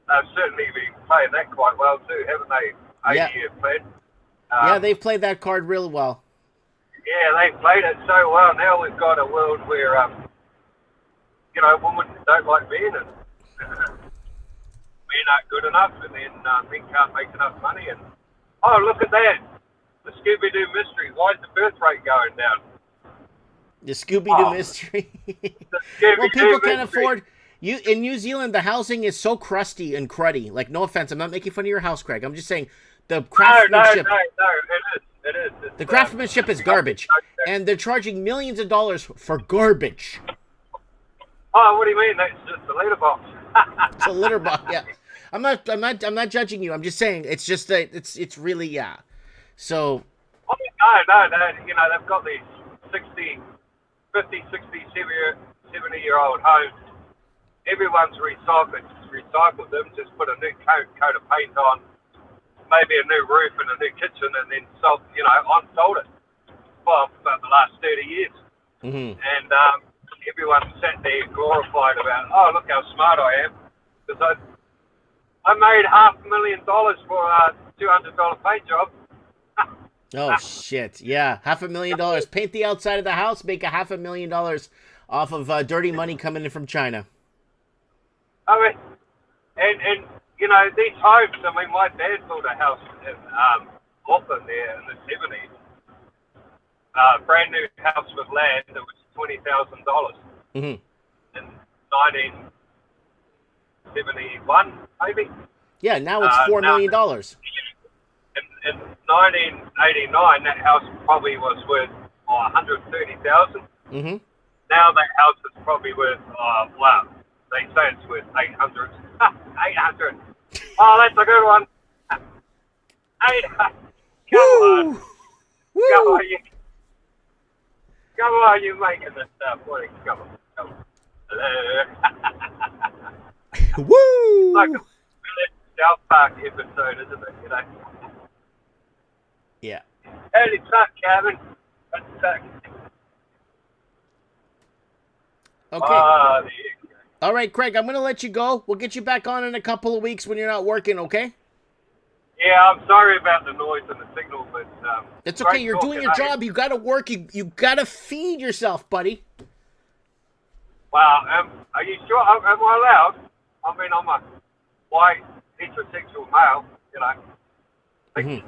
they've certainly been playing that quite well too, haven't they? 80-year plan.
Yeah, they've played that card real well.
Yeah, they played it so well. Now we've got a world where, women don't like men, and men aren't good enough, and then men can't make enough money. And oh, look at that, the Scooby-Doo mystery. Why is the birth rate going down?
The Scooby-Doo mystery. Well, people can't afford. In New Zealand, the housing is so crusty and cruddy. Like, no offense, I'm not making fun of your house, Craig. I'm just saying the craftsmanship.
No, it is.
The craftsmanship is garbage, and they're charging millions of dollars for garbage.
Oh, what do you mean? That's just a litter box.
It's a litter box. Yeah, I'm not judging you. I'm just saying it's just that it's really So.
Oh, no. They've got these 50, 60, 70-year-old homes. Everyone's recycled them. Just put a new coat of paint on, maybe a new roof and a new kitchen, and then sold it for the last 30 years.
Mm-hmm.
And everyone sat there glorified about, oh, look how smart I am, because I made $500,000 for a $200 paint job.
Oh shit! Yeah, $500,000. Paint the outside of the house, make $500,000 off of dirty money coming in from China.
I mean, and these homes. I mean, my dad built a house in Auckland there in the 70s. Brand new house with land that was $20,000
Mm-hmm.
in 1971, maybe.
Yeah, now it's $4 million.
In 1989, that house probably was worth $130,000.
Mm-hmm.
Now that house is probably worth, they say it's worth 800. 800. Oh, that's a good one. 800. Come on, you're making this stuff. Come on.
Woo!
Like a South Park episode, isn't it?
Yeah.
How'd it suck, Kevin?
Okay. All right, Craig, I'm going to let you go. We'll get you back on in a couple of weeks when you're not working, okay?
Yeah, I'm sorry about the noise and the signal, but...
It's okay. You're doing your job. You got to work. You got to feed yourself, buddy.
Wow. Are you sure? Am I allowed? I mean, I'm a white, heterosexual male,
Mm-hmm.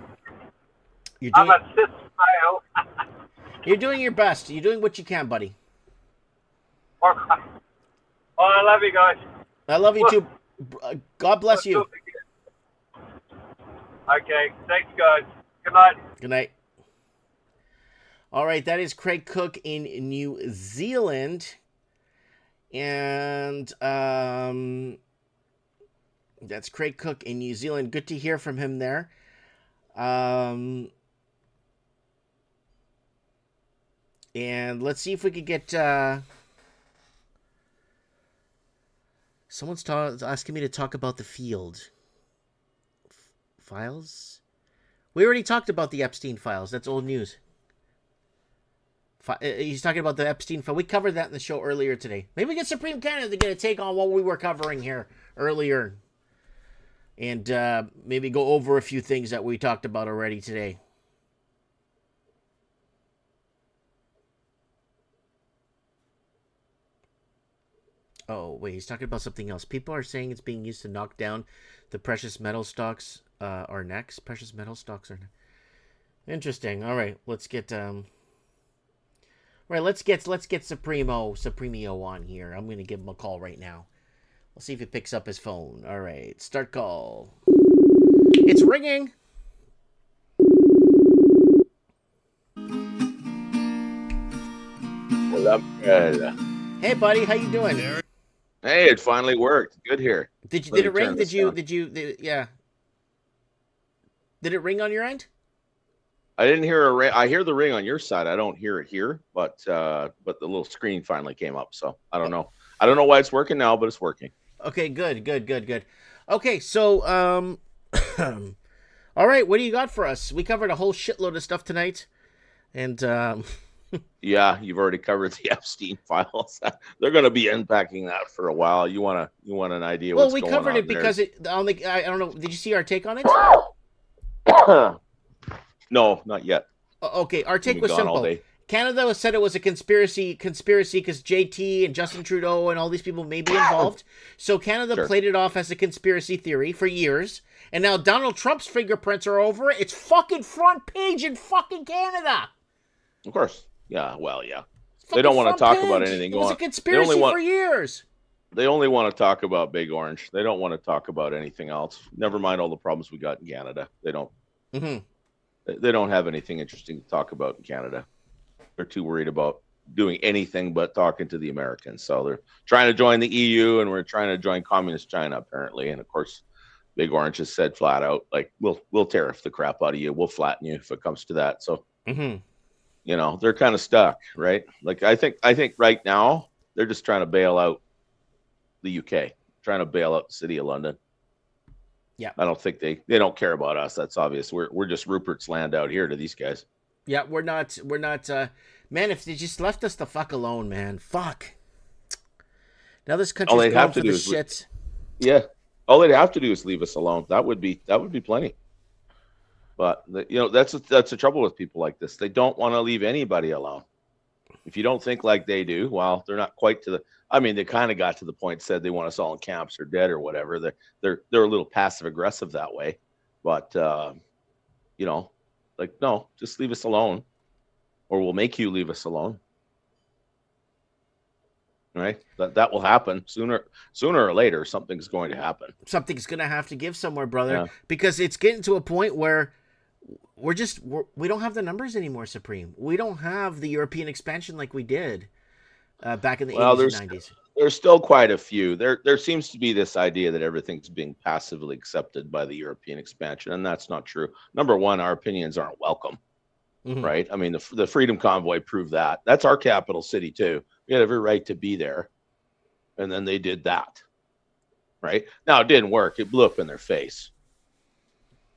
I'm a cis male.
You're doing your best. You're doing what you can, buddy.
All right. Oh, I love you guys.
I love you too. God bless you.
Okay. Thanks, guys. Good night.
Good night. All right, that is Craig Cook in New Zealand. And that's Craig Cook in New Zealand. Good to hear from him there. And let's see if we could get... Someone's asking me to talk about the field. Files? We already talked about the Epstein files. That's old news. He's talking about the Epstein file. We covered that in the show earlier today. Maybe we get Supreme Canada to get a take on what we were covering here earlier. And maybe go over a few things that we talked about already today. Oh, wait, he's talking about something else. People are saying it's being used to knock down the precious metal stocks are next. Precious metal stocks are next. Interesting. All right, let's get let's get Supremio on here. I'm gonna give him a call right now. We'll see if he picks up his phone. All right, start call. It's ringing.
Hello.
Hey, buddy, how you doing?
Hey, it finally worked. Good here.
Did it ring? Did yeah. Did it ring on your end?
I didn't hear a ring. I hear the ring on your side. I don't hear it here, but the little screen finally came up. So I don't know. I don't know why it's working now, but it's working.
Okay, good. Okay, so all right, what do you got for us? We covered a whole shitload of stuff tonight, and
Yeah, you've already covered the Epstein files. They're going to be unpacking that for a while. You want an idea
Well,
what's
we
going
covered
on
it
there?
because I don't know. Did you see our take on it?
No, not yet.
Okay, our
We'll
take
be
was
gone all
simple.
day.
Canada said it was a conspiracy because JT and Justin Trudeau and all these people may be involved. So Canada
Sure.
played it off as a conspiracy theory for years. And now Donald Trump's fingerprints are over it. It's fucking front page in fucking Canada.
Of course. Yeah, well, yeah.
It's
They don't want to
fucking
talk
front
about
page.
anything
It was
going
a
on.
conspiracy for years.
They only want to talk about Big Orange. They don't want to talk about anything else. Never mind all the problems we got in Canada. They don't. They don't have anything interesting to talk about in Canada. They're too worried about doing anything but talking to the Americans. So they're trying to join the EU, and we're trying to join communist China apparently. And of course, Big Orange has said flat out, like, we'll tariff the crap out of you. We'll flatten you if it comes to that. So you know, they're kind of stuck, right? Like I think right now they're just trying to bail out the UK, trying to bail out the city of London.
Yeah.
I don't think they don't care about us. That's obvious. We're just Rupert's land out here to these guys.
Yeah, we're not man, if they just left us the fuck alone, man. Fuck. Now this country's going for the shits.
Yeah. All they'd have to do is leave us alone. That would be plenty. But you know, that's the trouble with people like this. They don't want to leave anybody alone. If you don't think like they do, well, they're not quite to the. I mean, they kind of got to the point, said they want us all in camps or dead or whatever. They're a little passive aggressive that way, but you know, like, no, just leave us alone, or we'll make you leave us alone. Right? That will happen sooner or later. Something's going to happen.
Something's gonna have to give somewhere, brother,
Yeah.
because it's getting to a point where we don't have the numbers anymore, Supreme. We don't have the European expansion like we did back in the 80s and 90s.
There's still quite a few. There seems to be this idea that everything's being passively accepted by the European expansion, and that's not true. Number one, our opinions aren't welcome, right? I mean, the Freedom Convoy proved that. That's our capital city too. We had every right to be there, and then they did that, right? Now it didn't work. It blew up in their face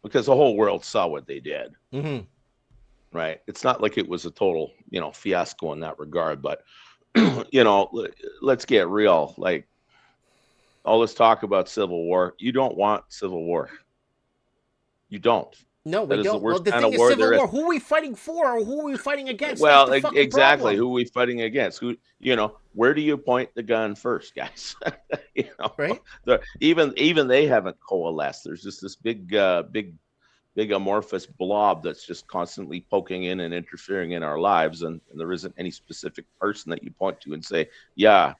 because the whole world saw what they did, right? It's not like it was a total, you know, fiasco in that regard, but you know, let's get real. Like, all this talk about civil war, you don't want civil war. You don't.
No, we
That is
don't.
the worst
Well, the
kind
thing
of
is,
war
civil
there is.
war. Who are we fighting for, or who are we fighting against?
Well,
That's the fucking
exactly.
problem.
Who are we fighting against? Who, you know, where do you point the gun first, guys? You know,
right?
Even they haven't coalesced. There's just this big amorphous blob that's just constantly poking in and interfering in our lives, and there isn't any specific person that you point to and say, yeah,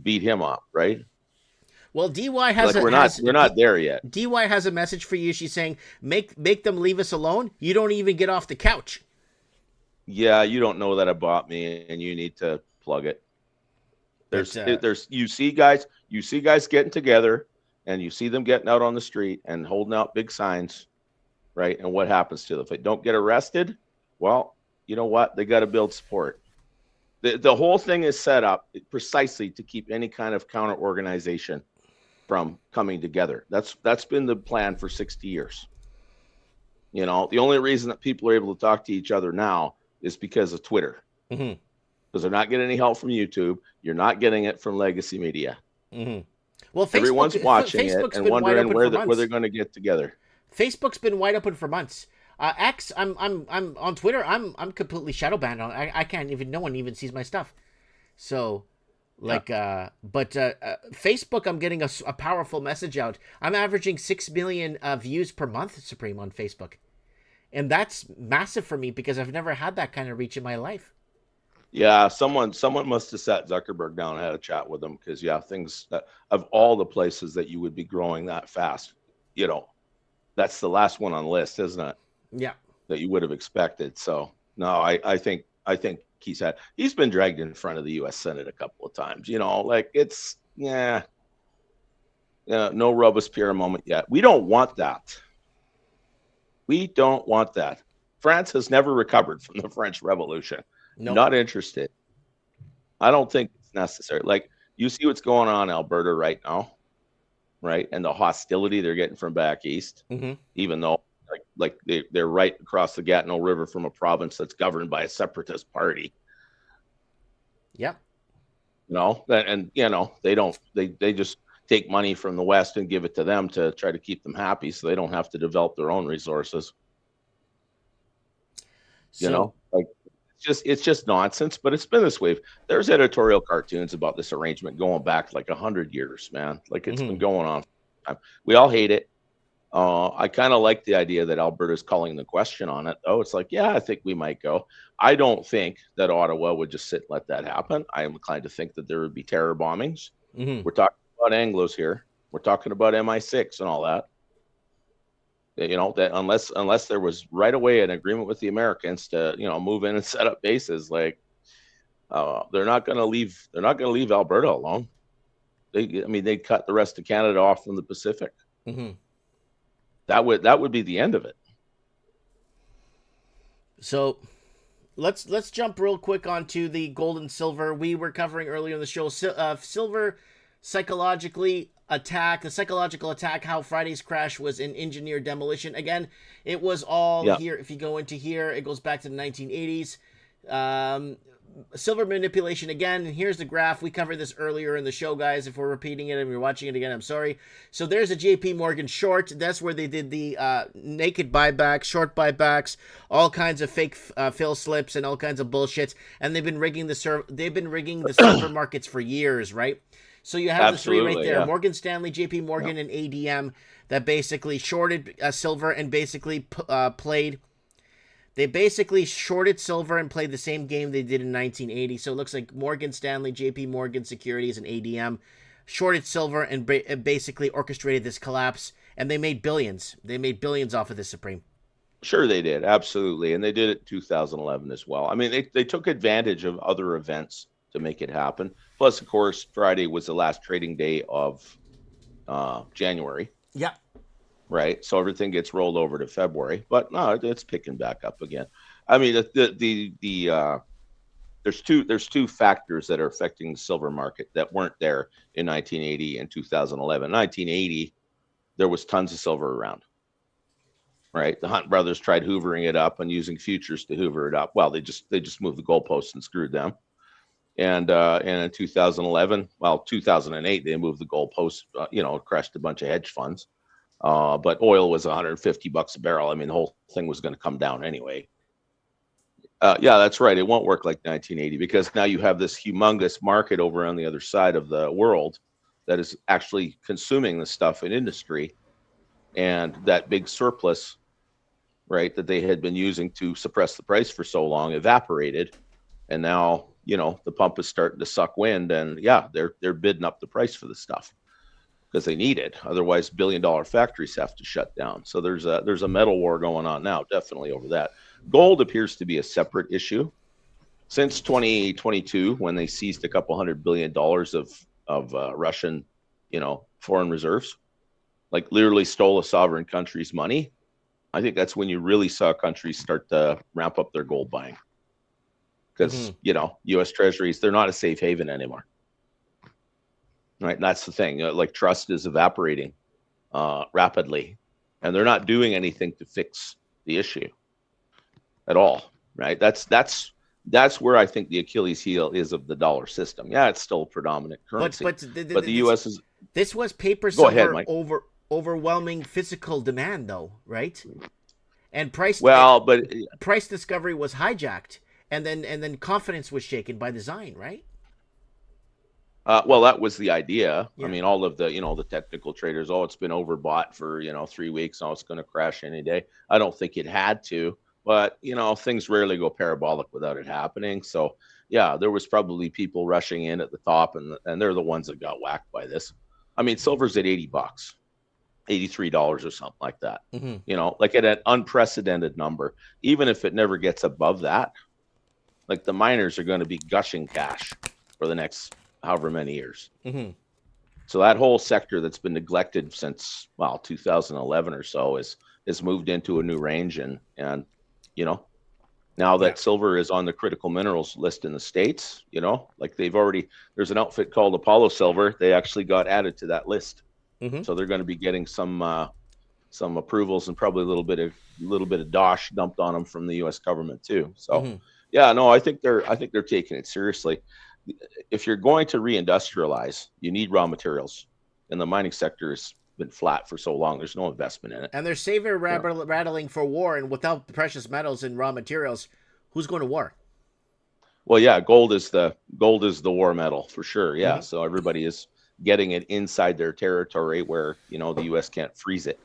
beat him up, right?
Well, DY has
Like, we're not there yet.
DY has a message for you. She's saying, make them leave us alone. You don't even get off the couch.
Yeah, you don't know that about me, and you need to plug it. You see guys getting together, and you see them getting out on the street and holding out big signs, right? And what happens to them? If they don't get arrested, well, you know what? They got to build support. The whole thing is set up precisely to keep any kind of counter organization from coming together. That's been the plan for 60 years. You know, the only reason that people are able to talk to each other now is because of Twitter. Because they're not getting any help from YouTube. You're not getting it from legacy media.
Well,
everyone's watching
Facebook's
it and
been wide
wondering
open
where
for months.
they're going to get together.
Facebook's been wide open for months. X, I'm on Twitter. I'm completely shadow banned on. I can't even. No one even sees my stuff. So, like, but Facebook, I'm getting a powerful message out. I'm averaging 6 million views per month, Supreme, on Facebook, and that's massive for me because I've never had that kind of reach in my life.
Yeah, someone must have sat Zuckerberg down and had a chat with him because things that, of all the places that you would be growing that fast, you know, that's the last one on the list, isn't it?
Yeah,
that you would have expected. So no, I think he's been dragged in front of the U.S. Senate a couple of times. You know, like it's no Robespierre moment yet. We don't want that. We don't want that. France has never recovered from the French Revolution.
Nope.
Not interested. I don't think it's necessary. Like, you see what's going on in Alberta right now, right? And the hostility they're getting from back east, even though like they're right across the Gatineau River from a province that's governed by a separatist party.
Yep.
And they just take money from the West and give it to them to try to keep them happy, so they don't have to develop their own resources. Like it's just nonsense. But it's been this way. There's editorial cartoons about this arrangement going back like 100 years, man. Like it's been going on. We all hate it. I kind of like the idea that Alberta's calling the question on it, though. It's like, yeah, I think we might go. I don't think that Ottawa would just sit and let that happen. I am inclined to think that there would be terror bombings. We're talking about Anglos here. We're talking about MI6 and all that. That unless there was right away an agreement with the Americans to move in and set up bases, like they're not going to leave. They're not going to leave Alberta alone. They cut the rest of Canada off from the Pacific. That would be the end of it.
So let's jump real quick onto the gold and silver. We were covering earlier in the show silver the psychological attack, how Friday's crash was an engineered demolition. Again, it was all here. If you go into here, it goes back to the 1980s. Silver manipulation again, and here's the graph. We covered this earlier in the show, guys. If we're repeating it and you're watching it again, I'm sorry. So there's a JP Morgan short. That's where they did the naked buybacks, short buybacks, all kinds of fake fill slips and all kinds of bullshit. And they've been rigging the silver markets for years, right? So you have the three right there: Morgan Stanley, JP Morgan, and ADM that basically shorted silver and basically played. They basically shorted silver and played the same game they did in 1980. So it looks like Morgan Stanley, JP Morgan Securities, and ADM shorted silver and basically orchestrated this collapse. And they made billions. They made billions off of this, Supreme.
Sure, they did. Absolutely. And they did it in 2011 as well. I mean, they took advantage of other events to make it happen. Plus, of course, Friday was the last trading day of January.
Yeah.
Right. So everything gets rolled over to February, but no, it's picking back up again. I mean, there's two factors that are affecting the silver market that weren't there in 1980 and 2011. 1980, there was tons of silver around. Right. The Hunt brothers tried hoovering it up and using futures to hoover it up. Well, they just moved the goalposts and screwed them. And in 2011, 2008, they moved the goalposts, crashed a bunch of hedge funds. But oil was $150 a barrel. I mean, the whole thing was going to come down anyway. Yeah, that's right. It won't work like 1980 because now you have this humongous market over on the other side of the world that is actually consuming the stuff in industry, and that big surplus, right, that they had been using to suppress the price for so long evaporated, and now the pump is starting to suck wind, and they're bidding up the price for the stuff. Because they need it, otherwise billion-dollar factories have to shut down. So there's a metal war going on now, definitely over that. Gold appears to be a separate issue. Since 2022, when they seized a couple $100 billion of Russian, foreign reserves, like literally stole a sovereign country's money, I think that's when you really saw countries start to ramp up their gold buying. Because U.S. Treasuries, they're not a safe haven anymore. Right, and that's the thing. Like trust is evaporating rapidly, and they're not doing anything to fix the issue at all. Right, that's where I think the Achilles heel is of the dollar system. Yeah, it's still a predominant currency, but the U.S. is.
This was paper silver overwhelming physical demand, though, right? And price. Price discovery was hijacked, and then confidence was shaken by design, right?
That was the idea. Yeah. I mean, all of the, the technical traders, it's been overbought for, 3 weeks. It's going to crash any day. I don't think it had to, but, things rarely go parabolic without it happening. So, yeah, there was probably people rushing in at the top, and they're the ones that got whacked by this. I mean, silver's at $80, $83 or something like that. Like at an unprecedented number. Even if it never gets above that, like the miners are going to be gushing cash for the next however many years. So that whole sector that's been neglected since 2011 or so is moved into a new range, and now that silver is on the critical minerals list in the States, like there's an outfit called Apollo Silver. They actually got added to that list. So they're going to be getting some approvals and probably a little bit of dosh dumped on them from the U.S. government too. So I think they're taking it seriously. if you're going to reindustrialize, you need raw materials, and the mining sector has been flat for so long. There's no investment in it.
And they're saber rattling for war, and without the precious metals and raw materials, who's going to war?
Well, yeah, gold is the war metal for sure. Yeah, so everybody is getting it inside their territory where the U.S. can't freeze it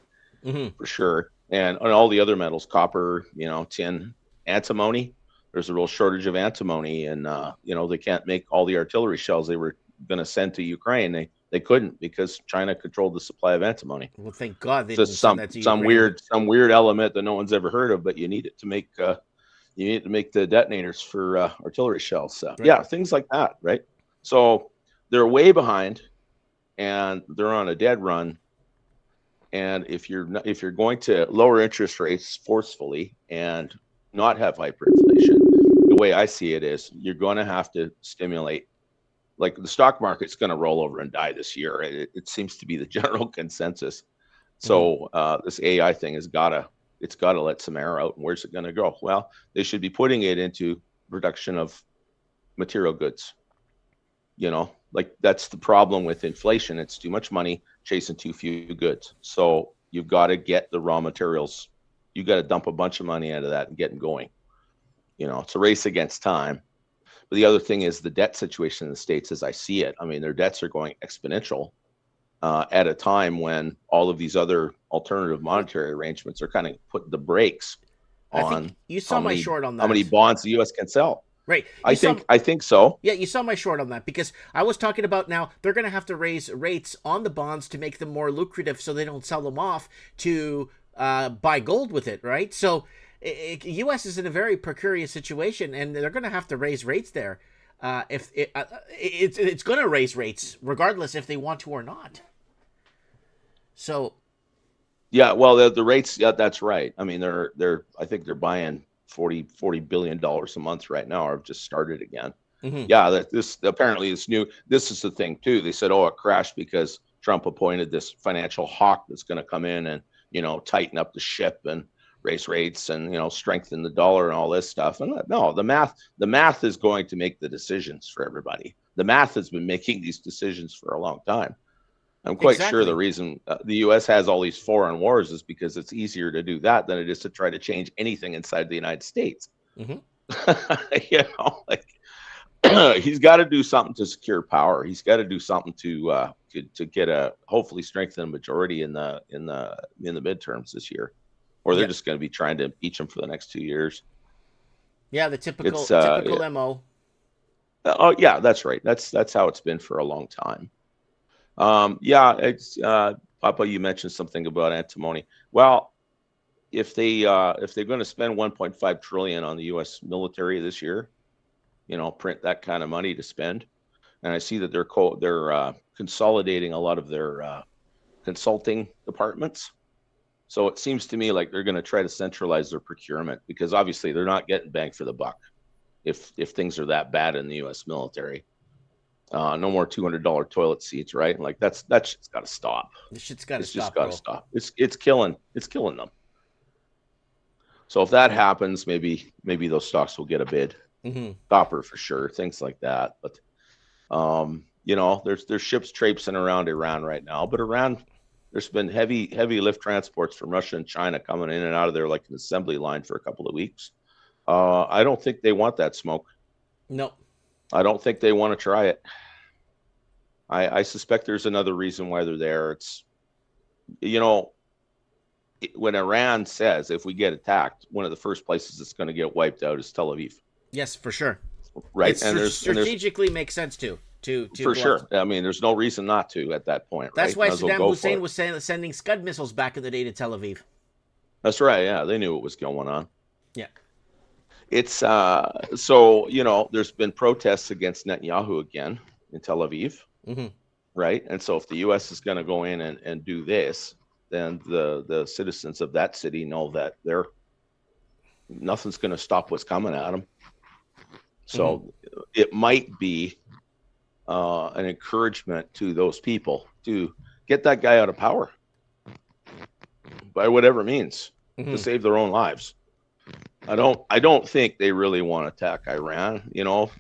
for sure. And on all the other metals, copper, tin, antimony. There's a real shortage of antimony, and they can't make all the artillery shells they were going to send to Ukraine. They couldn't because China controlled the supply of antimony.
Well, thank God they
Just
didn't send that to
some
Ukraine.
weird element that no one's ever heard of, but you need it to make the detonators for artillery shells. So,
Right.
Yeah, things like that, right? So they're way behind, and they're on a dead run. And if you're going to lower interest rates forcefully and not have hyperinflation, the way I see it is you're going to have to stimulate. Like the stock market's going to roll over and die this year. It seems to be the general consensus. So this AI thing it's got to let some air out. And where's it going to go? Well, they should be putting it into production of material goods. Like that's the problem with inflation. It's too much money chasing too few goods. So you've got to get the raw materials. You got to dump a bunch of money into that and get it going. It's a race against time. But the other thing is the debt situation in the States, as I see it. I mean, their debts are going exponential at a time when all of these other alternative monetary arrangements are kind of putting the brakes on.
You saw my short on that.
How many bonds the U.S. can sell?
Right.
I think so.
Yeah, you saw my short on that because I was talking about now they're going to have to raise rates on the bonds to make them more lucrative so they don't sell them off to buy gold with it, right? So U.S. is in a very precarious situation, and they're going to have to raise rates there. It's going to raise rates regardless if they want to or not. So,
yeah, well, the rates, yeah, that's right. I mean, I think they're buying $40 billion a month right now, or have just started again. Yeah, this apparently is new. This is the thing too. They said, it crashed because Trump appointed this financial hawk that's going to come in and tighten up the ship and raise rates and strengthen the dollar and all this stuff. And no, the math is going to make the decisions for everybody. The math has been making these decisions for a long time. I'm quite sure the reason the U.S. has all these foreign wars is because it's easier to do that than it is to try to change anything inside the United States. He's got to do something to secure power. He's got to do something to get a hopefully strengthen majority in the midterms this year, or they're just going to be trying to impeach him for the next 2 years.
Yeah, the typical MO.
Oh yeah, that's right. That's how it's been for a long time. It's Papa, you mentioned something about antimony. Well, if they're going to spend 1.5 trillion on the U.S. military this year, print that kind of money to spend, and I see that they're consolidating a lot of their consulting departments. So it seems to me like they're going to try to centralize their procurement because obviously they're not getting bang for the buck if things are that bad in the U.S. military. No more $200 toilet seats, right? Like that shit's got to stop.
This shit's got to stop.
Just got to stop. It's killing them. So if that happens, maybe those stocks will get a bid. Copper for sure, things like that. But there's ships traipsing around Iran right now. But Iran, there's been heavy lift transports from Russia and China coming in and out of there like an assembly line for a couple of weeks. I don't think they want that smoke.
No.
I don't think they want to try it. I suspect there's another reason why they're there. It's, when Iran says if we get attacked, one of the first places that's going to get wiped out is Tel Aviv.
Yes, for sure.
Right,
and strategically makes sense to
for sure. I mean, there's no reason not to at that point.
That's why Saddam Hussein was sending Scud missiles back in the day to Tel Aviv.
That's right. Yeah, they knew what was going on.
Yeah.
It's so there's been protests against Netanyahu again in Tel Aviv, right? And so if the U.S. is going to go in and do this, then the citizens of that city know that nothing's going to stop what's coming at them. So it might be an encouragement to those people to get that guy out of power by whatever means to save their own lives. I don't think they really want to attack Iran.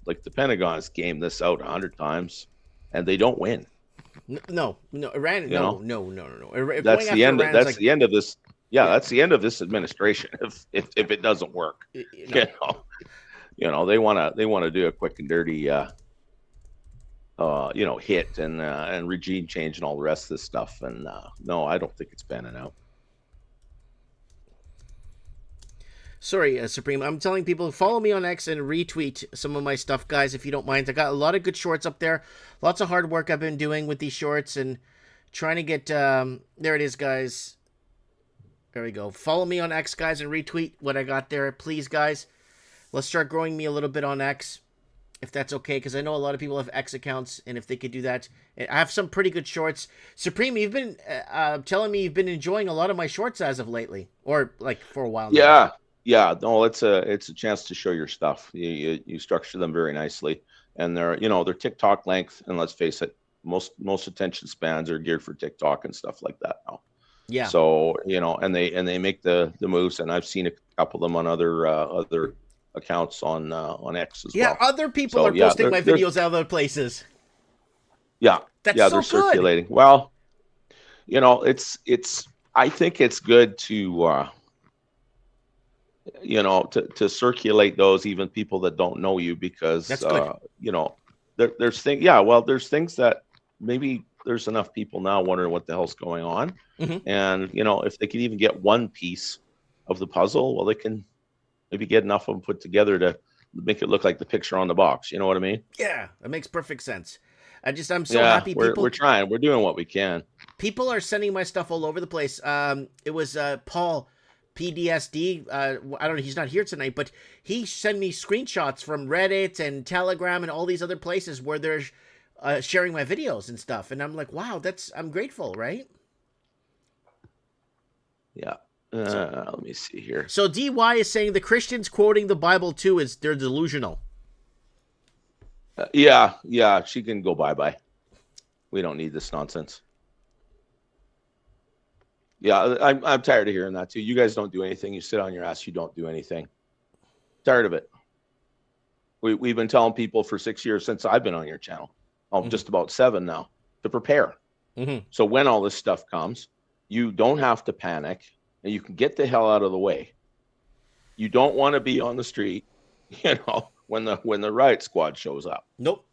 Like the Pentagon's gamed this out 100 times, and they don't win.
No, Iran. No.
That's
Going
the
after
end.
Iran's
That's
like,
the end of this. Yeah, that's the end of this administration. If it doesn't work, they want to do a quick and dirty, hit and regime change and all the rest of this stuff. And no, I don't think it's panning out.
Sorry, Supreme. I'm telling people, follow me on X and retweet some of my stuff, guys, if you don't mind. I got a lot of good shorts up there. Lots of hard work I've been doing with these shorts and trying to get... there it is, guys. There we go. Follow me on X, guys, and retweet what I got there. Please, guys. Let's start growing me a little bit on X, if that's okay, because I know a lot of people have X accounts, and if they could do that. I have some pretty good shorts. Supreme, you've been telling me you've been enjoying a lot of my shorts as of lately, or like for a while now.
Yeah, no, it's a chance to show your stuff. You structure them very nicely, and they're TikTok length. And let's face it, most attention spans are geared for TikTok and stuff like that now.
Yeah.
So and they make the moves, and I've seen a couple of them on other accounts on X as well.
Yeah, other people are posting my videos out of other places.
Yeah,
that's
they're
so
circulating. Well, it's. I think it's good to. To circulate those, even people that don't know you, because
that's good.
There's things. Yeah, well, there's things that maybe there's enough people now wondering what the hell's going on, and if they can even get one piece of the puzzle, well, they can maybe get enough of them put together to make it look like the picture on the box. You know what I mean?
Yeah, it makes perfect sense. I'm so happy.
We're trying. We're doing what we can.
People are sending my stuff all over the place. It was Paul. PDSD, I don't know, he's not here tonight, but he sent me screenshots from Reddit and Telegram and all these other places where they're sharing my videos and stuff, and I'm like, wow, I'm grateful, right?
Yeah. Let me see here.
So DY is saying the Christians quoting the Bible too they're delusional.
Yeah, she can go bye-bye. We don't need this nonsense. Yeah, I'm tired of hearing that too. You guys don't do anything. You sit on your ass. You don't do anything. Tired of it. We've been telling people for 6 years since I've been on your channel. Just about 7 now, to prepare. So when all this stuff comes, you don't have to panic, and you can get the hell out of the way. You don't want to be on the street, when the riot squad shows up.
Nope.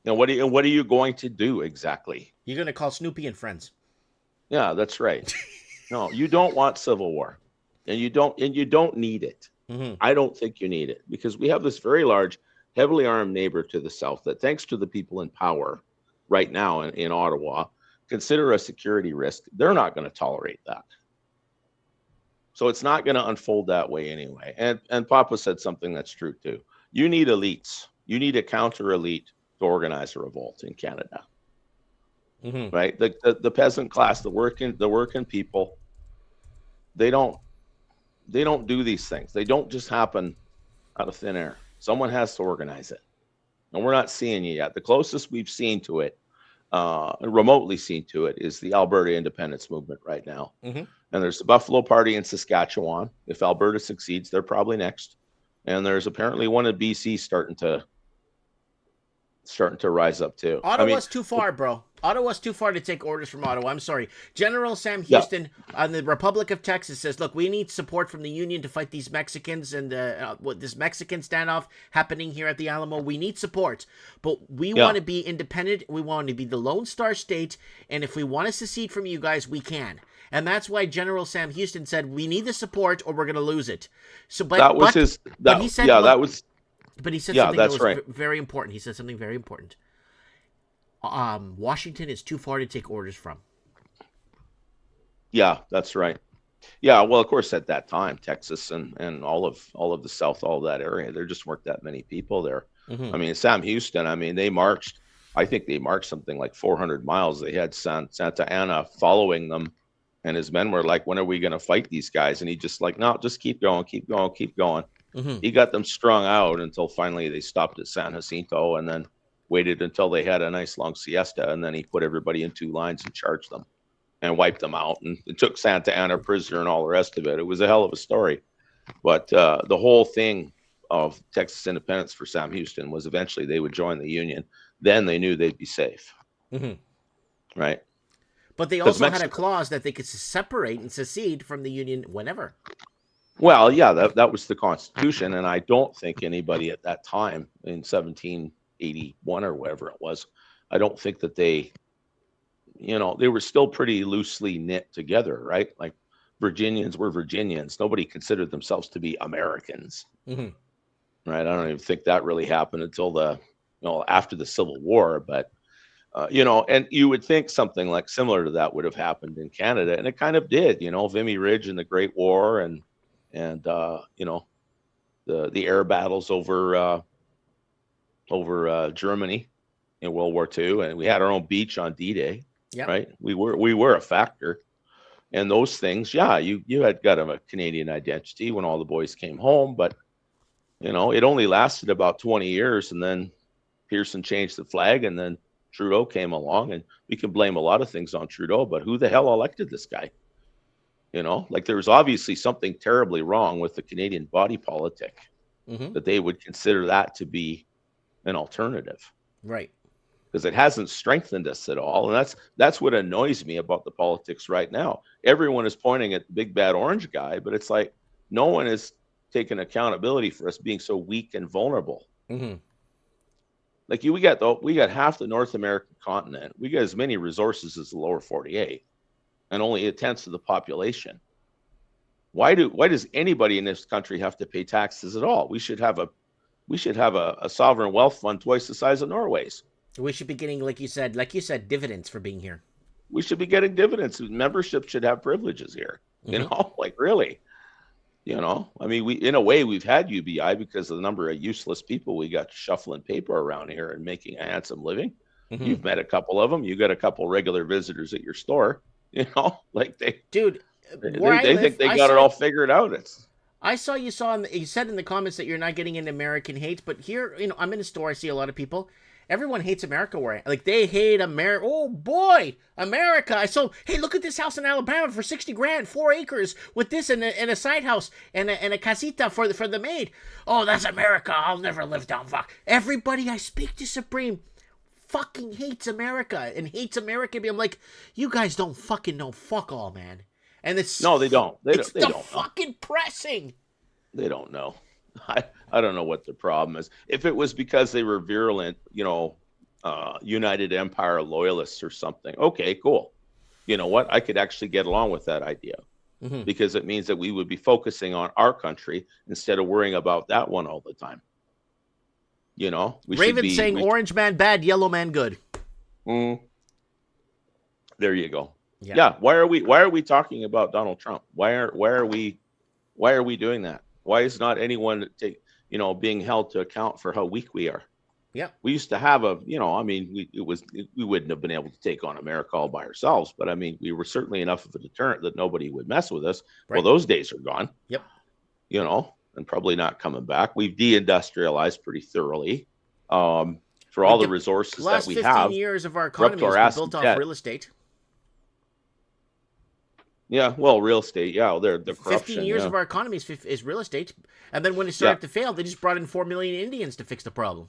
What are you going to do exactly?
You're going to call Snoopy and friends.
Yeah, that's right. No, you don't want civil war, and you don't need it. I don't think you need it, because we have this very large, heavily armed neighbor to the south that, thanks to the people in power right now in Ottawa, consider a security risk. They're not going to tolerate that. So it's not going to unfold that way anyway. And Papa said something that's true too. You need elites. You need a counter elite to organize a revolt in Canada. Right? The peasant class, the working people, they don't do these things. They don't just happen out of thin air. Someone has to organize it. And we're not seeing it yet. The closest we've seen to it, remotely seen to it, is the Alberta independence movement right now. And there's the Buffalo Party in Saskatchewan. If Alberta succeeds, they're probably next. And there's apparently one in BC starting to rise up too.
Ottawa's too far, bro. Ottawa's too far to take orders from Ottawa. I'm sorry. General Sam Houston on the Republic of Texas says, look, we need support from the Union to fight these Mexicans and this Mexican standoff happening here at the Alamo. We need support, but we want to be independent. We want to be the Lone Star State, and if we want to secede from you guys, we can. And that's why General Sam Houston said, we need the support or we're going to lose it. So, but he said something that was very important. He said something very important. Washington is too far to take orders from.
Yeah, that's right. Yeah, well, of course, at that time, Texas and all of the South, all of that area, there just weren't that many people there. I mean, Sam Houston, they marched. I think they marched something like 400 miles. They had Santa Ana following them, and his men were like, "When are we going to fight these guys?" And he just like, "No, just keep going, keep going, keep going." He got them strung out until finally they stopped at San Jacinto, and then waited until they had a nice long siesta, and then he put everybody in 2 lines and charged them and wiped them out, and it took Santa Ana prisoner and all the rest of it. It was a hell of a story. But the whole thing of Texas independence for Sam Houston was eventually they would join the Union. Then they knew they'd be safe. Right.
But they also had a clause that they could separate and secede from the Union whenever.
Well, yeah, that was the Constitution. And I don't think anybody at that time in 1781 or whatever it was, I don't think that they, you know, they were still pretty loosely knit together, right? Like Virginians were Virginians. Nobody considered themselves to be Americans. Right. I don't even think that really happened until after the Civil War. But, you know, and you would think something like similar to that would have happened in Canada. And it kind of did, you know, Vimy Ridge and the Great War and you know, the air battles over Germany in World War II. And we had our own beach on D-Day.
Yeah.
Right. We were a factor. And those things, yeah, you had got a Canadian identity when all the boys came home, but you know, it only lasted about 20 years, and then Pearson changed the flag, and then Trudeau came along, and we can blame a lot of things on Trudeau, but who the hell elected this guy? You know, like there was obviously something terribly wrong with the Canadian body politic that they would consider that to be an alternative.
Right.
Because it hasn't strengthened us at all. And that's what annoys me about the politics right now. Everyone is pointing at the big bad orange guy, but it's like no one is taking accountability for us being so weak and vulnerable. Like we got half the North American continent. We got as many resources as the lower 48 and only a tenth of the population. Why does anybody in this country have to pay taxes at all? We should have a sovereign wealth fund twice the size of Norway's.
We should be getting, like you said, dividends for being here.
We should be getting dividends. Membership should have privileges here. You know, like really. You know, I mean, in a way, we've had UBI because of the number of useless people we got shuffling paper around here and making a handsome living. You've met a couple of them. You got a couple regular visitors at your store. You know, like they think they got it all figured out.
I saw you said in the comments that you're not getting into American hate, but here, you know, I'm in a store. I see a lot of people. Everyone hates America like they hate America. Oh boy, America. Hey, look at this house in Alabama for 60 grand, 4 acres with this and a side house and a casita for the maid. Oh, that's America. I'll never live down. Fuck. Everybody I speak to, Supreme, fucking hates America and hates America. I'm like, you guys don't fucking know fuck all, man. And
no, they don't. They
don't fucking pressing.
They don't know. I don't know what the problem is. If it was because they were virulent, you know, United Empire loyalists or something, okay, cool. You know what? I could actually get along with that idea because it means that we would be focusing on our country instead of worrying about that one all the time. You know,
Raven saying orange man bad, yellow man good.
There you go. Yeah. Why are we talking about Donald Trump? Why are we doing that? Why is not anyone being held to account for how weak we are?
Yeah.
We used to have we wouldn't have been able to take on America all by ourselves, but I mean, we were certainly enough of a deterrent that nobody would mess with us. Right. Well, those days are gone.
Yep.
You know, and probably not coming back. We've deindustrialized pretty thoroughly for all the resources that we have.
Last 15 years of our economy has been built off real estate.
Yeah, well, real estate, yeah, the corruption.
15 years of our economy is real estate. And then when it started to fail, they just brought in 4 million Indians to fix the problem.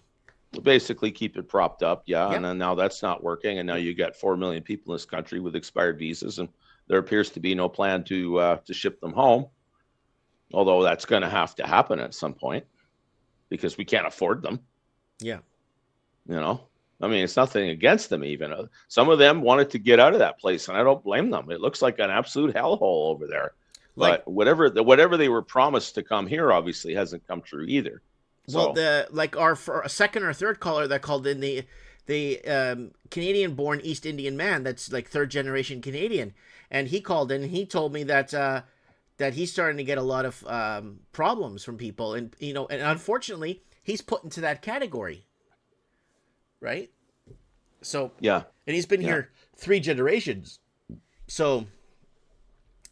Basically keep it propped up, and then now that's not working, and now you got 4 million people in this country with expired visas, and there appears to be no plan to ship them home, although that's going to have to happen at some point because we can't afford them.
Yeah.
You know? I mean, it's nothing against them even. Some of them wanted to get out of that place, and I don't blame them. It looks like an absolute hellhole over there. But whatever they were promised to come here obviously hasn't come true either.
Well, our second or third caller that called in, the Canadian-born East Indian man that's like third generation Canadian, and he called in and he told me that he's starting to get a lot of problems from people, and and unfortunately he's put into that category. Right? So
yeah,
and he's been here 3 generations. So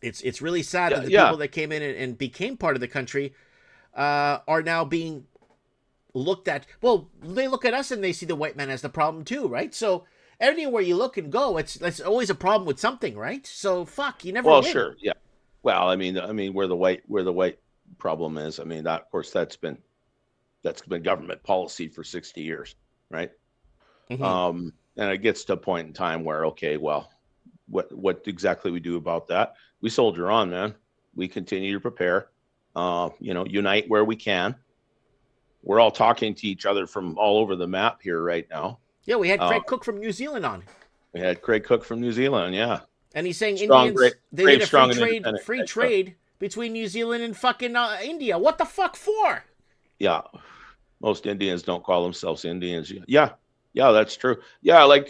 it's really sad that the people that came in and became part of the country are now being looked at. Well, they look at us and they see the white man as the problem too, right? So anywhere you look and go, it's always a problem with something, right? So fuck, you never win.
Sure, yeah. Well, I mean, we're the white problem is. I mean, that of course that's been government policy for 60 years, right? And it gets to a point in time where, okay, well, what exactly we do about that? We soldier on, man. We continue to prepare, unite where we can. We're all talking to each other from all over the map here right now.
Yeah, we had Craig Cook from New Zealand on.
We had Craig Cook from New Zealand, yeah.
And he's saying
Strong,
Indians, they
brave,
did a
strong,
free trade between New Zealand and fucking India. What the fuck for?
Yeah. Most Indians don't call themselves Indians. Yeah, that's true. Yeah, like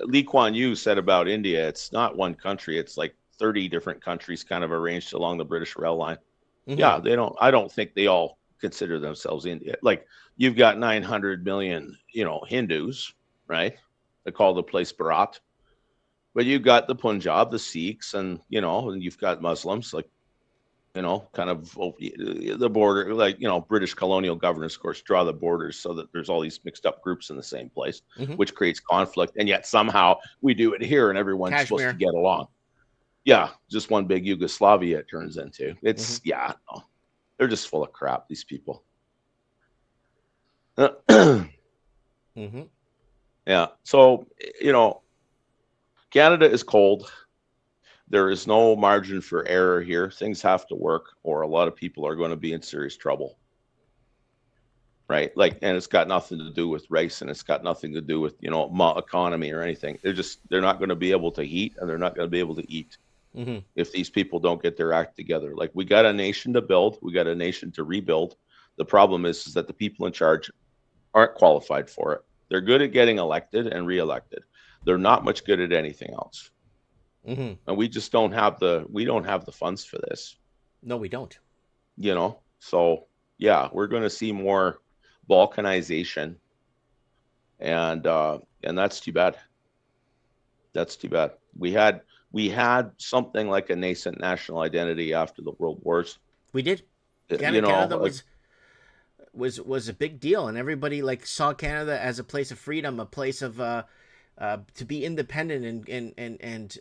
Lee Kuan Yew said about India, it's not one country. It's like 30 different countries kind of arranged along the British rail line. Yeah, I don't think they all consider themselves India. Like, you've got 900 million, Hindus, right? They call the place Bharat. But you've got the Punjab, the Sikhs, and, and you've got Muslims, like, kind of the border, like, British colonial governors, of course, draw the borders so that there's all these mixed up groups in the same place, which creates conflict. And yet somehow we do it here and everyone's supposed to get along. Yeah, just one big Yugoslavia it turns into. It's, they're just full of crap, these people. Yeah, so, Canada is cold. There is no margin for error here. Things have to work, or a lot of people are going to be in serious trouble. Right? Like, and it's got nothing to do with race, and it's got nothing to do with, economy or anything. They're not going to be able to eat, and they're not going to be able to eat if these people don't get their act together. Like, we got a nation to build. We got a nation to rebuild. The problem is that the people in charge aren't qualified for it. They're good at getting elected and reelected. They're not much good at anything else. And we just don't have the funds for this.
No, we don't.
So yeah, we're going to see more balkanization, and that's too bad. That's too bad. We had something like a nascent national identity after the World Wars.
We did. Canada was a big deal, and everybody saw Canada as a place of freedom, a place of to be independent and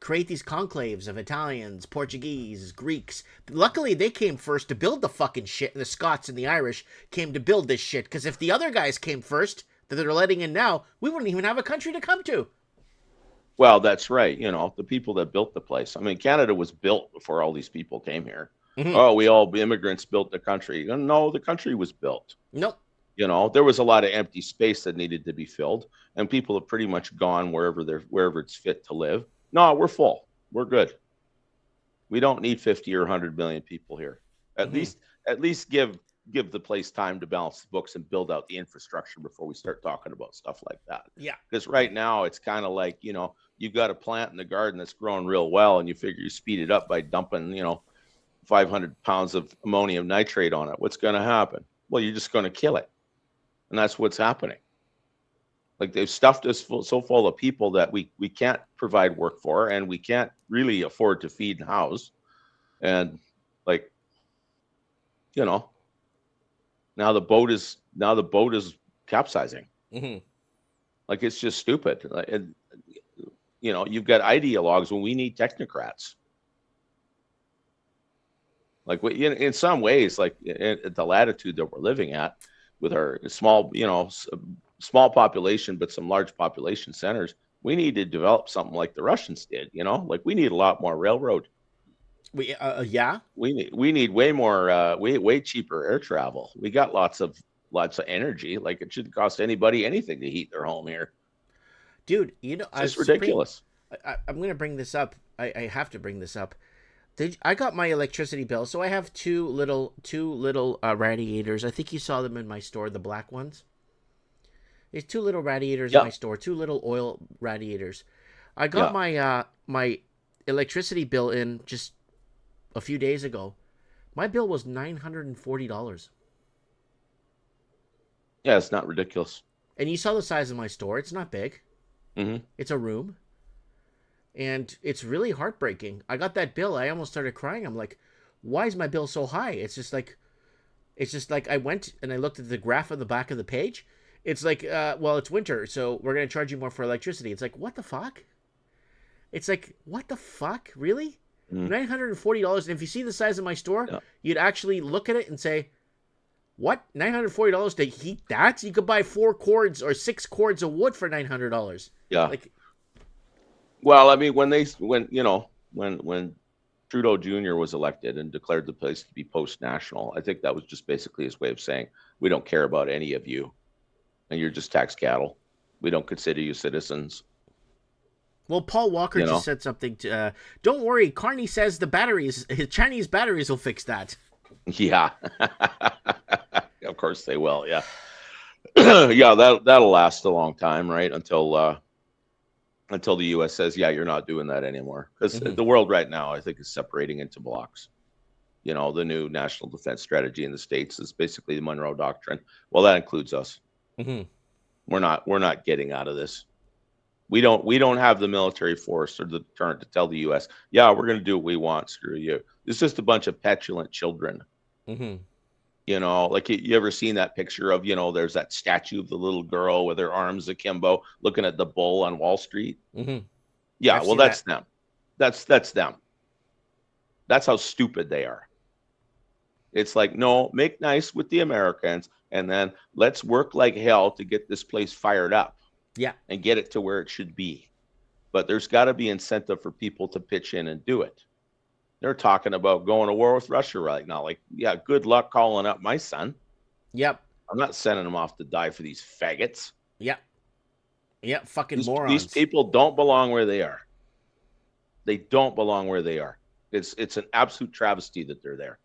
create these conclaves of Italians, Portuguese, Greeks. Luckily, they came first to build the fucking shit, and the Scots and the Irish came to build this shit, because if the other guys came first, that they're letting in now, we wouldn't even have a country to come to.
Well, that's right. The people that built the place. I mean, Canada was built before all these people came here. Oh, we all immigrants built the country. No, the country was built.
Nope.
There was a lot of empty space that needed to be filled, and people have pretty much gone wherever it's fit to live. No, we're full. We're good. We don't need 50 or 100 million people here. At least give the place time to balance the books and build out the infrastructure before we start talking about stuff like that.
Yeah.
Because right now it's kind of like, you've got a plant in the garden that's growing real well, and you figure you speed it up by dumping, 500 pounds of ammonium nitrate on it. What's going to happen? Well, you're just going to kill it. And that's what's happening. Like, they've stuffed us so full of people that we can't provide work for, and we can't really afford to feed and house. And now the boat is capsizing. Like, it's just stupid. You've got ideologues when we need technocrats. Like, in some ways, like at the latitude that we're living at, with our small population, but some large population centers, we need to develop something like the Russians did. Like, we need a lot more railroad. We need way more, way cheaper air travel. We got lots of energy. Like, it shouldn't cost anybody anything to heat their home here.
Dude,
it's ridiculous.
I'm going to bring this up. I have to bring this up. I got my electricity bill, so I have two little radiators. I think you saw them in my store, the black ones. There's two little radiators in my store, two little oil radiators. I got my electricity bill in just a few days ago. My bill was $940.
Yeah, it's not ridiculous.
And you saw the size of my store. It's not big. It's a room. And it's really heartbreaking. I got that bill. I almost started crying. I'm like, why is my bill so high? It's just like I went and I looked at the graph on the back of the page. It's like, well, it's winter, so we're going to charge you more for electricity. It's like, what the fuck? It's like, what the fuck? Really? $940. And if you see the size of my store, you'd actually look at it and say, what? $940 to heat that? You could buy 4 cords or 6 cords of wood for $900.
Yeah.
Like,
well, I mean, when Trudeau Jr. was elected and declared the place to be post-national, I think that was just basically his way of saying, we don't care about any of you, and you're just tax cattle. We don't consider you citizens.
well, Paul Walker just said something to, don't worry, Carney says his Chinese batteries will fix that.
Yeah. Of course they will, yeah. Yeah, that'll last a long time, right? Until the U.S. says, yeah, you're not doing that anymore. Because the world right now, I think, is separating into blocks. You know, the new national defense strategy in the States is basically the Monroe Doctrine. Well, that includes us. We're not getting out of this. We don't have the military force or the deterrent to tell the U.S., yeah, we're going to do what we want. Screw you. It's just a bunch of petulant children. You know, like you ever seen that picture of, there's that statue of the little girl with her arms akimbo looking at the bull on Wall Street. Yeah, well, that's them. That's them. That's how stupid they are. It's like, no, make nice with the Americans, and then let's work like hell to get this place fired up.
Yeah.
And get it to where it should be. But there's got to be incentive for people to pitch in and do it. They're talking about going to war with Russia right now. Like, yeah, good luck calling up my son.
Yep.
I'm not sending him off to die for these faggots.
Yep. Yep, fucking morons.
These people don't belong where they are. They don't belong where they are. It's an absolute travesty that they're there.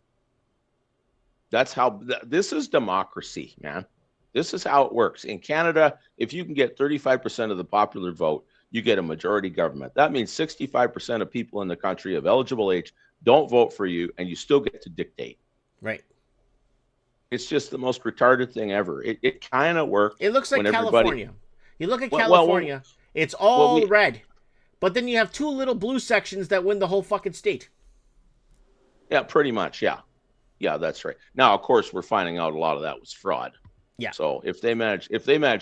That's how this is democracy, man. This is how it works. In Canada, if you can get 35% of the popular vote, you get a majority government. That means 65% of people in the country of eligible age don't vote for you, and you still get to dictate.
Right.
It's just the most retarded thing ever. It kind of worked.
It looks like California. You look at California, it's all red. But then you have 2 little blue sections that win the whole fucking state.
Yeah, pretty much, yeah. Yeah, that's right. Now, of course, we're finding out a lot of that was fraud.
Yeah.
So if they manage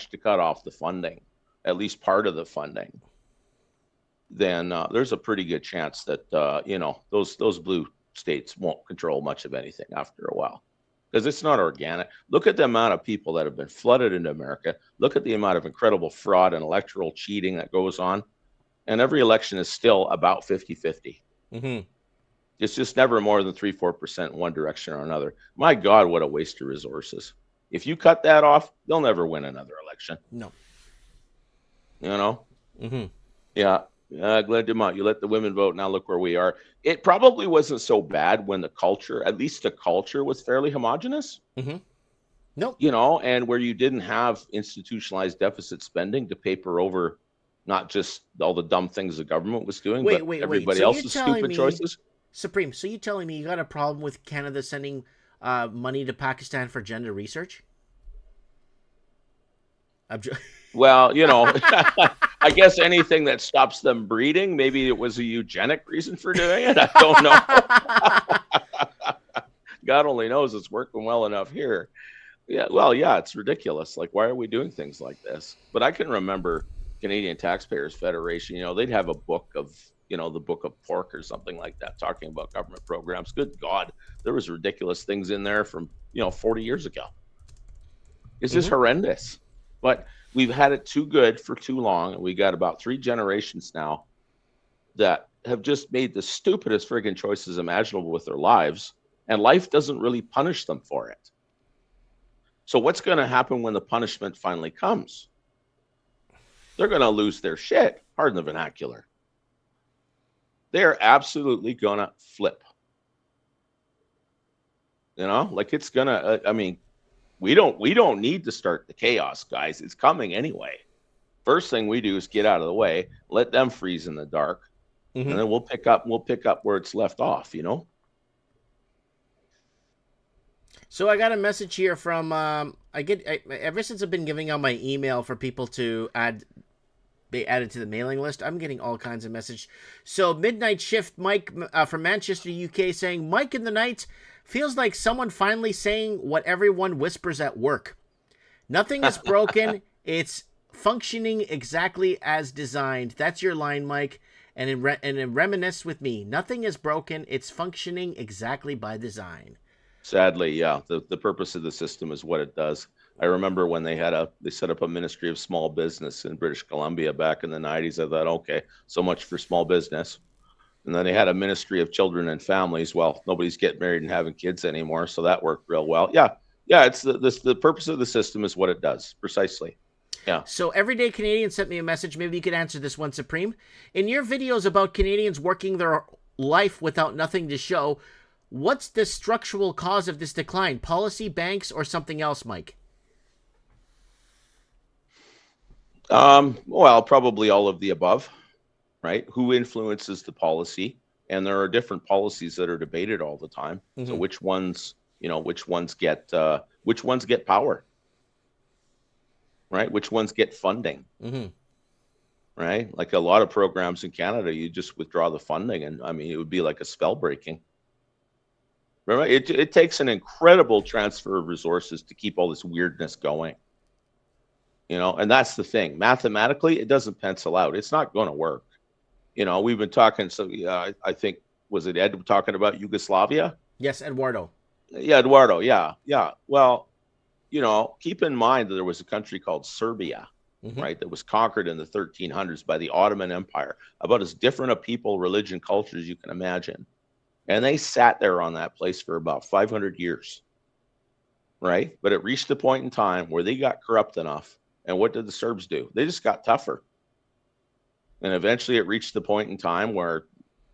to cut off the funding, at least part of the funding, then there's a pretty good chance that those blue states won't control much of anything after a while, because it's not organic. Look at the amount of people that have been flooded into America. Look at the amount of incredible fraud and electoral cheating that goes on, and every election is still about 50-50. It's just never more than 3-4% in one direction or another. My God, what a waste of resources. If you cut that off, they'll never win another election.
No.
Yeah. Glenn Dumont, you let the women vote. Now look where we are. It probably wasn't so bad when the culture was fairly homogenous.
Nope.
And where you didn't have institutionalized deficit spending to paper over not just all the dumb things the government was doing, but everybody else's stupid choices.
Supreme, so you telling me you got a problem with Canada sending money to Pakistan for gender research?
Well, I guess anything that stops them breeding, maybe it was a eugenic reason for doing it. I don't know. God only knows it's working well enough here. Yeah, well, yeah, it's ridiculous. Like, why are we doing things like this? But I can remember Canadian Taxpayers Federation, they'd have a book of, the Book of Pork or something like that, talking about government programs. Good God, there was ridiculous things in there from, 40 years ago. It's just horrendous. But we've had it too good for too long, and we got about 3 generations now that have just made the stupidest friggin' choices imaginable with their lives, and life doesn't really punish them for it. So what's going to happen when the punishment finally comes? They're going to lose their shit. Pardon the vernacular. They're absolutely going to flip. Like it's going to, we don't need to start the chaos, guys. It's coming anyway. First thing we do is get out of the way, let them freeze in the dark, and then we'll pick up where it's left off,
So I got a message here from ever since I've been giving out my email for people to be added to the mailing list, I'm getting all kinds of messages. So Midnight Shift Mike from Manchester, UK, saying, Mike in the night, feels like someone finally saying what everyone whispers at work. Nothing is broken. It's functioning exactly as designed. That's your line, Mike. and reminisce with me. Nothing is broken. It's functioning exactly by design.
Sadly, yeah, the purpose of the system is what it does. I remember when they set up a Ministry of Small Business in British Columbia back in the 90s. I thought, okay, so much for small business. And then they had a Ministry of Children and Families. Well, nobody's getting married and having kids anymore, so that worked real well. Yeah, it's the purpose of the system is what it does, precisely. Yeah.
So Everyday Canadian sent me a message. Maybe you could answer this one, Supreme. In your videos about Canadians working their life without nothing to show, what's the structural cause of this decline? Policy, banks, or something else, Mike?
Well, probably all of the above, right? Who influences the policy? And there are different policies that are debated all the time. So which ones get power, right? Which ones get funding, right? Like a lot of programs in Canada, you just withdraw the funding, and I mean, it would be like a spell breaking. Remember, it takes an incredible transfer of resources to keep all this weirdness going. And that's the thing. Mathematically, it doesn't pencil out. It's not going to work. We've been talking. So I think, was it Ed talking about Yugoslavia?
Yes, Eduardo.
Yeah, Eduardo. Yeah. Well, keep in mind that there was a country called Serbia, right, that was conquered in the 1300s by the Ottoman Empire, about as different a people, religion, culture as you can imagine. And they sat there on that place for about 500 years, right? But it reached a point in time where they got corrupt enough. And what did the Serbs do? They just got tougher. And eventually it reached the point in time where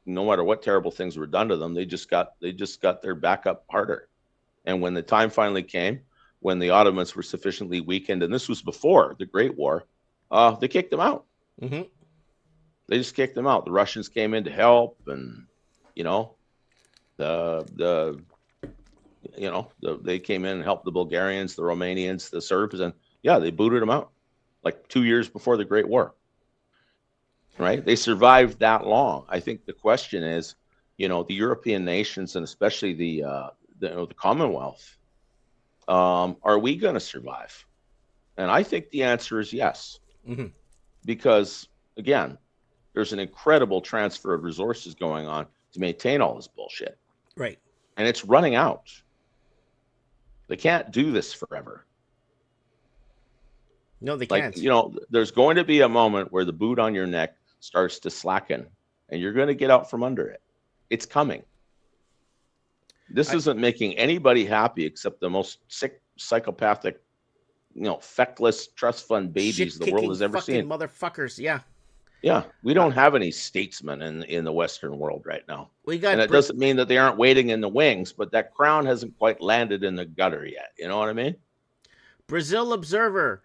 no matter what terrible things were done to them, they just got their back up harder. And when the time finally came, when the Ottomans were sufficiently weakened, and this was before the Great War, they kicked them out. They just kicked them out. The Russians came in to help, and they came in and helped the Bulgarians, the Romanians, the Serbs, and yeah, they booted them out like 2 years before the Great War. Right? They survived that long. I think the question is, the European nations, and especially the Commonwealth, are we going to survive? And I think the answer is yes. Because again, there's an incredible transfer of resources going on to maintain all this bullshit.
Right.
And it's running out. They can't do this forever.
No, they can't.
There's going to be a moment where the boot on your neck starts to slacken, and you're going to get out from under it. It's coming. This isn't making anybody happy except the most sick, psychopathic, feckless trust fund babies the world has ever seen.
Motherfuckers, yeah.
Yeah, we don't have any statesmen in the Western world right now.
And
it doesn't mean that they aren't waiting in the wings, but that crown hasn't quite landed in the gutter yet. You know what I mean?
Brazil Observer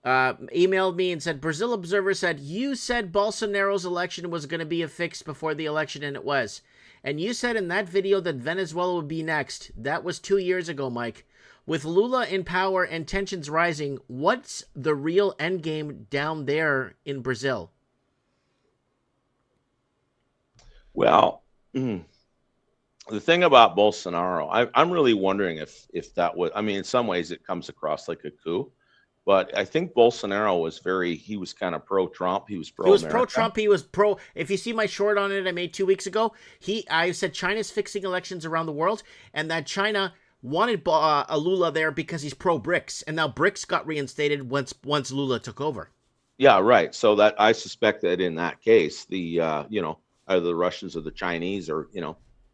emailed me and said, Brazil Observer said, you said Bolsonaro's election was going to be a fix before the election, and it was. And you said in that video that Venezuela would be next. That was 2 years ago, Mike. With Lula in power and tensions rising, what's the real endgame down there in Brazil?
Well, the thing about Bolsonaro, I'm really wondering if that was, in some ways it comes across like a coup. But I think Bolsonaro was he was kind of pro-Trump. He was pro-America.
He was pro-Trump. He was pro. If you see my short on it I made 2 weeks ago, I said China's fixing elections around the world, and that China wanted a Lula there because he's pro-BRICS. And now BRICS got reinstated once Lula took over.
Yeah, right. So that I suspect that in that case, the, either the Russians or the Chinese or,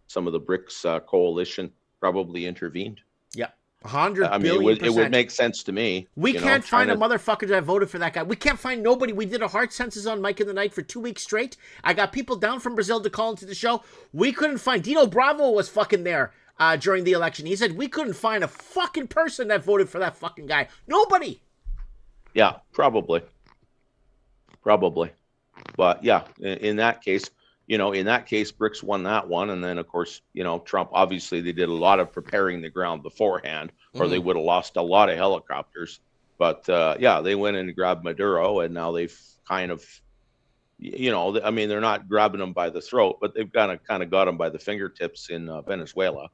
some of the BRICS coalition probably intervened.
Yeah. 100 billion
it would make sense to me.
We can't find a motherfucker that voted for that guy. We can't find nobody. We did a heart census on Mike in the Night for 2 weeks straight. I got people down from Brazil to call into the show. We couldn't find. Dino Bravo was fucking there during the election. He said we couldn't find a fucking person that voted for that fucking guy. Nobody.
Yeah, probably. But yeah, in that case, BRICS won that one. And then, of course, Trump, obviously, they did a lot of preparing the ground beforehand, or they would have lost a lot of helicopters. But, they went in and grabbed Maduro, and now they've kind of, they're not grabbing him by the throat, but they've kind of got him by the fingertips in Venezuela.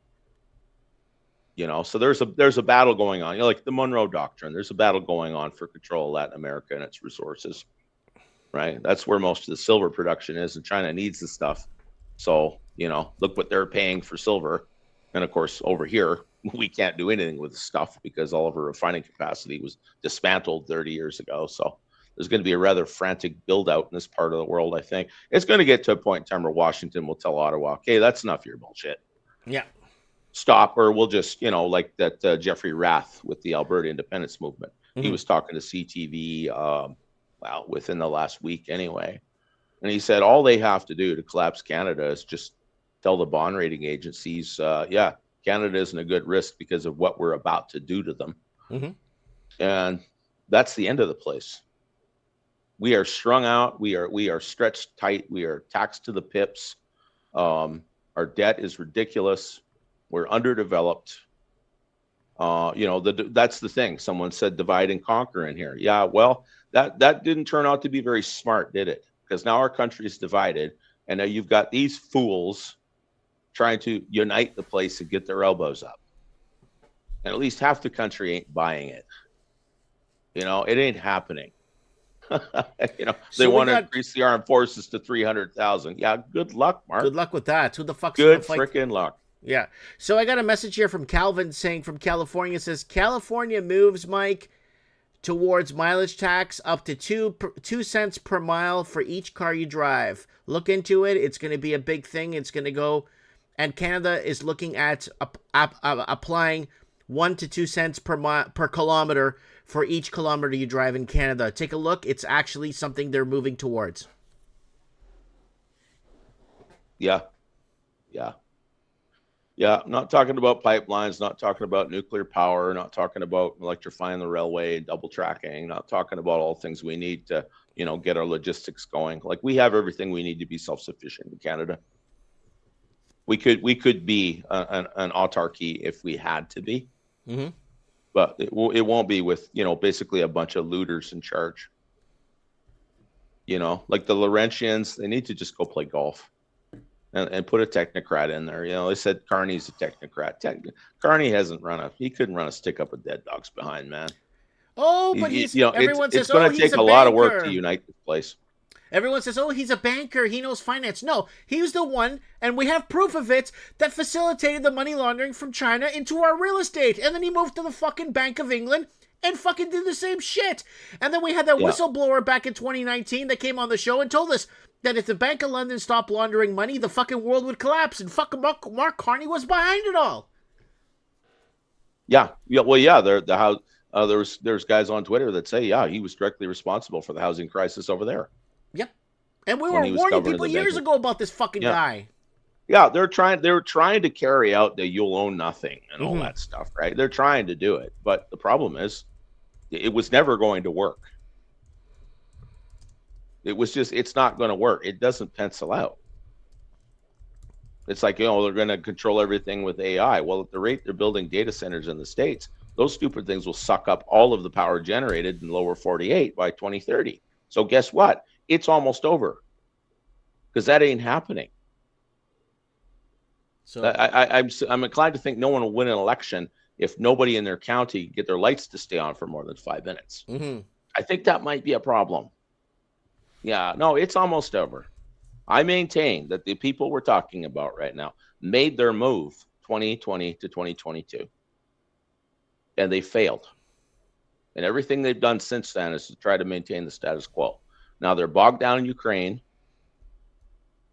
So there's a battle going on. Like the Monroe Doctrine, there's a battle going on for control of Latin America and its resources. right? That's where most of the silver production is, and China needs the stuff. So, look what they're paying for silver. And of course, over here, we can't do anything with the stuff because all of our refining capacity was dismantled 30 years ago. So there's going to be a rather frantic build out in this part of the world, I think. It's going to get to a point in time where Washington will tell Ottawa, okay, that's enough of your bullshit.
Yeah.
Stop, or we'll just, like that Jeffrey Rath with the Alberta Independence Movement.
Mm-hmm.
He was talking to CTV, within the last week anyway. And he said all they have to do to collapse Canada is just tell the bond rating agencies, Canada isn't a good risk because of what we're about to do to them.
Mm-hmm.
And that's the end of the place. We are strung out. We are stretched tight. We are taxed to the pips. Our debt is ridiculous. We're underdeveloped. That's the thing. Someone said divide and conquer in here. Yeah, well, that didn't turn out to be very smart, did it? Because now our country is divided, and now you've got these fools trying to unite the place and get their elbows up. And at least half the country ain't buying it. It ain't happening. They want to increase the armed forces to 300,000. Yeah, good luck, Mark.
Good luck with that. Who the fuck's
good
gonna fight?
Freaking luck.
Yeah. So I got a message here from Calvin saying from California. It says California moves, Mike, towards mileage tax up to 2 cents per mile for each car you drive. Look into it. It's going to be a big thing. It's going to go, and Canada is looking at applying 1 to 2 cents per kilometer for each kilometer you drive in Canada. Take a look. It's actually something they're moving towards.
Yeah. Not talking about pipelines, not talking about nuclear power, not talking about electrifying the railway, double tracking, not talking about all things we need to, get our logistics going. Like, we have everything we need to be self-sufficient in Canada. We could be an autarky if we had to be.
Mm-hmm.
But it won't be with, basically a bunch of looters in charge. Like the Laurentians, they need to just go play golf and put a technocrat in there. They said Carney's a technocrat. Carney he couldn't run a stick up a dead dog's behind, man.
Oh, but everyone says,
it's going to take a lot of work to unite this place.
Everyone says, he's a banker, he knows finance. No, he was the one, and we have proof of it, that facilitated the money laundering from China into our real estate. And then he moved to the fucking Bank of England and fucking did the same shit. And then we had that whistleblower back in 2019 that came on the show and told us that if the Bank of London stopped laundering money, the fucking world would collapse. And fucking Mark Carney was behind it all.
Yeah. Well, yeah, there's guys on Twitter that say, he was directly responsible for the housing crisis over there.
Yep. And we were warning people years ago about this fucking guy.
Yeah, they were trying to carry out the you'll own nothing and all that stuff, right? They're trying to do it. But the problem is it was never going to work. It's not going to work. It doesn't pencil out. It's like, they're going to control everything with AI. Well, at the rate they're building data centers in the States, those stupid things will suck up all of the power generated in lower 48 by 2030. So guess what? It's almost over, because that ain't happening. So I'm inclined to think no one will win an election if nobody in their county get their lights to stay on for more than 5 minutes.
Mm-hmm.
I think that might be a problem. Yeah, no, it's almost over. I maintain that the people we're talking about right now made their move 2020 to 2022, and they failed. And everything they've done since then is to try to maintain the status quo. Now they're bogged down in Ukraine,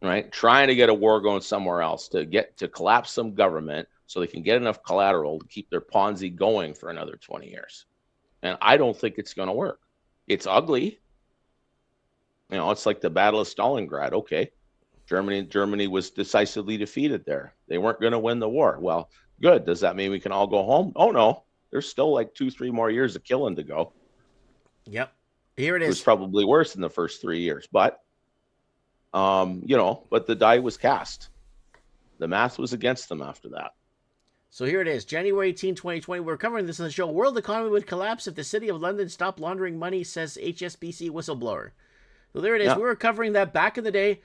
right? Trying to get a war going somewhere else to collapse some government so they can get enough collateral to keep their Ponzi going for another 20 years. And I don't think it's going to work. It's ugly. It's like the Battle of Stalingrad. Okay, Germany was decisively defeated there. They weren't going to win the war. Well, good. Does that mean we can all go home? Oh, no. There's still like 2-3 more years of killing to go.
Yep. Here it is.
It was probably worse in the first 3 years, but but the die was cast. The math was against them after that.
So here it is, January 18, 2020. We're covering this on the show. World economy would collapse if the city of London stopped laundering money, says HSBC whistleblower. So there it is. Yeah. We were covering that back in the day.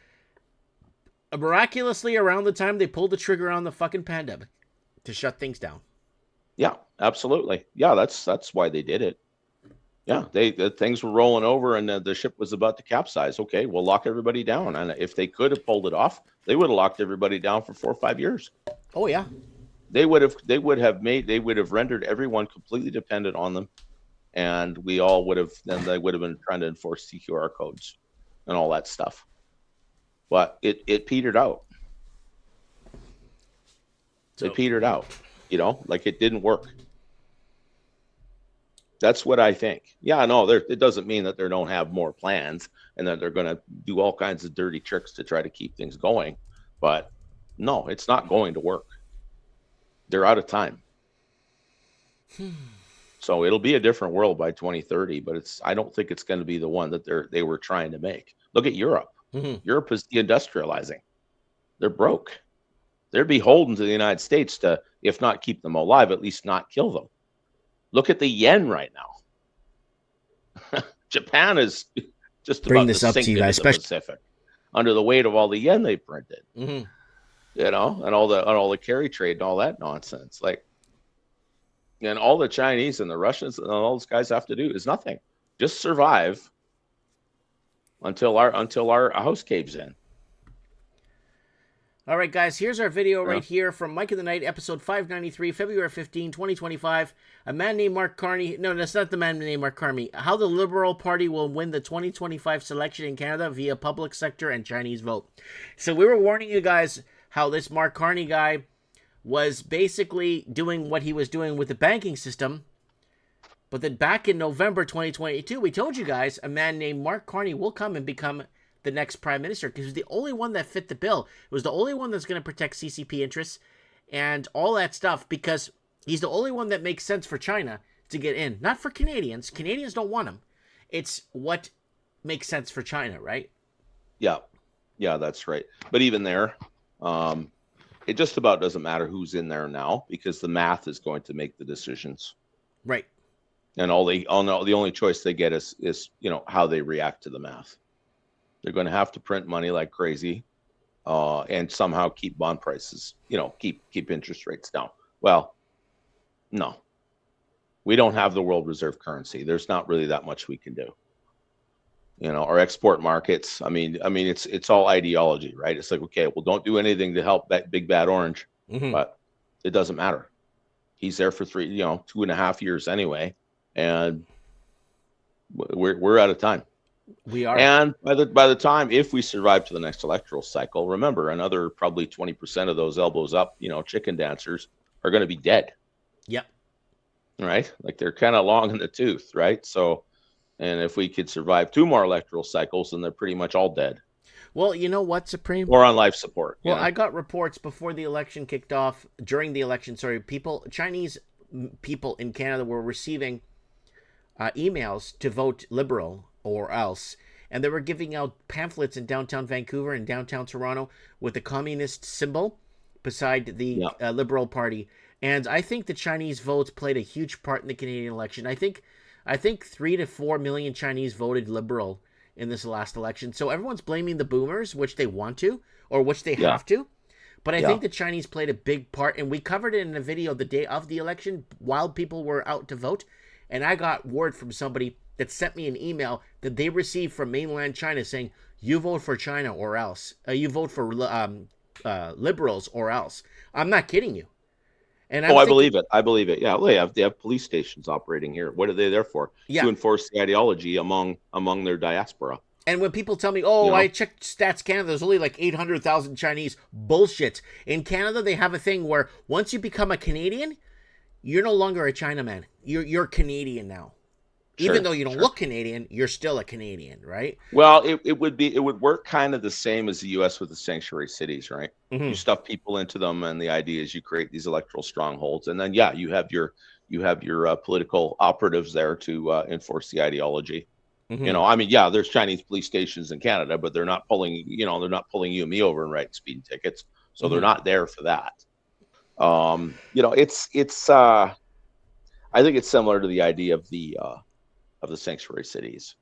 Miraculously, around the time they pulled the trigger on the fucking pandemic to shut things down.
Yeah, absolutely. Yeah, that's why they did it. Yeah, things were rolling over and the ship was about to capsize. Okay, we'll lock everybody down. And if they could have pulled it off, they would have locked everybody down for 4 or 5 years.
Oh yeah.
They would have rendered everyone completely dependent on them, and they would have been trying to enforce CQR codes and all that stuff. But it petered out. It petered out. Like it didn't work. That's what I think. Yeah, no, it doesn't mean that they don't have more plans and that they're going to do all kinds of dirty tricks to try to keep things going. But no, it's not going to work. They're out of time. So it'll be a different world by 2030, but I don't think it's going to be the one that they were trying to make. Look at Europe. Europe is deindustrializing. They're broke. They're beholden to the United States to, if not keep them alive, at least not kill them. Look at the yen right now. Japan is just
Bring
about
this
to
up
sink
to you
into
guys,
the
especially
Pacific under the weight of all the yen they printed. And all the carry trade and all that nonsense. And all the Chinese and the Russians and all those guys have to do is nothing. Just survive until our house caves in.
All right, guys, here's our video right here from Mike of the Night, episode 593, February 15, 2025. A man named Mark Carney. No, that's not the man named Mark Carney. How the Liberal Party will win the 2025 selection in Canada via public sector and Chinese vote. So we were warning you guys how this Mark Carney guy was basically doing what he was doing with the banking system. But then back in November 2022, we told you guys a man named Mark Carney will come and become the next prime minister because he's the only one that fit the bill. It was the only one that's going to protect CCP interests and all that stuff because he's the only one that makes sense for China to get in. Not for Canadians. Canadians don't want him. It's what makes sense for China, right?
Yeah, that's right. But even there, it just about doesn't matter who's in there now because the math is going to make the decisions.
Right.
And the only choice they get is how they react to the math. They're going to have to print money like crazy, and somehow keep bond prices, keep interest rates down. Well, no, we don't have the world reserve currency. There's not really that much we can do. Our export markets. I mean, it's all ideology, right? It's like, okay, well, don't do anything to help that big bad orange, but it doesn't matter. He's there for 2.5 years anyway, and we're out of time.
We are.
And by the time, if we survive to the next electoral cycle, remember another probably 20% of those elbows up, chicken dancers are going to be dead.
Yep.
Right? Like they're kind of long in the tooth, right? So, and if we could survive 2 more electoral cycles, then they're pretty much all dead.
Well, you know what, Supreme?
Or on life support.
Well, I got reports before the election kicked off, during the election, Chinese people in Canada were receiving emails to vote Liberal or else. And they were giving out pamphlets in downtown Vancouver and downtown Toronto with the communist symbol beside the Liberal Party. And I think the Chinese votes played a huge part in the Canadian election. I think 3 to 4 million Chinese voted Liberal in this last election. So everyone's blaming the boomers, which they want to, or which they have to. But I think the Chinese played a big part. And we covered it in a video the day of the election while people were out to vote. And I got word from somebody that sent me an email that they received from mainland China saying, you vote for China or else. You vote for liberals or else. I'm not kidding you. And
I believe it. I believe it. Yeah, well, they have police stations operating here. What are they there for? To enforce the ideology among their diaspora.
And when people tell me, I checked Stats Canada, there's only like 800,000 Chinese. Bullshit. In Canada, they have a thing where once you become a Canadian, you're no longer a Chinaman. You're Canadian now. Even though you don't look Canadian, you're still a Canadian, right?
Well, it would work kind of the same as the U.S. with the sanctuary cities, right? You stuff people into them, and the idea is you create these electoral strongholds, and then you have your political operatives there to enforce the ideology. There's Chinese police stations in Canada, but they're not pulling you and me over and writing speeding tickets, so they're not there for that. It's I think it's similar to the idea of the sanctuary cities,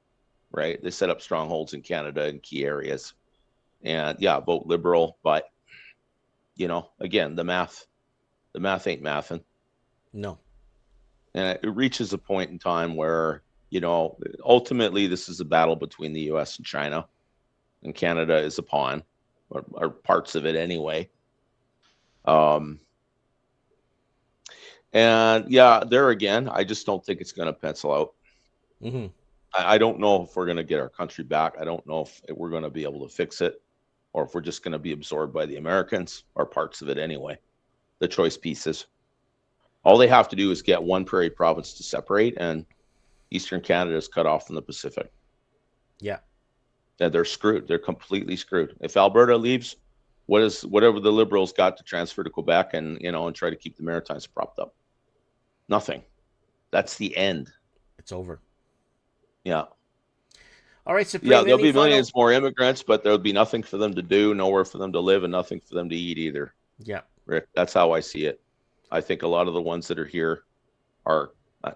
right? They set up strongholds in Canada in key areas, and vote Liberal, but again, the math ain't mathing.
No.
And it reaches a point in time where ultimately this is a battle between the U.S. and China, and Canada is a pawn, or parts of it anyway. And yeah, there again, I just don't think it's going to pencil out.
Mm-hmm.
I don't know if we're going to get our country back. I don't know if we're going to be able to fix it, or if we're just going to be absorbed by the Americans, or parts of it anyway, the choice pieces. All they have to do is get one prairie province to separate, and Eastern Canada is cut off from the Pacific.
Yeah.
And they're screwed. They're completely screwed. If Alberta leaves, whatever the Liberals got to transfer to Quebec and try to keep the Maritimes propped up? Nothing. That's the end.
It's over.
Yeah.
All right, Supreme.
Yeah, there'll be millions more immigrants, but there'll be nothing for them to do, nowhere for them to live, and nothing for them to eat either.
Yeah.
Rick, that's how I see it. I think a lot of the ones that are here are,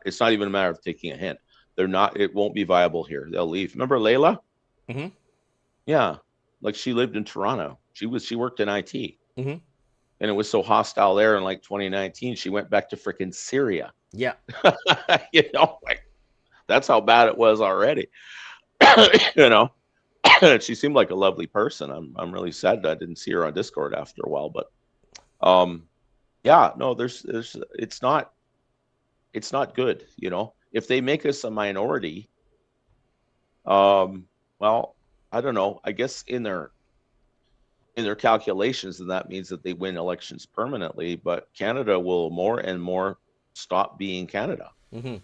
it's not even a matter of taking a hint. They're not, it won't be viable here. They'll leave. Remember Layla?
Mm-hmm.
Yeah. Like she lived in Toronto. She worked in IT.
Mm-hmm.
And it was so hostile there in like 2019. She went back to freaking Syria.
Yeah.
That's how bad it was already. She seemed like a lovely person. I'm really sad that I didn't see her on Discord after a while, but yeah, no, there's it's not good, If they make us a minority, well, I don't know. I guess in their calculations, then that means that they win elections permanently, but Canada will more and more stop being Canada.
Mm-hmm.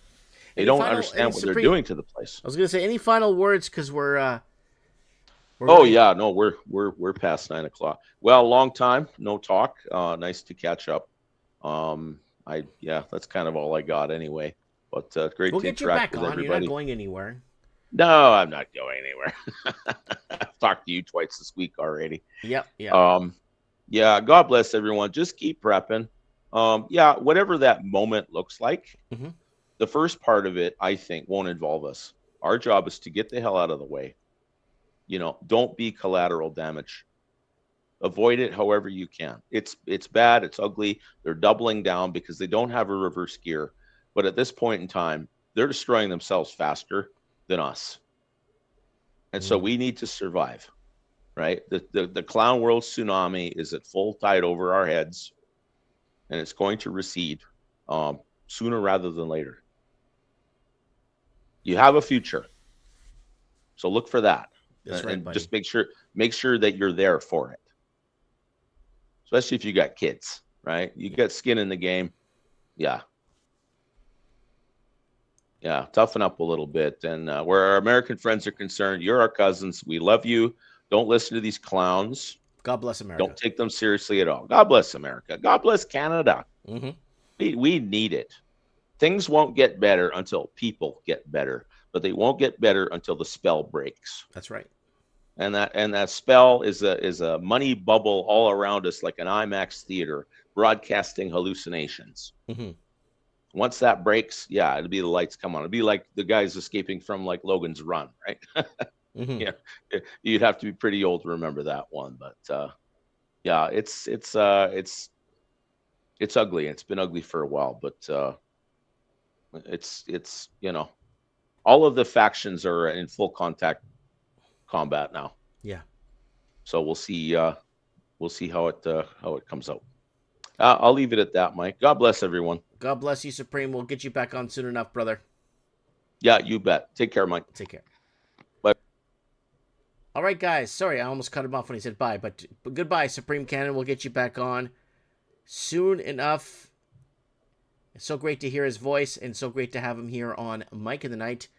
They don't understand what they're doing to the place.
I was going to say, any final words, because we're
yeah, no, we're past 9 o'clock. Well, long time no talk. Nice to catch up. That's kind of all I got anyway. But great to interact with everybody.
You're not going anywhere.
No, I'm not going anywhere. I've talked to you twice this week already.
Yep. Yeah.
Yeah. God bless everyone. Just keep prepping. Whatever that moment looks like.
Mm-hmm.
The first part of it, I think, won't involve us. Our job is to get the hell out of the way. Don't be collateral damage. Avoid it however you can. It's bad. It's ugly. They're doubling down because they don't have a reverse gear. But at this point in time, they're destroying themselves faster than us. And so we need to survive, right? The clown world tsunami is at full tide over our heads, and it's going to recede sooner rather than later. You have a future, so look for that.
That's right,
and
buddy.
just make sure that you're there for it, especially if you got kids, right? You got skin in the game. Yeah, toughen up a little bit. And where our American friends are concerned, you're our cousins. We love you. Don't listen to these clowns.
God bless America.
Don't take them seriously at all. God bless America. God bless Canada.
Mm-hmm.
We need it. Things won't get better until people get better, but they won't get better until the spell breaks.
That's right.
And that spell is a money bubble all around us, like an IMAX theater, broadcasting hallucinations.
Mm-hmm.
Once that breaks, it'll be the lights come on. It'll be like the guys escaping from like Logan's Run, right?
Mm-hmm.
Yeah, you'd have to be pretty old to remember that one, but it's ugly. It's been ugly for a while, but it's all of the factions are in full contact combat now.
Yeah.
So we'll see how it comes out. I'll leave it at that, Mike. God bless everyone.
God bless you, Supreme. We'll get you back on soon enough, brother.
Yeah, you bet. Take care, Mike.
Take care.
Bye.
All right, guys. Sorry, I almost cut him off when he said bye, but goodbye, Supreme Cannon. We'll get you back on soon enough. It's so great to hear his voice, and so great to have him here on Mike in the Night.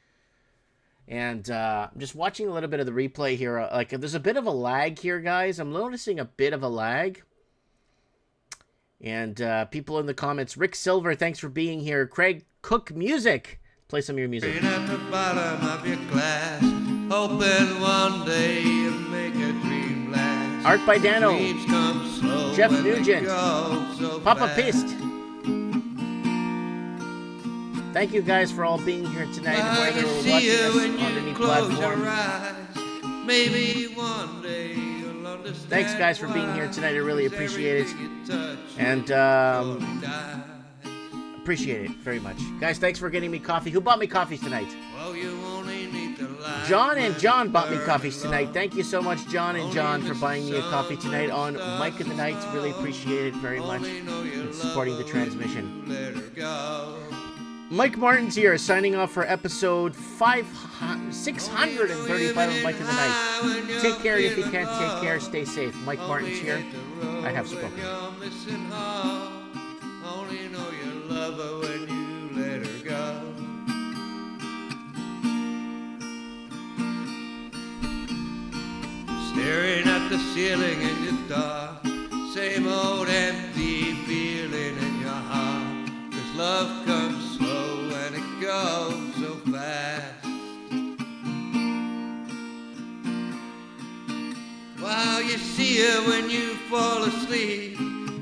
And I'm just watching a little bit of the replay here. Like, there's a bit of a lag here, guys. I'm noticing a bit of a lag. And people in the comments, Rick Silver, thanks for being here. Craig Cook Music, play some of your music.
Right at the bottom of your class, hoping one day you'll make a dream last.
Art by Dano,
Dreams come slow
Jeff
when they
Nugent,
go so
Papa
fast.
Pist. Thank you guys for all being here tonight,
I
whether
can
we're
see
watching
you
us
when
on
you
any
close
platform.
your eyes. Maybe one day you'll understand.
Thanks, guys, for being here tonight. I really appreciate it.
Everything you touch
And
surely dies.
Appreciate it very much. Guys, thanks for getting me coffee. Who bought me coffees tonight?
Well, you only need the light.
John and John bought me coffees tonight. Thank you so much, John and John, for buying me a coffee tonight on Mike of the Night. Really appreciate it very much. And supporting the transmission.
Let her go.
Mike Martin's here, signing off for episode 635 of Mike of the Night. Take care, if you can't take care, stay safe. Mike Martin's here. I have spoken.
Only know you love her when you let her go. Staring at the ceiling in your dark, same old empty feeling in your heart. 'Cause love comes slow and it goes so fast. Wow, you see her when you fall asleep,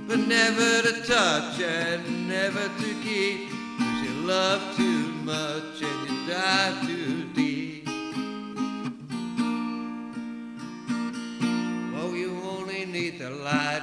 but never to touch and never to keep. 'Cause you love too much and you dive too deep. Oh, you only need the light